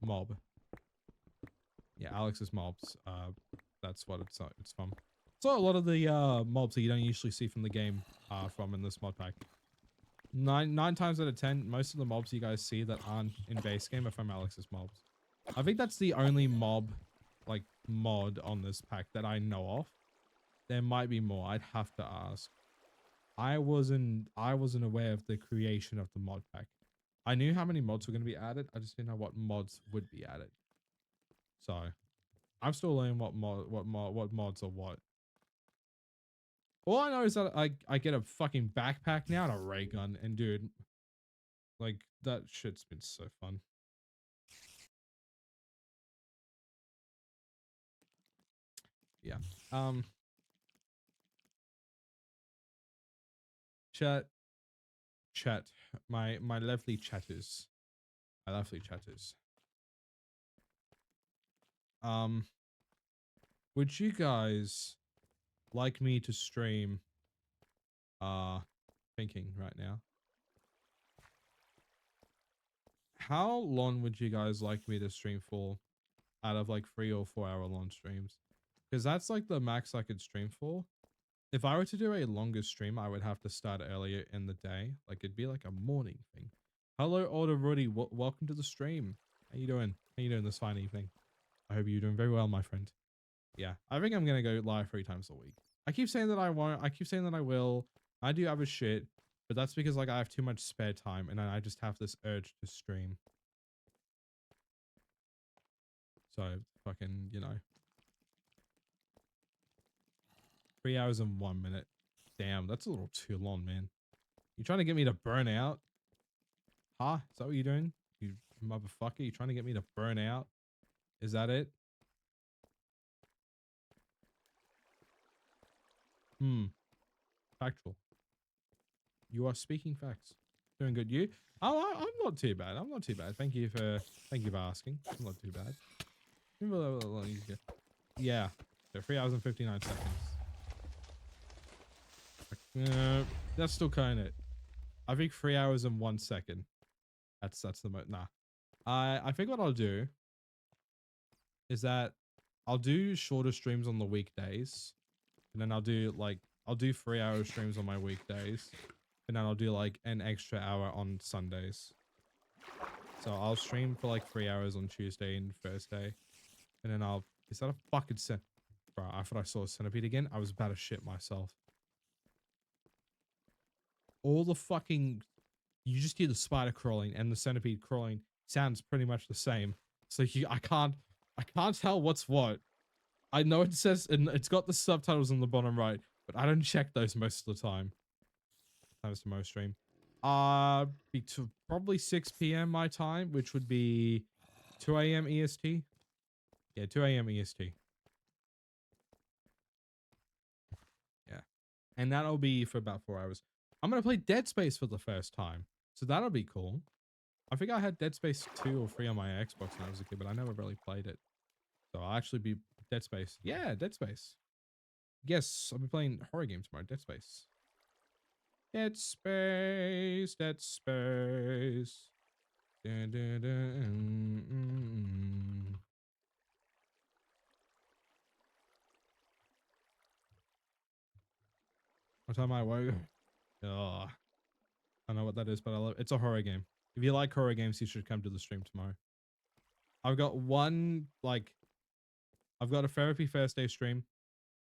Mob. Yeah, Alex's mobs. That's what it's from. So a lot of the mobs that you don't usually see from the game are from in this mod pack. Nine times out of 10, most of the mobs you guys see that aren't in base game are from Alex's mobs. I think that's the only mob, like, mod on this pack that I know of. There might be more. I'd have to ask. I wasn't aware of the creation of the mod pack. I knew how many mods were going to be added. I just didn't know what mods would be added. So, I'm still learning what mods are what. All I know is that I get a fucking backpack now and a ray gun, and dude, like, that shit's been so fun. Yeah. Chat, my lovely chatters. My lovely chatters. Would you guys like me to stream thinking right now? How long would you guys like me to stream for out of like 3 or 4 hour long streams? Because that's like the max I could stream for. If I were to do a longer stream, I would have to start earlier in the day. Like, it'd be like a morning thing. Hello, Older Rudy. Welcome to the stream. How you doing? How you doing this fine evening? I hope you're doing very well, my friend. Yeah, I think I'm going to go live 3 times a week. I keep saying that I won't. I keep saying that I will. I do other shit. But that's because, like, I have too much spare time. And then I just have this urge to stream. So, fucking, you know. 3 hours and 1 minute. Damn, that's a little too long, man. You trying to get me to burn out? Huh? Is that what you're doing? You motherfucker? You trying to get me to burn out? Is that it? Factual. You are speaking facts. Doing good. You? Oh, I'm not too bad. I'm not too bad. Thank you for asking. I'm not too bad. Yeah. So 3 hours and 59 seconds. That's still kind of. I think 3 hours and 1 second. That's the most. Nah. I think what I'll do is that I'll do shorter streams on the weekdays, and then I'll do 3 hour streams on my weekdays, and then I'll do like an extra hour on Sundays. So I'll stream for like 3 hours on Tuesday and Thursday, and then is that a fucking bro, I thought I saw a centipede again. I was about to shit myself. All the fucking, you just hear the spider crawling and the centipede crawling sounds pretty much the same. So I can't tell what's what. I know it says, and it's got the subtitles on the bottom right, but I don't check those most of the time. Times to most stream. Probably 6 p.m. my time, which would be 2 a.m. EST. Yeah, 2 a.m. EST. Yeah. And that'll be for about 4 hours. I'm going to play Dead Space for the first time. So that'll be cool. I think I had Dead Space 2 or 3 on my Xbox when I was a kid, but I never really played it. So I'll actually be Dead Space. Yeah, Dead Space. Yes, I'll be playing horror games tomorrow. Dead Space. Dead Space. Dead Space. Dun, dun, dun, What time I woke? Oh, I don't know what that is, but I love it's a horror game. If you like horror games, you should come to the stream tomorrow. I've got I've got a therapy Thursday stream.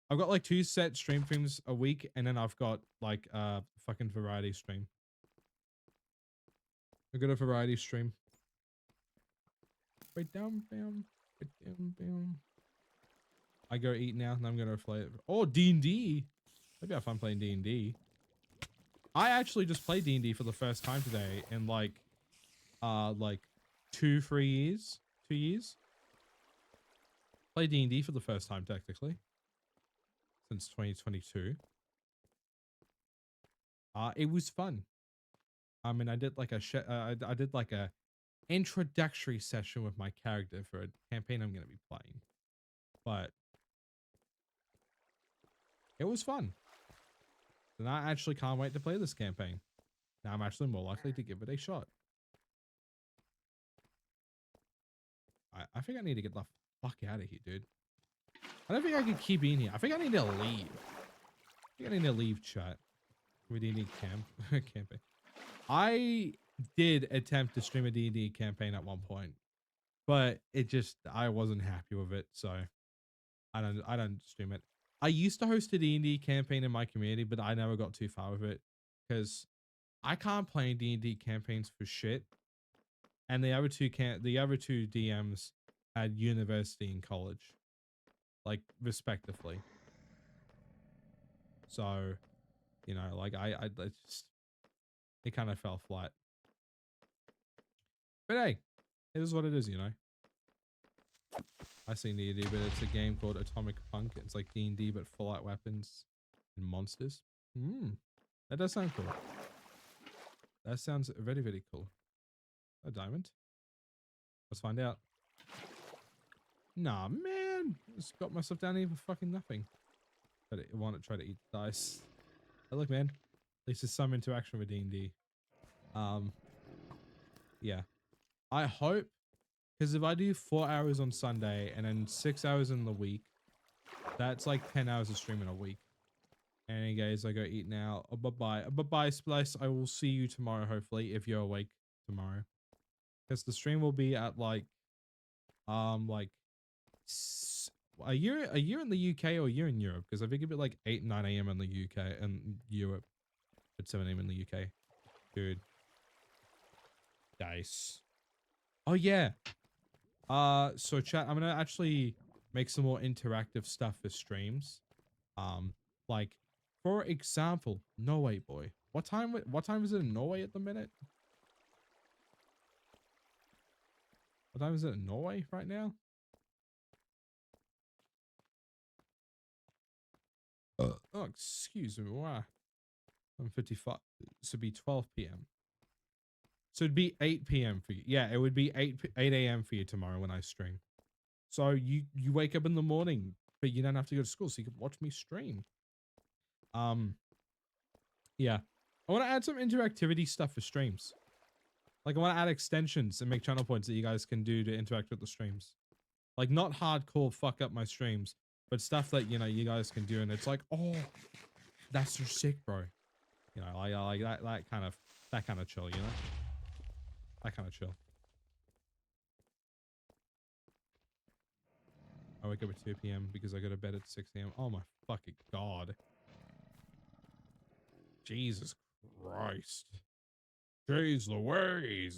I've got like 2 set streams a week, and then I've got like a fucking variety stream. I got a variety stream. Right down, bam. Right down, bam. I go eat now, and I'm gonna play it. Oh, D&D. Maybe have fun playing D&D. I actually just played D&D for the first time today in like 2-3 years. 2 years. Played D&D for the first time technically since 2022. It was fun. I mean, I did like I did like a introductory session with my character for a campaign I'm going to be playing, but it was fun. And I actually can't wait to play this campaign. Now I'm actually more likely to give it a shot. I think I need to get the fuck out of here, dude. I don't think I can keep in here. I think I need to leave. I think I need to leave chat. We need campaign. I did attempt to stream a D&D campaign at one point, but I wasn't happy with it, so I don't stream it. I used to host a D&D campaign in my community, but I never got too far with it because I can't play D&D campaigns for shit. And the other two DMs had university and college, like respectively. So, you know, like I just, it kind of fell flat. But hey, it is what it is, you know. I seen D&D, but it's a game called Atomic Punk. It's like D&D, but Fallout weapons and monsters. That does sound cool. That sounds very, very cool. A diamond. Let's find out. Nah, man. Just got myself down here for fucking nothing. But I want to try to eat the dice. But look, man. At least there's some interaction with D&D. Yeah. I hope, because if I do 4 hours on Sunday and then 6 hours in the week, that's like 10 hours of streaming a week. And guys, I go eat now. Oh, bye-bye. Bye-bye, Splice. I will see you tomorrow, hopefully, if you're awake tomorrow. Because the stream will be at like are you in the UK or you're in Europe? Because I think it'd be like 8-9 a.m. in the UK and Europe at 7 a.m. in the UK. Dude. Dice. Oh yeah. So chat, I'm gonna actually make some more interactive stuff for streams. Like for example, Norway boy. What time is it in Norway at the minute? What time is it in Norway right now? Oh, excuse me. Wow. I'm 55. So it'd be 12 p.m. So it'd be 8 p.m. for you. Yeah, it would be 8 a.m. for you tomorrow when I stream. So you wake up in the morning, but you don't have to go to school, so you can watch me stream. Yeah. I want to add some interactivity stuff for streams. Like I want to add extensions and make channel points that you guys can do to interact with the streams. Like not hardcore fuck up my streams, but stuff that, you know, you guys can do and it's like, oh, that's so sick, bro. You know, like that kind of chill, you know? That kind of chill. I wake up at 2 p.m. because I go to bed at 6 a.m. Oh my fucking god. Jesus Christ. Jeez Louise.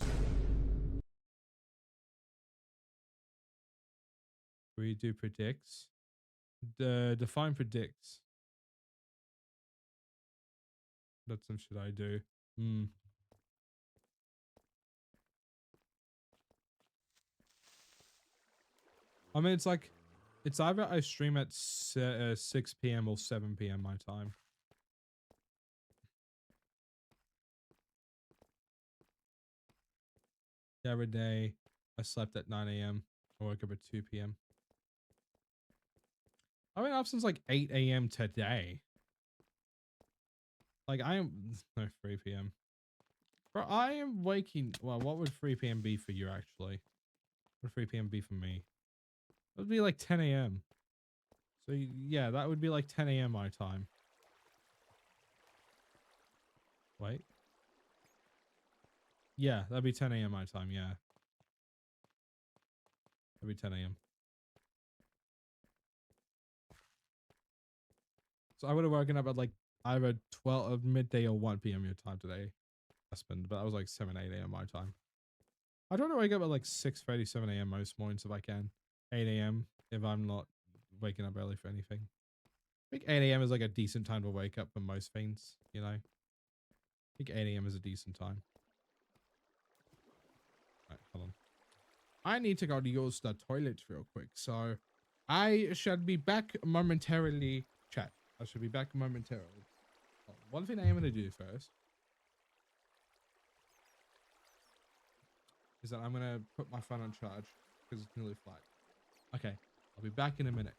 We do predicts. Define predicts. That's some shit I do. I mean, it's like, it's either I stream at 6 p.m. or 7 p.m. my time. The other day, I slept at 9 a.m. I woke up at 2 p.m. I've been up since like 8 a.m. today. Like I am, no, 3 p.m. Bro, I am waking, well, what would 3 p.m. be for you actually? What would 3 p.m. be for me? It would be like 10 a.m. So yeah, that would be like 10 a.m. my time. Wait. Yeah, that'd be 10 a.m. my time. Yeah. That'd be 10 a.m. So I would have woken up at like either 12 of midday or 1 p.m. your time today, husband. But that was like 7, 8 a.m. my time. I try to wake up at like 6:30, 7 a.m. most mornings if I can. 8 a.m. if I'm not waking up early for anything. I think 8 a.m. is like a decent time to wake up for most things, you know? I think 8 a.m. is a decent time. Alright, hold on. I need to go to use the toilet real quick, so I shall be back momentarily, chat. I shall be back momentarily. Oh, one thing I am going to do first is that I'm going to put my phone on charge because it's nearly flat. Okay, I'll be back in a minute.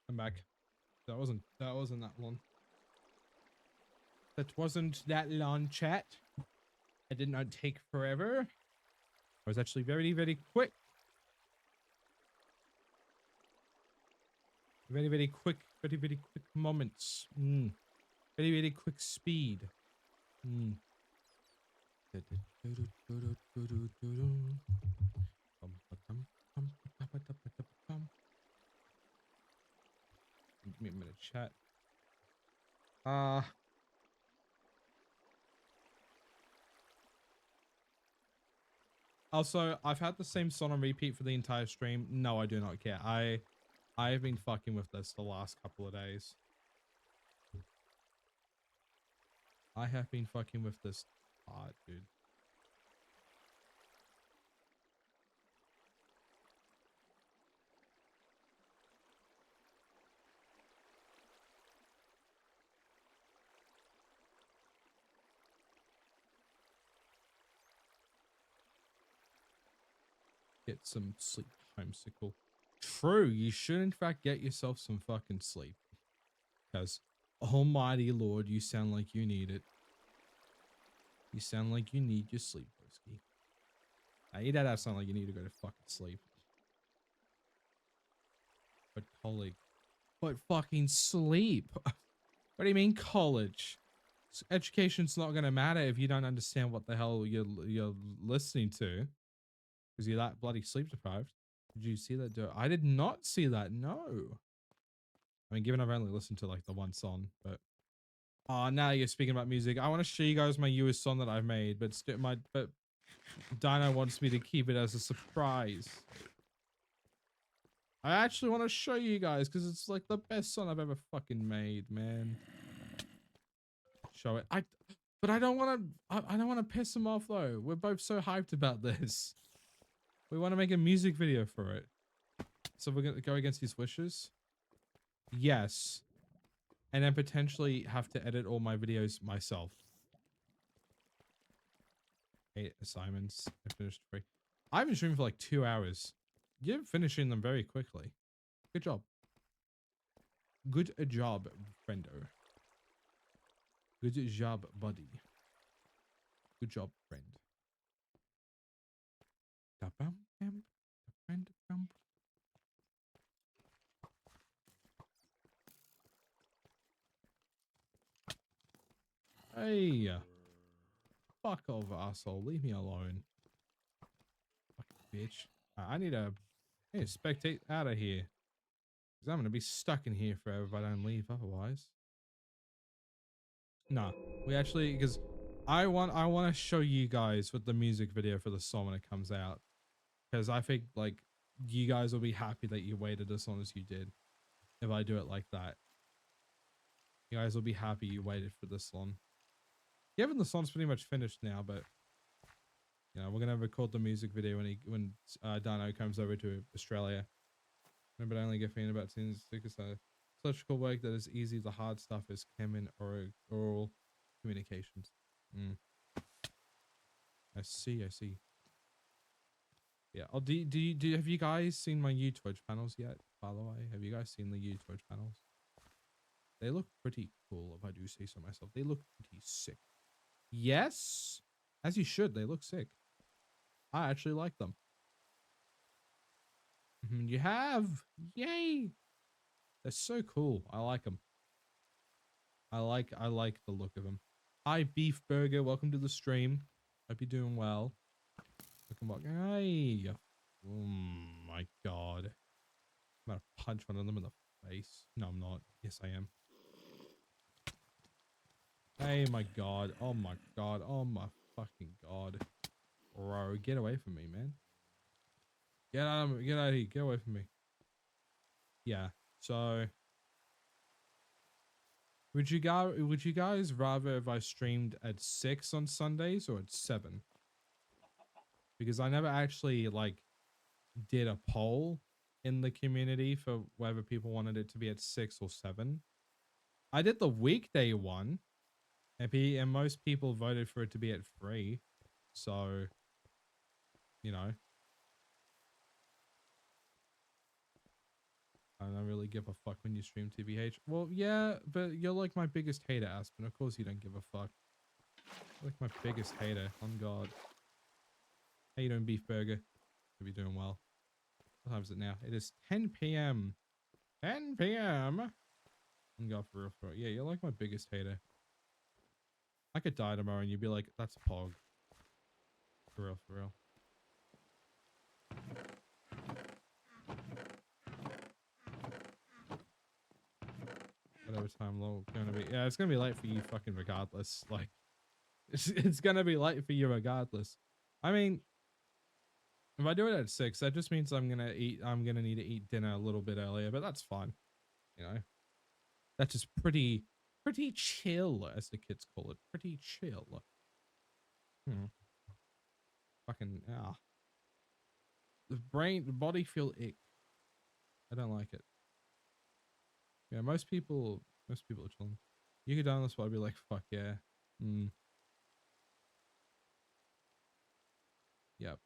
I'm back. That wasn't that long. That wasn't that long, chat. It did not take forever. I was actually very, very quick. Very, very quick. Very, very quick moments. Very, very quick speed. Give me a minute, chat. Also, I've had the same song on repeat for the entire stream. No, I do not care. I've been fucking with this the last couple of days. I have been fucking with this hard, dude. Get some sleep, homesickle. True, you should in fact get yourself some fucking sleep. Because, almighty lord, you sound like you need it. You sound like you need your sleep, broski. Now, you don't sound like you need to go to fucking sleep. But colleague. But fucking sleep. What do you mean college? Education's not going to matter if you don't understand what the hell you're listening to. Because you're that bloody sleep deprived. Did you see that? I did not see that. No. I mean, given I've only listened to like the one song, but now you're speaking about music. I want to show you guys my newest song that I've made, but Dino wants me to keep it as a surprise. I actually want to show you guys because it's like the best song I've ever fucking made, man. Show it. But I don't want to. I don't want to piss him off though. We're both so hyped about this. We want to make a music video for it. So we're gonna go against his wishes. Yes. And then potentially have to edit all my videos myself. 8 assignments. I finished 3. I've been streaming for like 2 hours. You're finishing them very quickly. Good job. Good job, friendo. Good job, buddy. Good job, friend. Hey. Fuck off, asshole. Leave me alone. Fucking bitch. I need to spectate out of here. Because I'm going to be stuck in here forever if I don't leave otherwise. Nah. We actually, because I want to show you guys what the music video for the song when it comes out, because I think like you guys will be happy that you waited as long as you did. If I do it like that, you guys will be happy you waited for this one. Given the song's pretty much finished now, but you know we're gonna record the music video when Dano comes over to Australia. But I only get feeling about things because electrical work that is easy. The hard stuff is chem and oral communications. I see. Yeah. Oh, have you guys seen my U-Twitch panels yet? By the way, have you guys seen the U-Twitch panels? They look pretty cool, if I do say so myself. They look pretty sick. Yes, as you should. They look sick. I actually like them. You have, yay! They're so cool. I like them. I like the look of them. Hi, Beef Burger. Welcome to the stream. Hope you're doing well. Welcome back. Hey. Oh my god. I'm gonna punch one of them in the face. No, I'm not. Yes, I am. Hey, my god. Oh my god. Oh my fucking god. Bro, get away from me, man. Get out of here. Get away from me. Yeah. So would you guys rather if I streamed at 6 on Sundays or at 7? Because I never actually like did a poll in the community for whether people wanted it to be at 6 or 7. I did the weekday one, and most people voted for it to be at 3. So, you know, I don't really give a fuck when you stream TBH. Well, yeah, but you're like my biggest hater, Aspen. Of course you don't give a fuck. You're like my biggest hater, on God. How you doing, Beef Burger? Hope you're doing well. What time is it now? It is 10 p.m. 10 p.m. On God, for real, for real. Yeah, you're like my biggest hater. I could die tomorrow and you'd be like, that's Pog. For real, for real. Whatever time low gonna be. Yeah, it's gonna be late for you fucking regardless. Like, it's gonna be late for you regardless. I mean, if I do it at 6, that just means I'm gonna need to eat dinner a little bit earlier, but that's fine. You know, that's just pretty chill, as the kids call it. Pretty chill. Fucking the body feel ick. I don't like it. Yeah, most people are chilling. You could down this one, I'd be like, fuck yeah. Yep.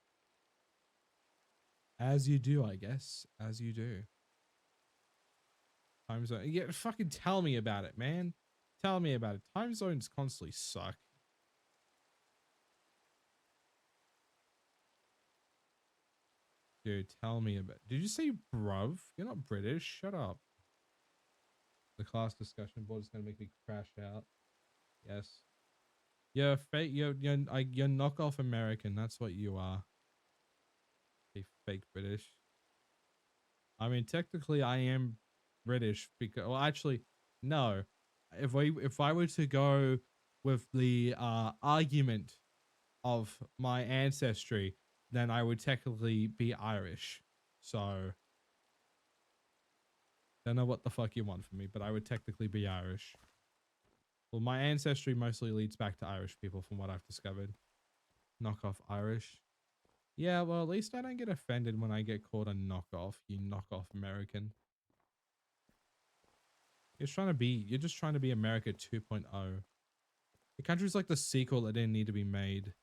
As you do, I guess. As you do. Time zone. Yeah, fucking tell me about it, man. Tell me about it. Time zones constantly suck. Dude, tell me about it. Did you say bruv? You're not British. Shut up. The class discussion board is gonna make me crash out. Yes. You're fake. You're knockoff American. That's what you are. A fake British. I mean, technically, I am British because, well, actually, no. If I were to go with the argument of my ancestry, then I would technically be Irish. So, don't know what the fuck you want from me, but I would technically be Irish. Well, my ancestry mostly leads back to Irish people, from what I've discovered. Knockoff Irish. Yeah, well, at least I don't get offended when I get called a knockoff, you knockoff American. You're just trying to be America 2.0. The country's like the sequel that didn't need to be made.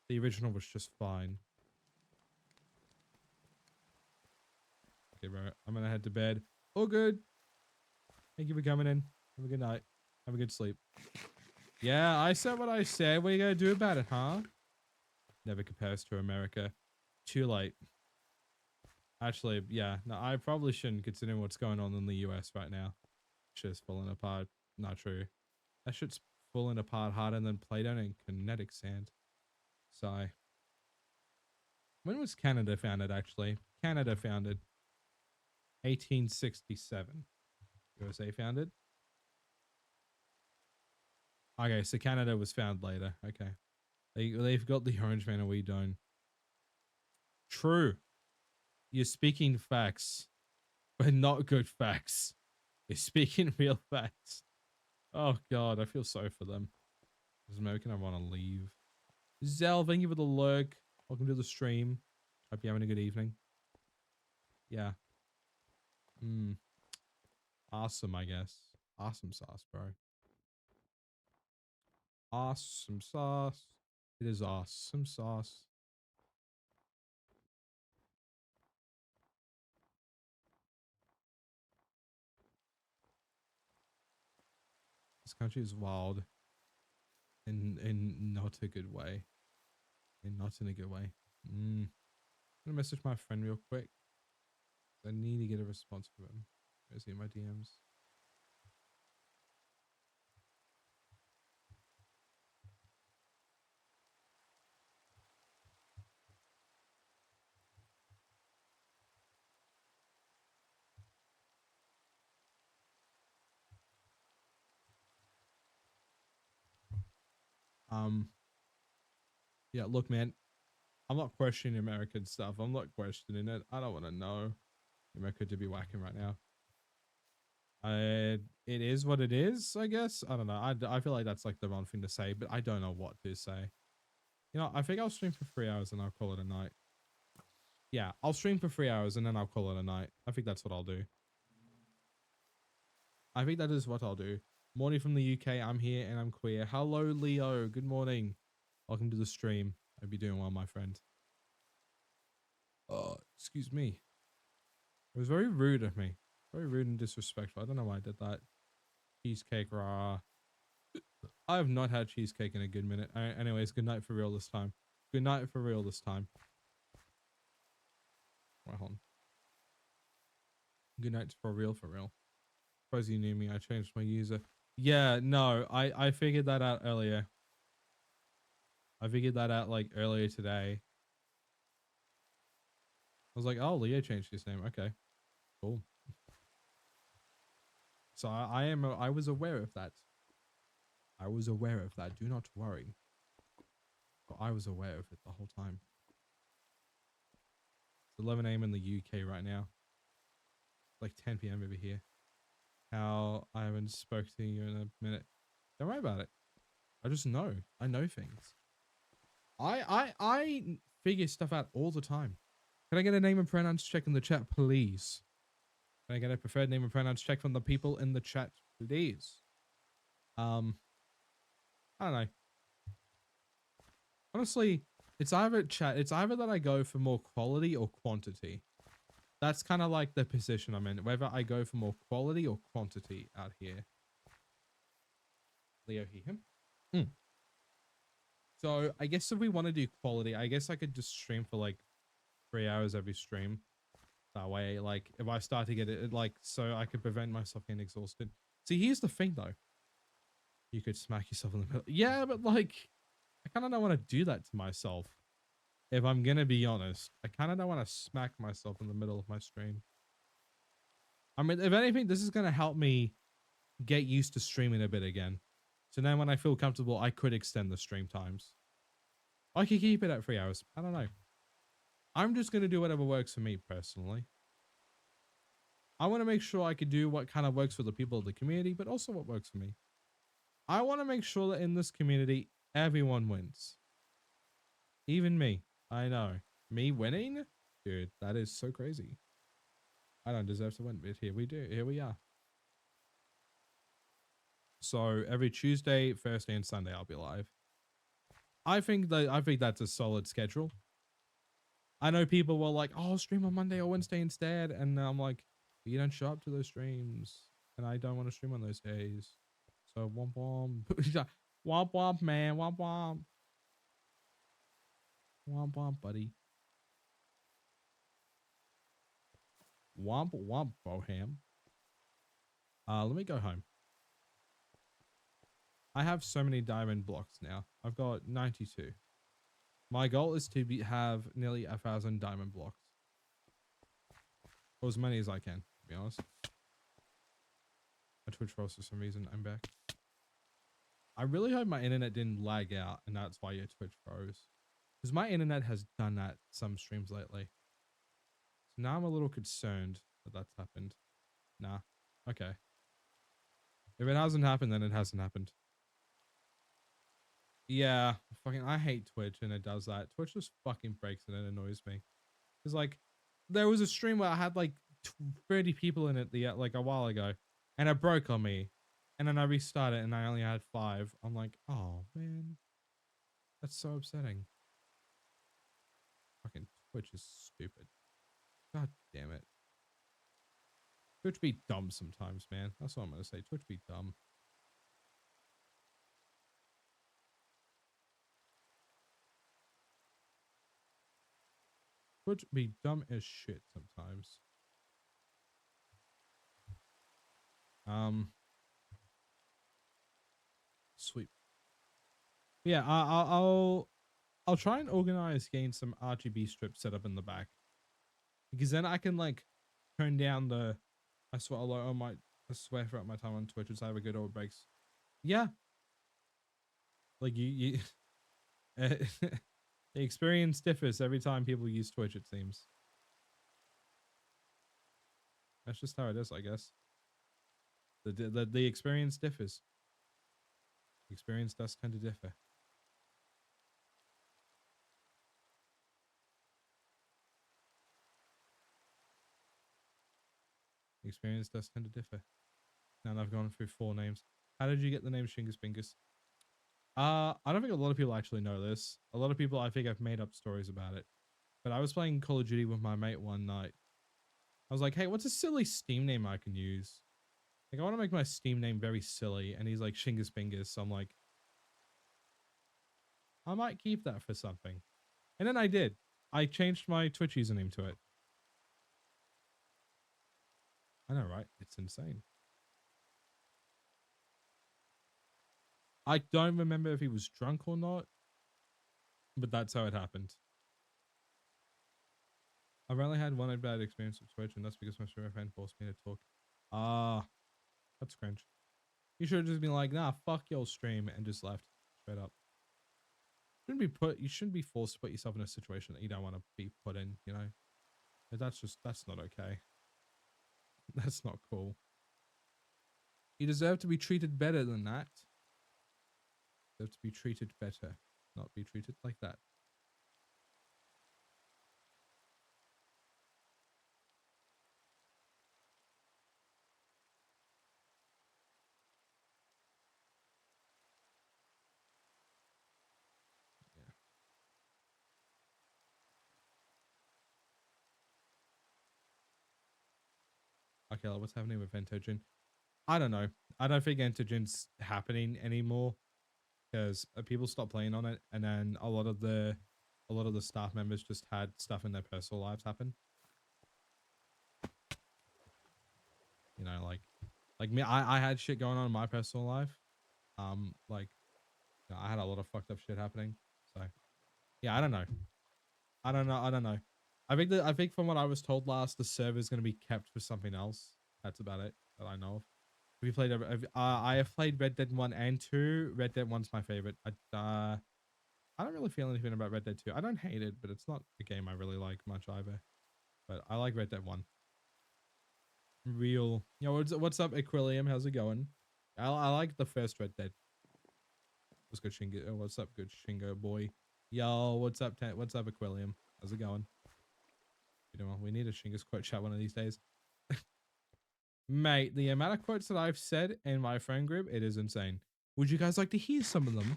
The original was just fine. Okay, bro, I'm gonna head to bed. All good. Thank you for coming in. Have a good night. Have a good sleep. Yeah, I said what I said. What are you gonna do about it, huh? Never compares to America. Too late. Actually, yeah, no, I probably shouldn't, considering what's going on in the US right now. Shit's falling apart. Not true. That shit's falling apart harder than Play-Doh and kinetic sand. Sigh. When was Canada founded, actually? Canada founded 1867. USA founded? Okay, so Canada was found later. Okay. They've got the orange man and we don't. True. You're speaking facts, but not good facts. You're speaking real facts. Oh god, I feel sorry for them. This is making I want to leave. Zell, thank you for the lurk. Welcome to the stream. Hope you're having a good evening. Yeah. Awesome, I guess. Awesome sauce, bro. Awesome sauce. It is awesome sauce. This country is wild in not a good way. Not in a good way. I'm gonna message my friend real quick. I need to get a response from him. Is he in my DMs? Yeah, look, man, I'm not questioning American stuff. I'm not questioning it. I don't want to know America to be whacking right now. It is what it is, I guess. I don't know. I feel like that's like the wrong thing to say, but I don't know what to say. You know, I think I'll stream for 3 hours and I'll call it a night. Yeah, I'll stream for 3 hours and then I'll call it a night. I think that's what I'll do. I think that is what I'll do. Morning from the UK. I'm here and I'm queer. Hello, Leo. Good morning. Welcome to the stream. Hope you're doing well, my friend. Excuse me. It was very rude of me. Very rude and disrespectful. I don't know why I did that. Cheesecake, rah. I have not had cheesecake in a good minute. Anyways, good night for real this time. Good night for real this time. Right, hold on. Good night for real, for real. Suppose you knew me. I changed my user. Yeah, no, I figured that out earlier. I figured that out like earlier today. I was like, oh, Leo changed his name. Okay, cool. So I was aware of that. I was aware of that. Do not worry. But I was aware of it the whole time. It's 11 a.m. in the UK right now. It's like 10 p.m. over here. How I haven't spoke to you in a minute. Don't worry about it. I just know. I know things. I figure stuff out all the time. Can I get a name and pronouns check in the chat, please? Can I get a preferred name and pronouns check from the people in the chat, please? I don't know. Honestly, it's either that I go for more quality or quantity. That's kind of like the position I'm in. Whether I go for more quality or quantity out here. Leo, hear him? So I guess if we want to do quality, I guess I could just stream for like 3 hours every stream. That way, like, if I start to get it, like, so I could prevent myself getting exhausted. See, here's the thing, though. You could smack yourself in the middle. Yeah, but, like, I kind of don't want to do that to myself. If I'm going to be honest. I kind of don't want to smack myself in the middle of my stream. I mean, if anything, this is going to help me get used to streaming a bit again. So now when I feel comfortable, I could extend the stream times. I could keep it at 3 hours. I don't know. I'm just going to do whatever works for me personally. I want to make sure I could do what kind of works for the people of the community, but also what works for me. I want to make sure that in this community, everyone wins. Even me. I know. Me winning? Dude, that is so crazy. I don't deserve to win, but here we do. Here we are. So every Tuesday, Thursday, and Sunday, I'll be live. I think that's a solid schedule. I know people were like, "Oh, I'll stream on Monday or Wednesday instead," and I'm like, "You don't show up to those streams, and I don't want to stream on those days." So womp womp, womp womp, man, womp womp, womp womp, buddy, womp womp, Boham. Let me go home. I have so many diamond blocks now. I've got 92. My goal is to have nearly 1,000 diamond blocks. Or as many as I can, to be honest. My Twitch froze for some reason. I'm back. I really hope my internet didn't lag out and that's why your Twitch froze. Because my internet has done that some streams lately. So now I'm a little concerned that that's happened. Nah. Okay. If it hasn't happened, then it hasn't happened. Yeah. Fucking, I hate Twitch and it does that. Twitch just fucking breaks it and it annoys me. Because, like, there was a stream where I had, like, 30 people in it like a while ago. And it broke on me. And then I restarted and I only had 5. I'm like, oh, man. That's so upsetting. Fucking Twitch is stupid. God damn it. Twitch be dumb sometimes, man. That's what I'm gonna say. Twitch be dumb. Twitch be dumb as shit sometimes. Sweet. Yeah, I'll try and organize getting some RGB strips set up in the back. Because then I can, like, turn down the, I swear, I swear throughout my time on Twitch, it's either good or it breaks. Yeah. Like, you the experience differs every time people use Twitch, it seems. That's just how it is, I guess. The experience differs. The experience does tend to differ. The experience does tend to differ. Now that I've gone through 4 names. How did you get the name Shingus Bingus? I don't think a lot of people actually know this. A lot of people, I think, have made up stories about it. But I was playing Call of Duty with my mate one night. I was like, hey, what's a silly Steam name I can use? Like, I want to make my Steam name very silly. And he's like, Shingus Bingus. So I'm like, I might keep that for something. And then I did. I changed my Twitch username to it. I know, right? It's insane. I don't remember if he was drunk or not, but that's how it happened. I've only had one bad experience with Twitch, and that's because my streamer friend forced me to talk. Ah, that's cringe. You should have just been like, nah, fuck your stream, and just left straight up. You shouldn't be forced to put yourself in a situation that you don't want to be put in, you know? That's not okay. That's not cool. You deserve to be treated better than that. You deserve to be treated better, not be treated like that. Okay, what's happening with Entogen? I don't know. I don't think Entogen's happening anymore because people stopped playing on it, and then a lot of the staff members just had stuff in their personal lives happen. You know, like me, I had shit going on in my personal life. Like, you know, I had a lot of fucked up shit happening. So, yeah, I don't know. I don't know. I think from what I was told last, the server is going to be kept for something else. That's about it that I know of. Have you played? I have played Red Dead 1 and 2. Red Dead 1's my favorite. I don't really feel anything about Red Dead 2. I don't hate it, but it's not a game I really like much either. But I like Red Dead 1. Real. Yo, what's up, Aquilium? How's it going? I like the first Red Dead. What's good, Shingo? What's up, good Shingo boy? Yo, what's up, what's up, Aquilium? How's it going? You know, we need a Shingus quote chat one of these days. Mate, the amount of quotes that I've said in my friend group, it is insane. Would you guys like to hear some of them?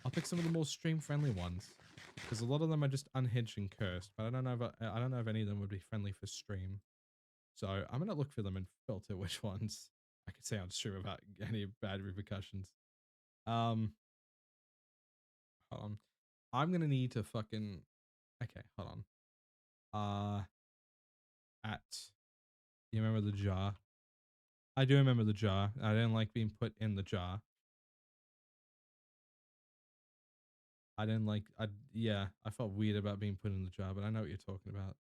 I'll pick some of the more stream-friendly ones, because a lot of them are just unhinged and cursed. But I don't know if any of them would be friendly for stream. So I'm gonna look for them and filter which ones I could say on stream without any bad repercussions. Hold on. I'm gonna need to fucking. Okay, hold on. At. You remember the jar? I do remember the jar. I didn't like being put in the jar. I didn't like, yeah, I felt weird about being put in the jar, but I know what you're talking about.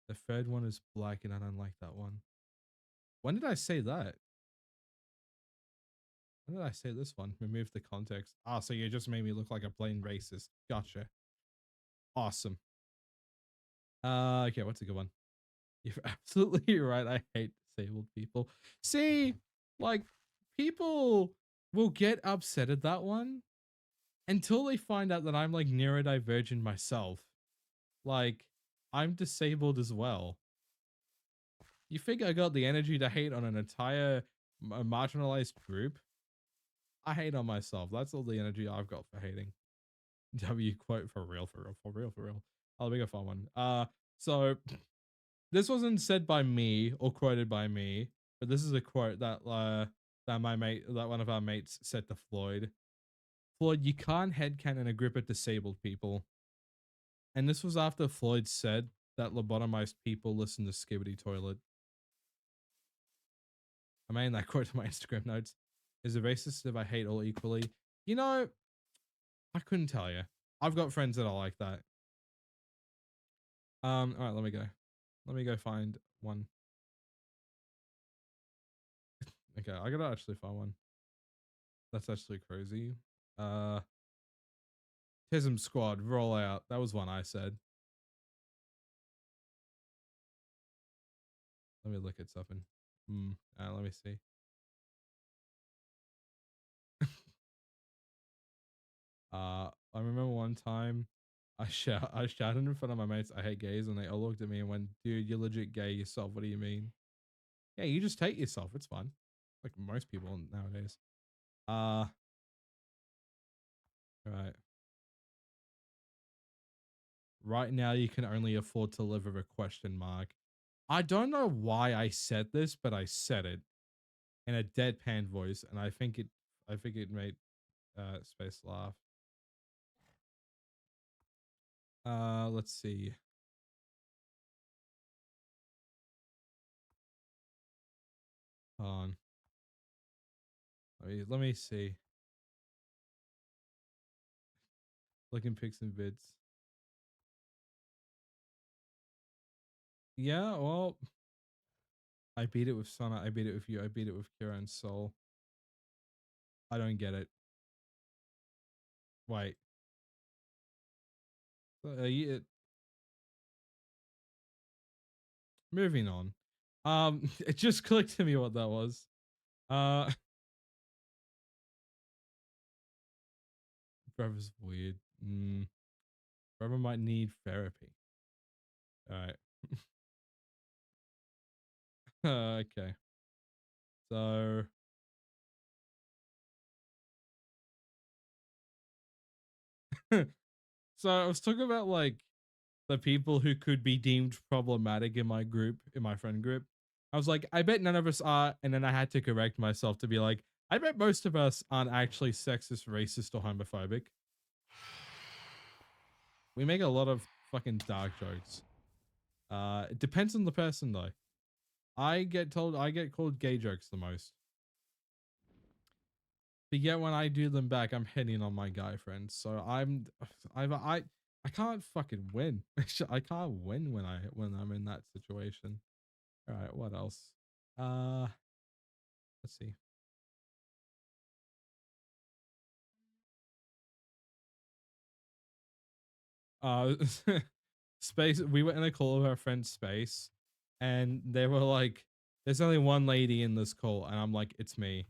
The third one is black and I don't like that one. When did I say that? When did I say this one? Remove the context. Ah, so you just made me look like a plain racist. Gotcha. Awesome. Okay, what's a good one? You're absolutely right. I hate disabled people. See, like, people will get upset at that one until they find out that I'm like neurodivergent myself. Like, I'm disabled as well. You think I got the energy to hate on an entire marginalized group? I hate on myself. That's all the energy I've got for hating. W quote for real, for real, for real, for real. I'll make a fun one. So this wasn't said by me or quoted by me, but this is a quote that that one of our mates said to Floyd. Floyd, you can't headcanon a group of disabled people. And this was after Floyd said that lobotomized people listen to Skibidi Toilet. I made that quote to my Instagram notes. Is it racist if I hate all equally? You know, I couldn't tell you. I've got friends that are like that. All right, let me go. Let me go find one. Okay, I gotta actually find one. That's actually crazy. Tism Squad, roll out. That was one I said. Let me look at something. Let me see. I remember one time I shouted in front of my mates, I hate gays, and they all looked at me and went, dude, you're legit gay yourself. What do you mean? Yeah, you just hate yourself. It's fine. Like most people nowadays. Right. Right now you can only afford to live with a question mark. I don't know why I said this, but I said it in a deadpan voice, and I think it made Space laugh. Let's see. Hold on. Let me see. Looking pics and vids. Yeah, well, I beat it with Sona. I beat it with you. I beat it with Kira and Soul. I don't get it. Wait. Moving on. It just clicked to me what that was. Brother's weird. Brother might need therapy. All right. Okay. So so I was talking about like the people who could be deemed problematic in my group, in my friend group. I was like, I bet none of us are, and then I had to correct myself to be like, I bet most of us aren't actually sexist, racist, or homophobic. We make a lot of fucking dark jokes. It depends on the person though. I get called gay jokes the most. But yet when I do them back, I'm hitting on my guy friends. So I can't fucking win. I can't win when I'm in that situation. All right, what else? Let's see. Uh, Space. We were in a call with our friend Space, and they were like, "There's only one lady in this call," and I'm like, "It's me."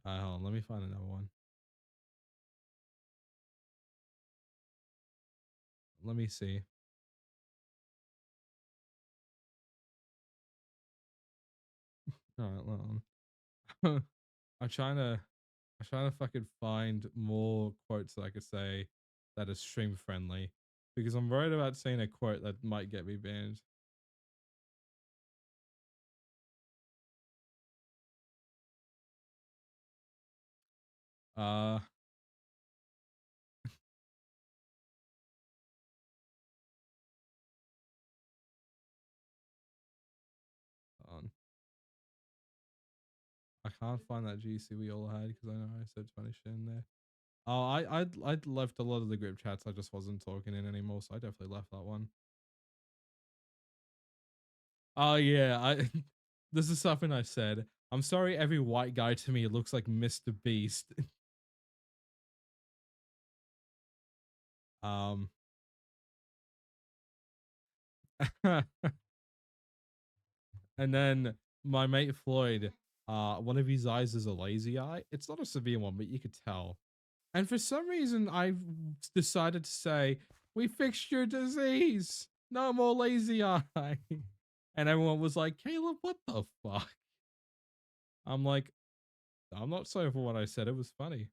Hold on, let me find another one. Let me see. All right, hold on. I'm trying to fucking find more quotes that I could say that are stream friendly because I'm worried about saying a quote that might get me banned. Uh, on. I can't find that GC we all had because I know I said funny shit in there. Oh, I'd left a lot of the group chats. I just wasn't talking in anymore, so I definitely left that one. Oh yeah, I this is something I said. I'm sorry every white guy to me looks like Mr. Beast. um and then my mate Floyd, one of his eyes is a lazy eye. It's not a severe one, but you could tell. And for some reason I decided to say, "We fixed your disease. No more lazy eye." And everyone was like, "Caleb, what the fuck?" I'm like, I'm not sorry for what I said. It was funny.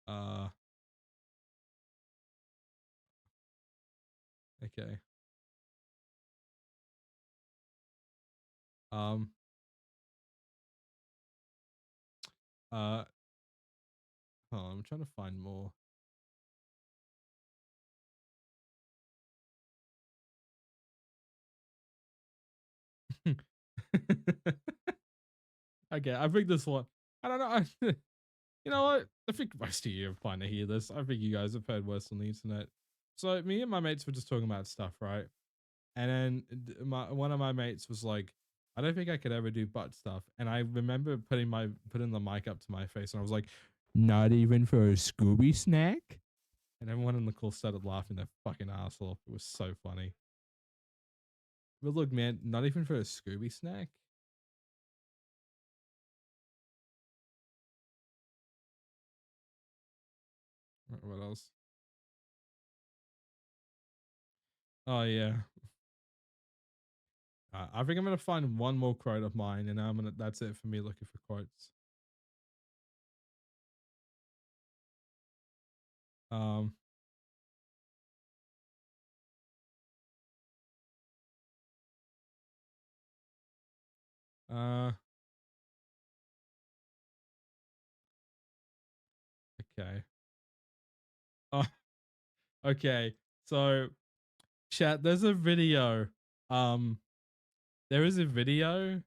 Uh, okay. Um, uh, hold on, I'm trying to find more. Okay, I think this one. I don't know. You know what? I think most of you are fine to hear this. I think you guys have heard worse on the internet. So me and my mates were just talking about stuff, right? And then one of my mates was like, "I don't think I could ever do butt stuff." And I remember putting the mic up to my face, and I was like, "Not even for a Scooby snack." And everyone in the call started laughing their fucking ass off. It was so funny. But look, man, not even for a Scooby snack. What else? Oh yeah. I think I'm gonna find one more quote of mine, and I'm gonna. That's it for me looking for quotes. Um. Uh. Okay. Oh. Okay. So, chat. There's a video. Um. There is a video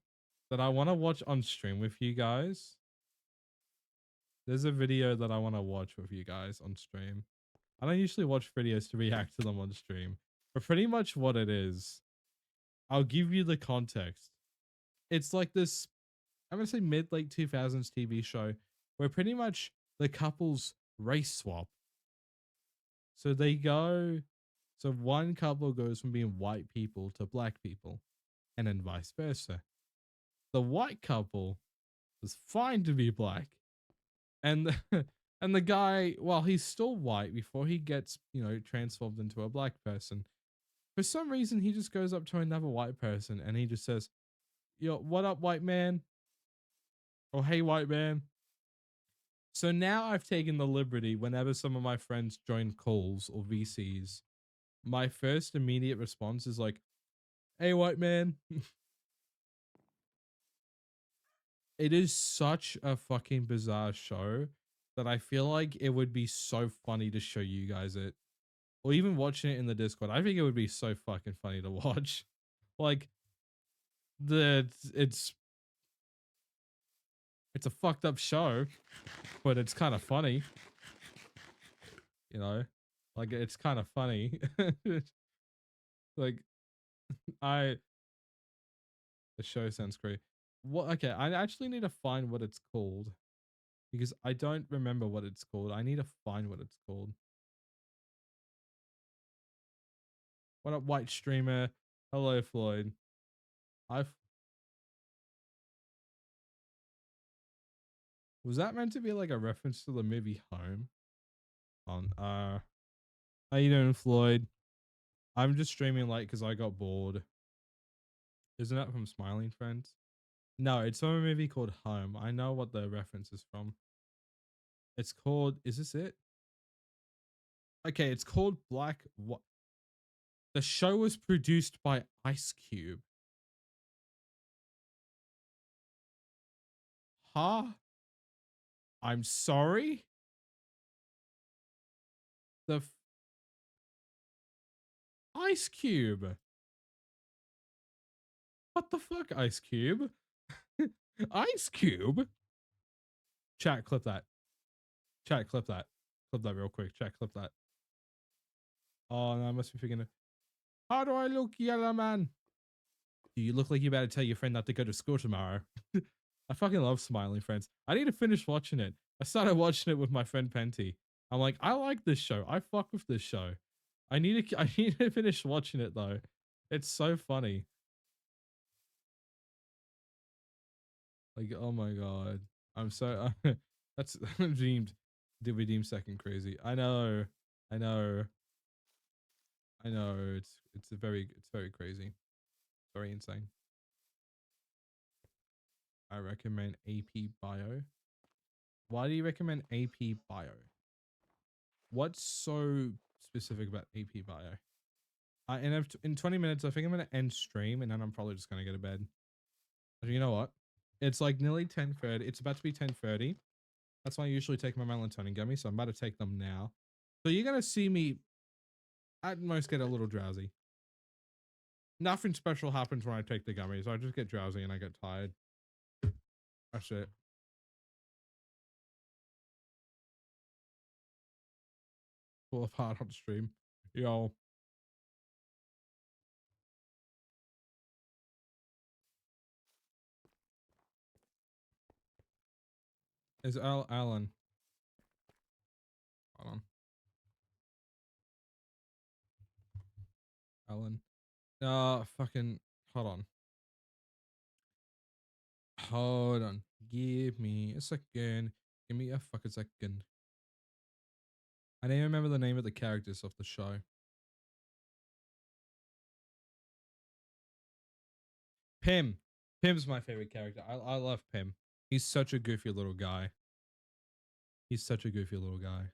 that I want to watch on stream with you guys. There's a video that I want to watch with you guys on stream. I don't usually watch videos to react to them on stream, but pretty much what it is, I'll give you the context. It's like this, I'm gonna say mid late 2000s TV show where pretty much the couples race swap. So they go, so one couple goes from being white people to black people, and then vice versa. The white couple was fine to be black, and and the guy, while he's still white before he gets transformed into a black person, for some reason he just goes up to another white person and he just says, "Yo, what up, white man?" or "Hey, white man." So now I've taken the liberty, whenever some of my friends join calls or VCs, my first immediate response is like, "Hey, white man." It is such a fucking bizarre show that I feel like it would be so funny to show you guys it, or even watching it in the Discord. I think it would be so fucking funny to watch. Like the it's a fucked up show, but it's kind of funny, you know? Like it's kind of funny. Like I the show sounds great. What okay, I actually need to find what it's called because I don't remember what it's called. I need to find what it's called. What up, white streamer? Hello, Floyd. I've Was that meant to be like a reference to the movie Home? On how you doing, Floyd? I'm just streaming late because I got bored. Isn't that from Smiling Friends? No, it's from a movie called Home. I know what the reference is from. It's called. Is this it? Okay, it's called Black. What? The show was produced by Ice Cube. Huh? I'm sorry. The Ice Cube. What the fuck, Ice Cube? Ice Cube. Chat, clip that. Chat, clip that. Clip that real quick. Chat, clip that. Oh no, I must be thinking. How do I look, yellow man? Do you look like you're about to tell your friend not to go to school tomorrow? I fucking love Smiling Friends. I need to finish watching it. I started watching it with my friend Penty. I'm like, I like this show. I fuck with this show. I need to finish watching it though. It's so funny. Like, oh my god. I'm so that's deemed did we deem second crazy. I know. I know. I know. It's very crazy. Very insane. I recommend AP Bio. Why do you recommend AP Bio? What's so specific about AP Bio? In 20 minutes, I think I'm gonna end stream, and then I'm probably just gonna go to bed. You know what? It's like nearly 10:30. It's about to be 10:30. That's why I usually take my melatonin gummy, so I'm about to take them now. So you're gonna see me at most get a little drowsy. Nothing special happens when I take the gummies. I just get drowsy and I get tired. That's it. Fall apart on stream. Yo. Is Alan? Hold on. Alan. Fucking. Hold on. Hold on. Give me a second. Give me a fucking second. I don't even remember the name of the characters of the show. Pim. Pim's my favorite character. I love Pim. He's such a goofy little guy. He's such a goofy little guy.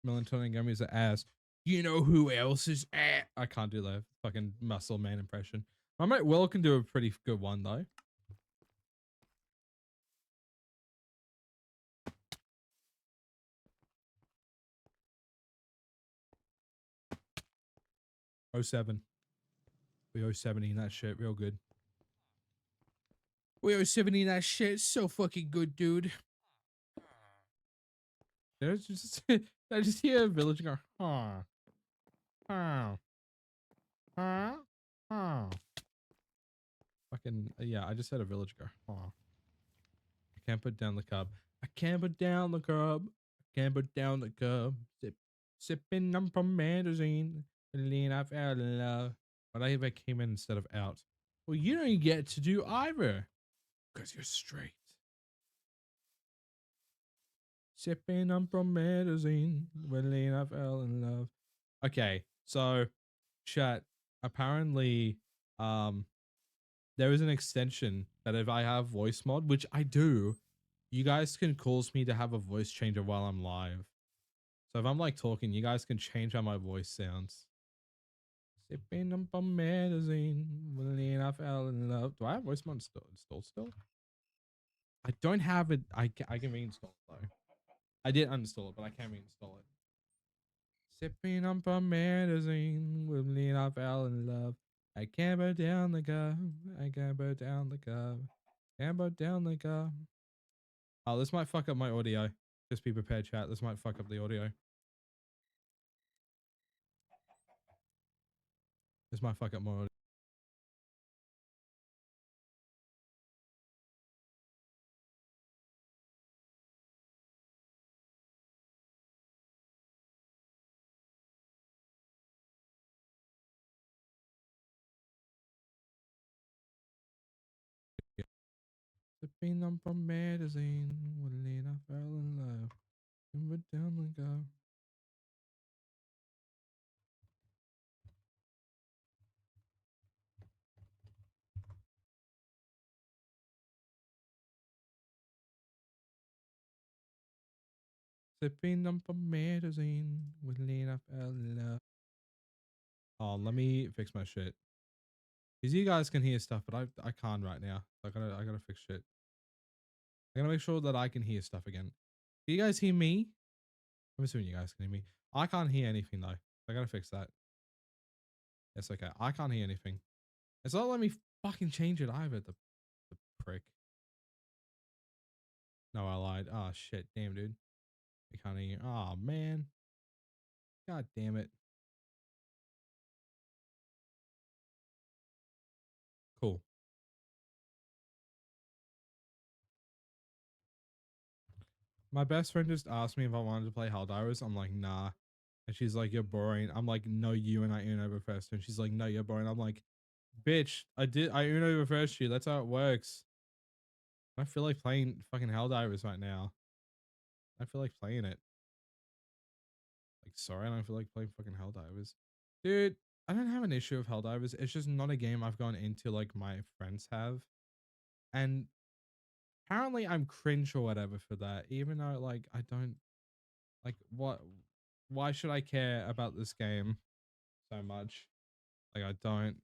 Melatonin gummies are ass. You know who else is ass? I can't do that fucking muscle man impression. My mate Will can do a pretty good one though. Oh 07. We 070 that shit real good. We 070 that shit so fucking good, dude. There's just I just hear a village go, huh. Huh. Huh. Huh. Fucking yeah, I just had a village go, huh. I can't put down the cub. I can't put down the cub. I can't put down the cub. Sipping on from magazine. Lean I fell in love. But I came in instead of out. Well, you don't get to do either. Because you're straight. Sipping on from magazine. When I fell in love. Okay, so chat. Apparently, there is an extension that if I have voice mod, which I do, you guys can cause me to have a voice changer while I'm live. So if I'm like talking, you guys can change how my voice sounds. Sipping up a magazine, when I fell in love. Do I have voice mod installed still? I don't have it. I can reinstall it though. I did uninstall it, but I can reinstall it. Sipping up a magazine, when I fell in love. I can't put down the cup. I can't put down the cup. Can't put down the cup. Oh, this might fuck up my audio. Just be prepared, chat. This might fuck up the audio. This might fuck up my audio. Sipping up a magazine, when I fell in love. And put down the cup. Sipping up a magazine, when I fell in love. Oh, let me fix my shit. Cause you guys can hear stuff, but I can't right now. I gotta fix shit. I gotta make sure that I can hear stuff again. Can you guys hear me? I'm assuming you guys can hear me. I can't hear anything though. I gotta fix that. It's okay. I can't hear anything. It's not letting me fucking change it either. The prick. No, I lied. Oh shit. Damn, dude. I can't hear. Oh man. God damn it. My best friend just asked me if I wanted to play Helldivers. I'm like, nah. And she's like, you're boring. I'm like, no, you and I Uno reversed. And she's like, no, you're boring. I'm like, bitch, I Uno reversed you. That's how it works. I feel like playing fucking Helldivers right now. I feel like playing it. Like, sorry, I don't feel like playing fucking Helldivers. Dude, I don't have an issue with Helldivers. It's just not a game I've gone into like my friends have. And apparently I'm cringe or whatever for that. Even though like I don't like what why should I care about this game so much? Like I don't.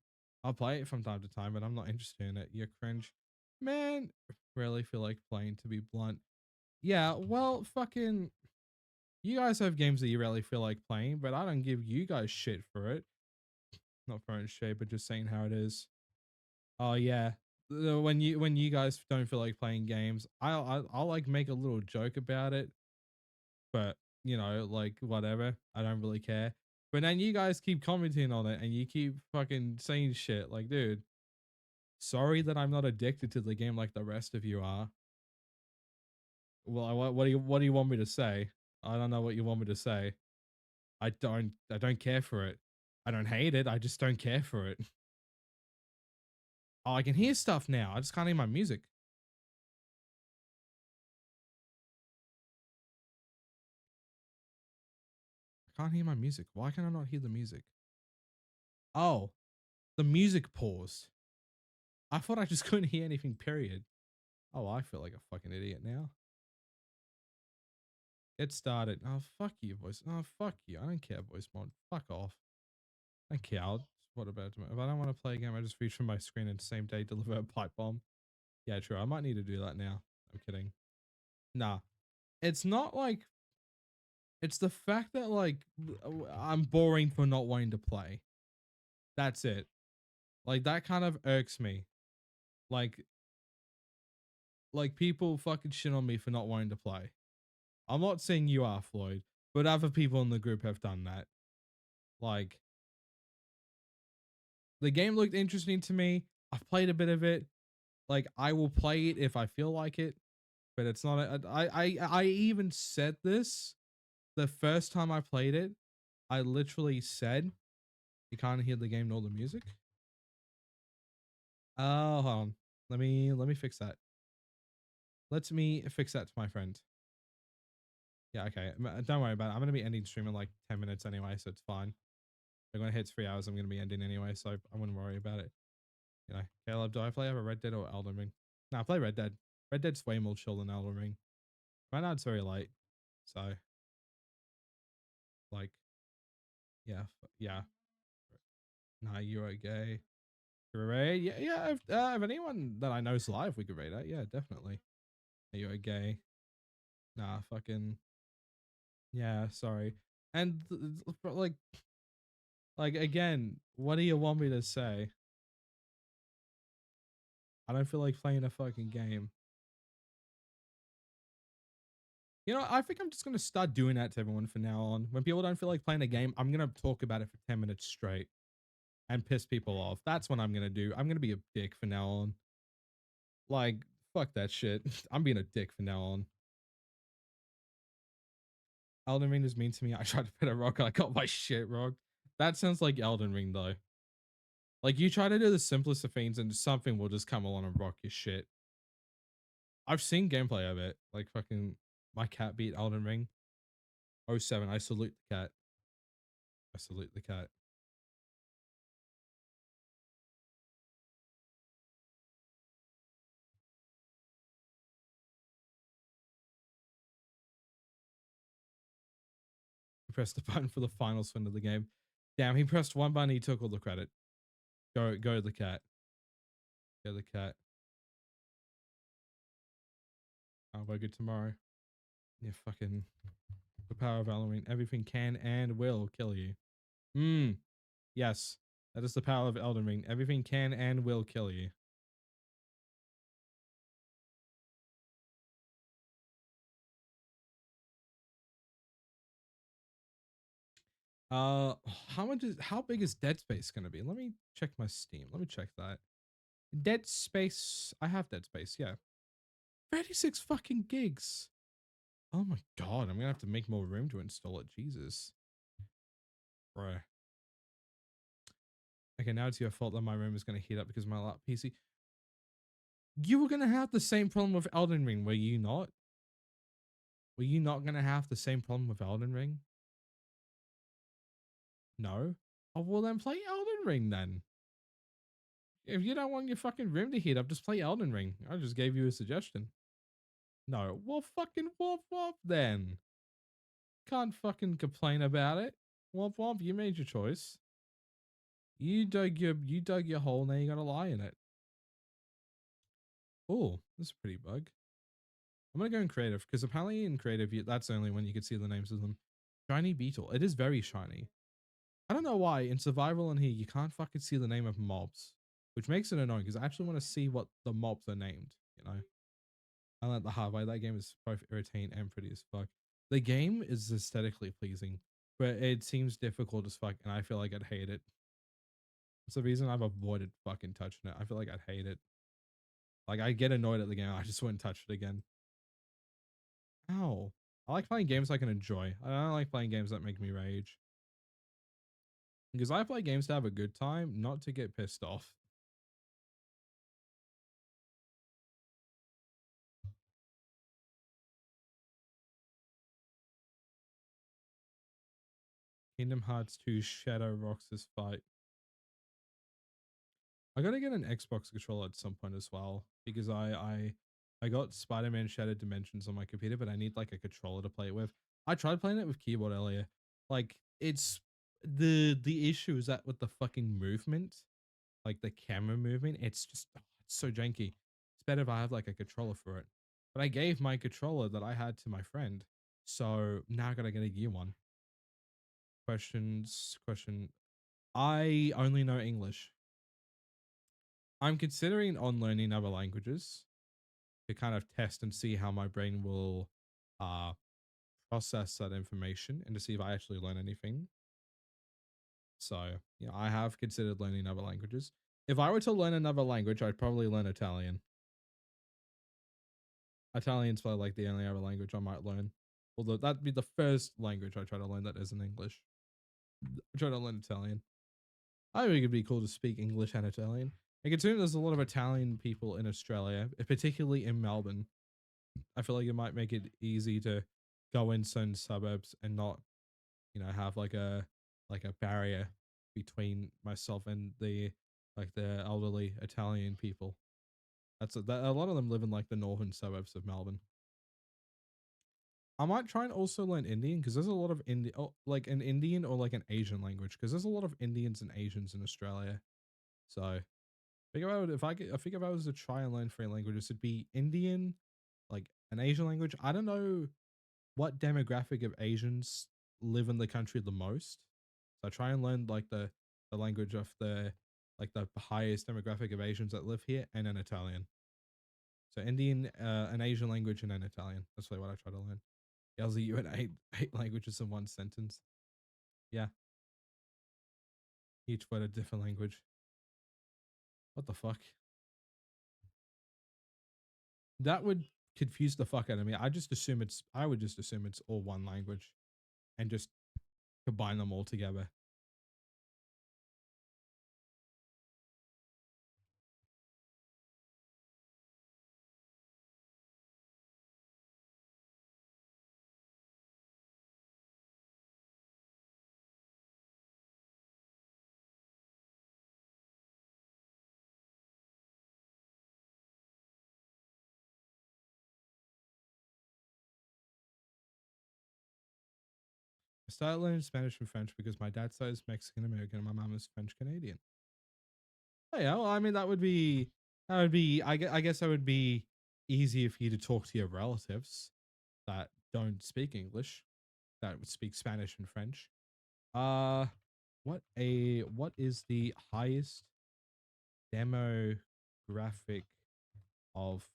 I'll play it from time to time, but I'm not interested in it. You're cringe. Man, really feel like playing to be blunt. Yeah, well, fucking you guys have games that you really feel like playing, but I don't give you guys shit for it. Not throwing shade, but just saying how it is. Oh yeah. When you guys don't feel like playing games, I'll like make a little joke about it, but you know, like whatever. I don't really care. But then you guys keep commenting on it and you keep fucking saying shit. Like, dude, sorry that I'm not addicted to the game like the rest of you are. Well, what do you want me to say? I don't know what you want me to say. I don't care for it. I don't hate it. I just don't care for it. Oh, I can hear stuff now. I just can't hear my music. I can't hear my music. Why can I not hear the music? Oh, the music paused. I thought I just couldn't hear anything, period. Oh, I feel like a fucking idiot now. It started. Oh, fuck you, voice. Oh, fuck you. I don't care, voice mod. Fuck off. I don't care. What about it? If I don't want to play a game, I just reach for my screen and same day deliver a pipe bomb. Yeah, true. I might need to do that now. I'm kidding. Nah. It's not like it's the fact that like I'm boring for not wanting to play. That's it. Like that kind of irks me. Like people fucking shit on me for not wanting to play. I'm not saying you are, Floyd, but other people in the group have done that. Like the game looked interesting to me. I've played a bit of it. Like I will play it if I feel like it, but it's not. I even said this the first time I played it. I literally said you can't hear the game nor the music. Oh, hold on. Let me fix that. Let me fix that to my friend. Yeah, okay. Don't worry about it. I'm gonna be ending stream in like 10 minutes anyway, so it's fine. Like when it hits 3 hours, I'm gonna be ending anyway, so I wouldn't worry about it. You know, Caleb, do I play either Red Dead or Elden Ring? No, I play Red Dead. Red Dead's way more chill than Elden Ring. Right now it's very late, so like, yeah, yeah. Nah, you're gay. Raid? Yeah, yeah. If anyone that I know is live, we could raid it. Yeah, definitely. Are you gay? Nah, fucking. Yeah, sorry. And like again, what do you want me to say? I don't feel like playing a fucking game. You know, I think I'm just gonna start doing that to everyone from now on. When people don't feel like playing a game, I'm gonna talk about it for 10 minutes straight and piss people off. That's what I'm gonna do. I'm gonna be a dick from now on. Like, fuck that shit. I'm being a dick from now on. Elden Ring is mean to me. I tried to put a rock and I got my shit rocked. That sounds like Elden Ring though. Like you try to do the simplest of things and something will just come along and rock your shit. I've seen gameplay of it. Like fucking my cat beat Elden Ring. Oh 07. I salute the cat. I salute the cat. He pressed the button for the final swing of the game. Damn, he pressed one button, he took all the credit. Go the cat. Go the cat. I'll go good tomorrow. Yeah, fucking the power of Elden Ring. Everything can and will kill you. Yes. That is the power of Elden Ring. Everything can and will kill you. How big is Dead Space gonna be? Let me check my Steam. Let me check that. Dead Space. I have Dead Space, yeah. 36 fucking gigs. Oh my god, I'm gonna have to make more room to install it. Jesus. Bro. Okay, now it's your fault that my room is gonna heat up because of my lap PC. You were gonna have the same problem with Elden Ring, were you not? Were you not gonna have the same problem with Elden Ring? No? Oh, well then play Elden Ring then. If you don't want your fucking room to heat up, just play Elden Ring. I just gave you a suggestion. No, well fucking womp womp then. Can't fucking complain about it. Womp womp, you made your choice. You dug your hole, now you gotta lie in it. Oh, this is a pretty bug. I'm gonna go in creative because apparently in creative that's only when you can see the names of them. Shiny beetle. It is very shiny. I don't know why in survival in here you can't fucking see the name of mobs, which makes it annoying because I actually want to see what the mobs are named. You know, I like the hard way. That game is both irritating and pretty as fuck. The game is aesthetically pleasing, but it seems difficult as fuck, and I feel like I'd hate it. It's the reason I've avoided fucking touching it. I feel like I'd hate it. Like I get annoyed at the game. I just wouldn't touch it again. Ow. I like playing games I can enjoy. I don't like playing games that make me rage. Because I play games to have a good time, not to get pissed off. Kingdom Hearts 2 Shadow Roxas fight. I gotta get an Xbox controller at some point as well because I got Spider-Man Shattered Dimensions on my computer, but I need like a controller to play it with. I tried playing it with keyboard earlier. Like it's the issue is that with the fucking movement, like the camera movement, it's just it's so janky. It's better if I have like a controller for it. But I gave my controller that I had to my friend, so now I gotta get a gear one. Question. I only know English. I'm considering on learning other languages to kind of test and see how my brain will uh process that information and to see if I actually learn anything. So, I have considered learning other languages. If I were to learn another language, I'd probably learn Italian. Italian's probably like the only other language I might learn. Although that'd be the first language I try to learn that isn't English. I try to learn Italian. I think it'd be cool to speak English and Italian. And considering there's a lot of Italian people in Australia, particularly in Melbourne, I feel like it might make it easy to go in certain suburbs and not, have like a barrier between myself and the elderly Italian people. A lot of them live in like the northern suburbs of Melbourne. I might try and also learn Indian because there's a lot of like an Indian or like an Asian language because there's a lot of Indians and Asians in Australia. So I think if I was to try and learn three languages, it'd be Indian, like an Asian language. I don't know what demographic of Asians live in the country the most. So I try and learn like the language of the highest demographic of Asians that live here and an Italian. So Indian, an Asian language and an Italian. That's really what I try to learn. Yells at you in eight languages in one sentence. Yeah. Each word a different language. What the fuck? That would confuse the fuck out of me. I would just assume it's all one language and just combine them all together. I started learning Spanish and French because my dad is Mexican American and my mom is French Canadian. Oh yeah, well, I mean I guess that would be easier for you to talk to your relatives that don't speak English, that would speak Spanish and French. Uh what is the highest demographic of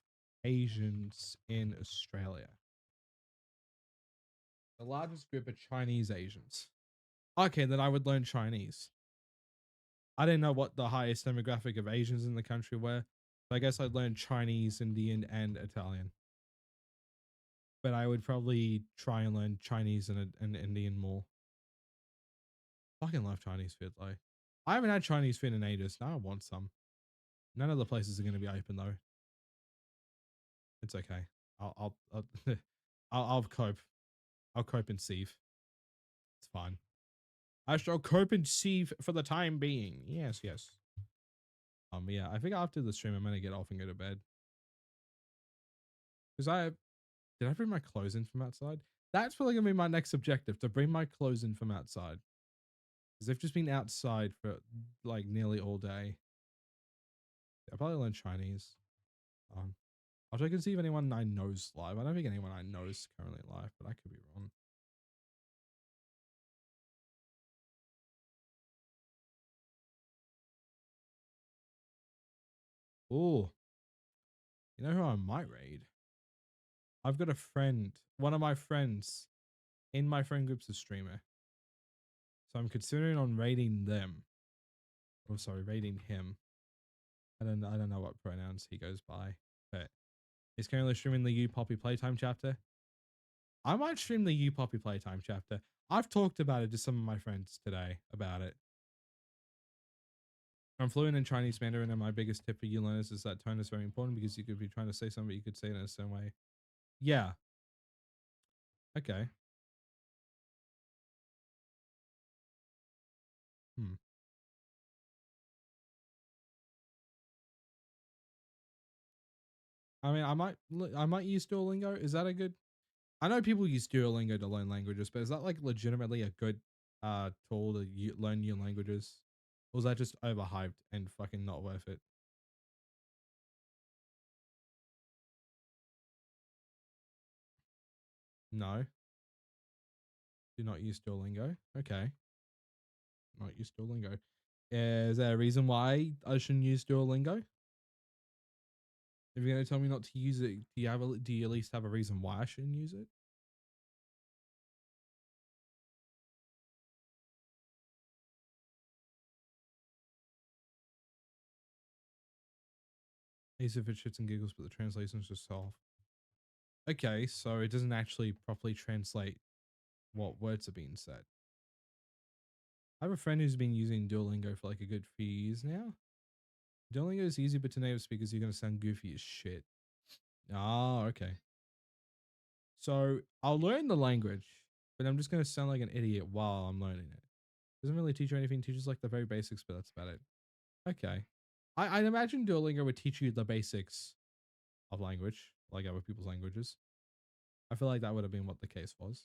Asians in Australia? The largest group of Chinese Asians. Okay, then I would learn Chinese. I didn't know what the highest demographic of Asians in the country were. So I guess I'd learn Chinese, Indian, and Italian. but I would probably try and learn Chinese and Indian more. Fucking love Chinese food though. I haven't had Chinese food in ages. Now I want some. None of the places are going to be open though. It's okay. I'll I'll cope. I'll cope and sieve. It's fine. I shall cope and sieve for the time being. Yes, yes. Yeah, I think after the stream I'm gonna get off and go to bed. Because did I bring my clothes in from outside? That's probably gonna be my next objective, to bring my clothes in from outside. Because they've just been outside for like nearly all day. I'll probably learn Chinese. I'll check and see if anyone I know's live. I don't think anyone I know is currently live, but I could be wrong. Oh, you know who I might raid? I've got a friend, one of my friends in my friend group's a streamer. So I'm considering on raiding them. Oh, sorry, raiding him. I don't know what pronouns he goes by, but he's currently streaming the U Poppy Playtime chapter. I might stream the U Poppy Playtime chapter. I've talked about it to some of my friends today about it. I'm fluent in Chinese Mandarin, and my biggest tip for you learners is that tone is very important, because you could be trying to say something, you could say it in a certain way. Yeah. Okay. I mean, I might use Duolingo. Is that a good? I know people use Duolingo to learn languages, but is that like legitimately a good tool to learn new languages, or is that just overhyped and fucking not worth it? No, do not use Duolingo. Okay, not use Duolingo. Is there a reason why I shouldn't use Duolingo? If you're gonna tell me not to use it, do you at least have a reason why I shouldn't use it? Use it for shits and giggles, but the translation's just off. Okay, so it doesn't actually properly translate what words are being said. I have a friend who's been using Duolingo for like a good few years now. Duolingo is easy, but to native speakers, you're going to sound goofy as shit. Ah, okay. So I'll learn the language, but I'm just going to sound like an idiot while I'm learning it. Doesn't really teach you anything, teaches like the very basics, but that's about it. Okay. I'd imagine Duolingo would teach you the basics of language, like other people's languages. I feel like that would have been what the case was.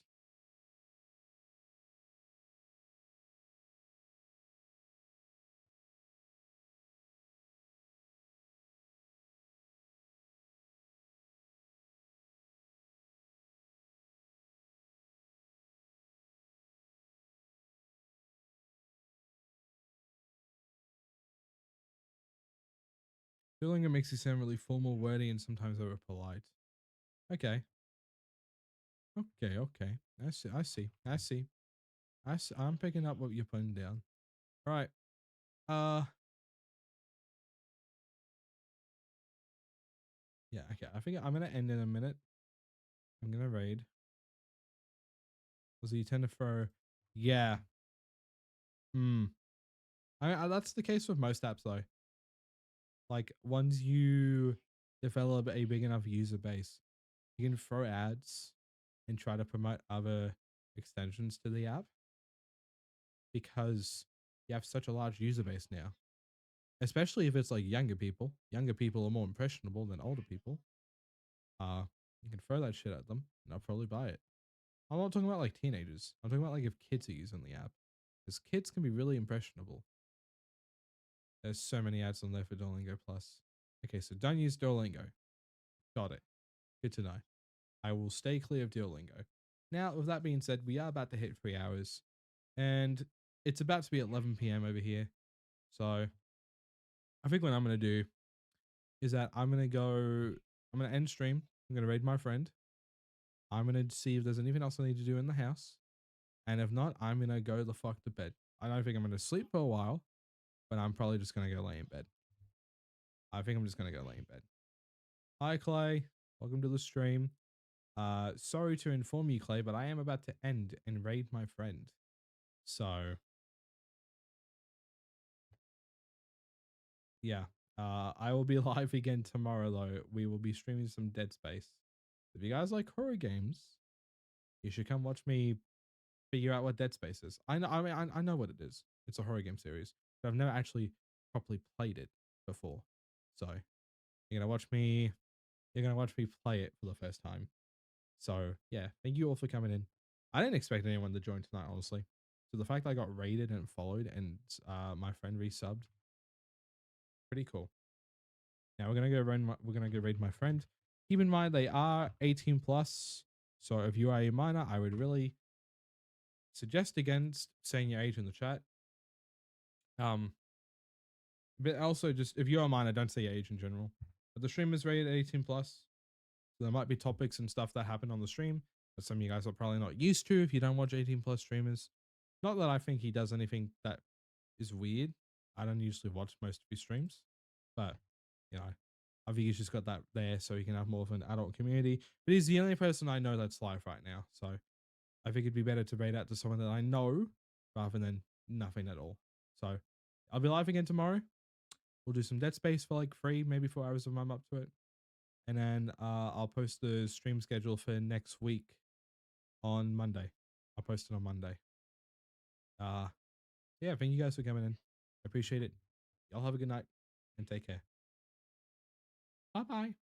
Duolingo makes you sound really formal, wordy, and sometimes over polite. Okay. Okay. I see. I'm picking up what you're putting down. All right. Yeah, okay. I think I'm gonna end in a minute. I'm gonna raid. So you tend to throw, yeah. That's the case with most apps though. Like once you develop a big enough user base, you can throw ads and try to promote other extensions to the app, because you have such a large user base now. Especially if it's like younger people. Younger people are more impressionable than older people. You can throw that shit at them and they'll probably buy it. I'm not talking about like teenagers. I'm talking about like if kids are using the app, because kids can be really impressionable. There's so many ads on there for Duolingo Plus. Okay, so don't use Duolingo. Got it. Good to know. I will stay clear of Duolingo. Now, with that being said, we are about to hit 3 hours, and it's about to be 11 p.m. over here. So I think what I'm going to do is that I'm going to end stream. I'm going to raid my friend. I'm going to see if there's anything else I need to do in the house. And if not, I'm going to go the fuck to bed. I don't think I'm going to sleep for a while, but I'm probably just going to go lay in bed. I think I'm just going to go lay in bed. Hi, Clay. Welcome to the stream. Sorry to inform you, Clay, but I am about to end and raid my friend. So yeah, I will be live again tomorrow though. We will be streaming some Dead Space. If you guys like horror games, you should come watch me figure out what Dead Space is. I know, I mean, I know what it is. It's a horror game series, but I've never actually properly played it before. So you're gonna watch me. You're gonna watch me play it for the first time. So yeah, thank you all for coming in. I didn't expect anyone to join tonight, honestly. So the fact I got raided and followed and my friend resubbed, pretty cool. Now we're gonna go raid my friend. Keep in mind they are 18 plus. So if you are a minor, I would really suggest against saying your age in the chat. But also just if you are a minor, don't say your age in general. But the stream is rated 18 plus. So there might be topics and stuff that happen on the stream that some of you guys are probably not used to if you don't watch 18 plus streamers. Not that I think he does anything that is weird. I don't usually watch most of his streams, but you know, I think he's just got that there so he can have more of an adult community. But he's the only person I know that's live right now. So I think it'd be better to rate out to someone that I know rather than nothing at all. So I'll be live again tomorrow. We'll do some Dead Space for like 3, maybe 4 hours if I'm up to it. And then I'll post the stream schedule for next week on Monday. I'll post it on Monday. Yeah, thank you guys for coming in. I appreciate it. Y'all have a good night and take care. Bye bye.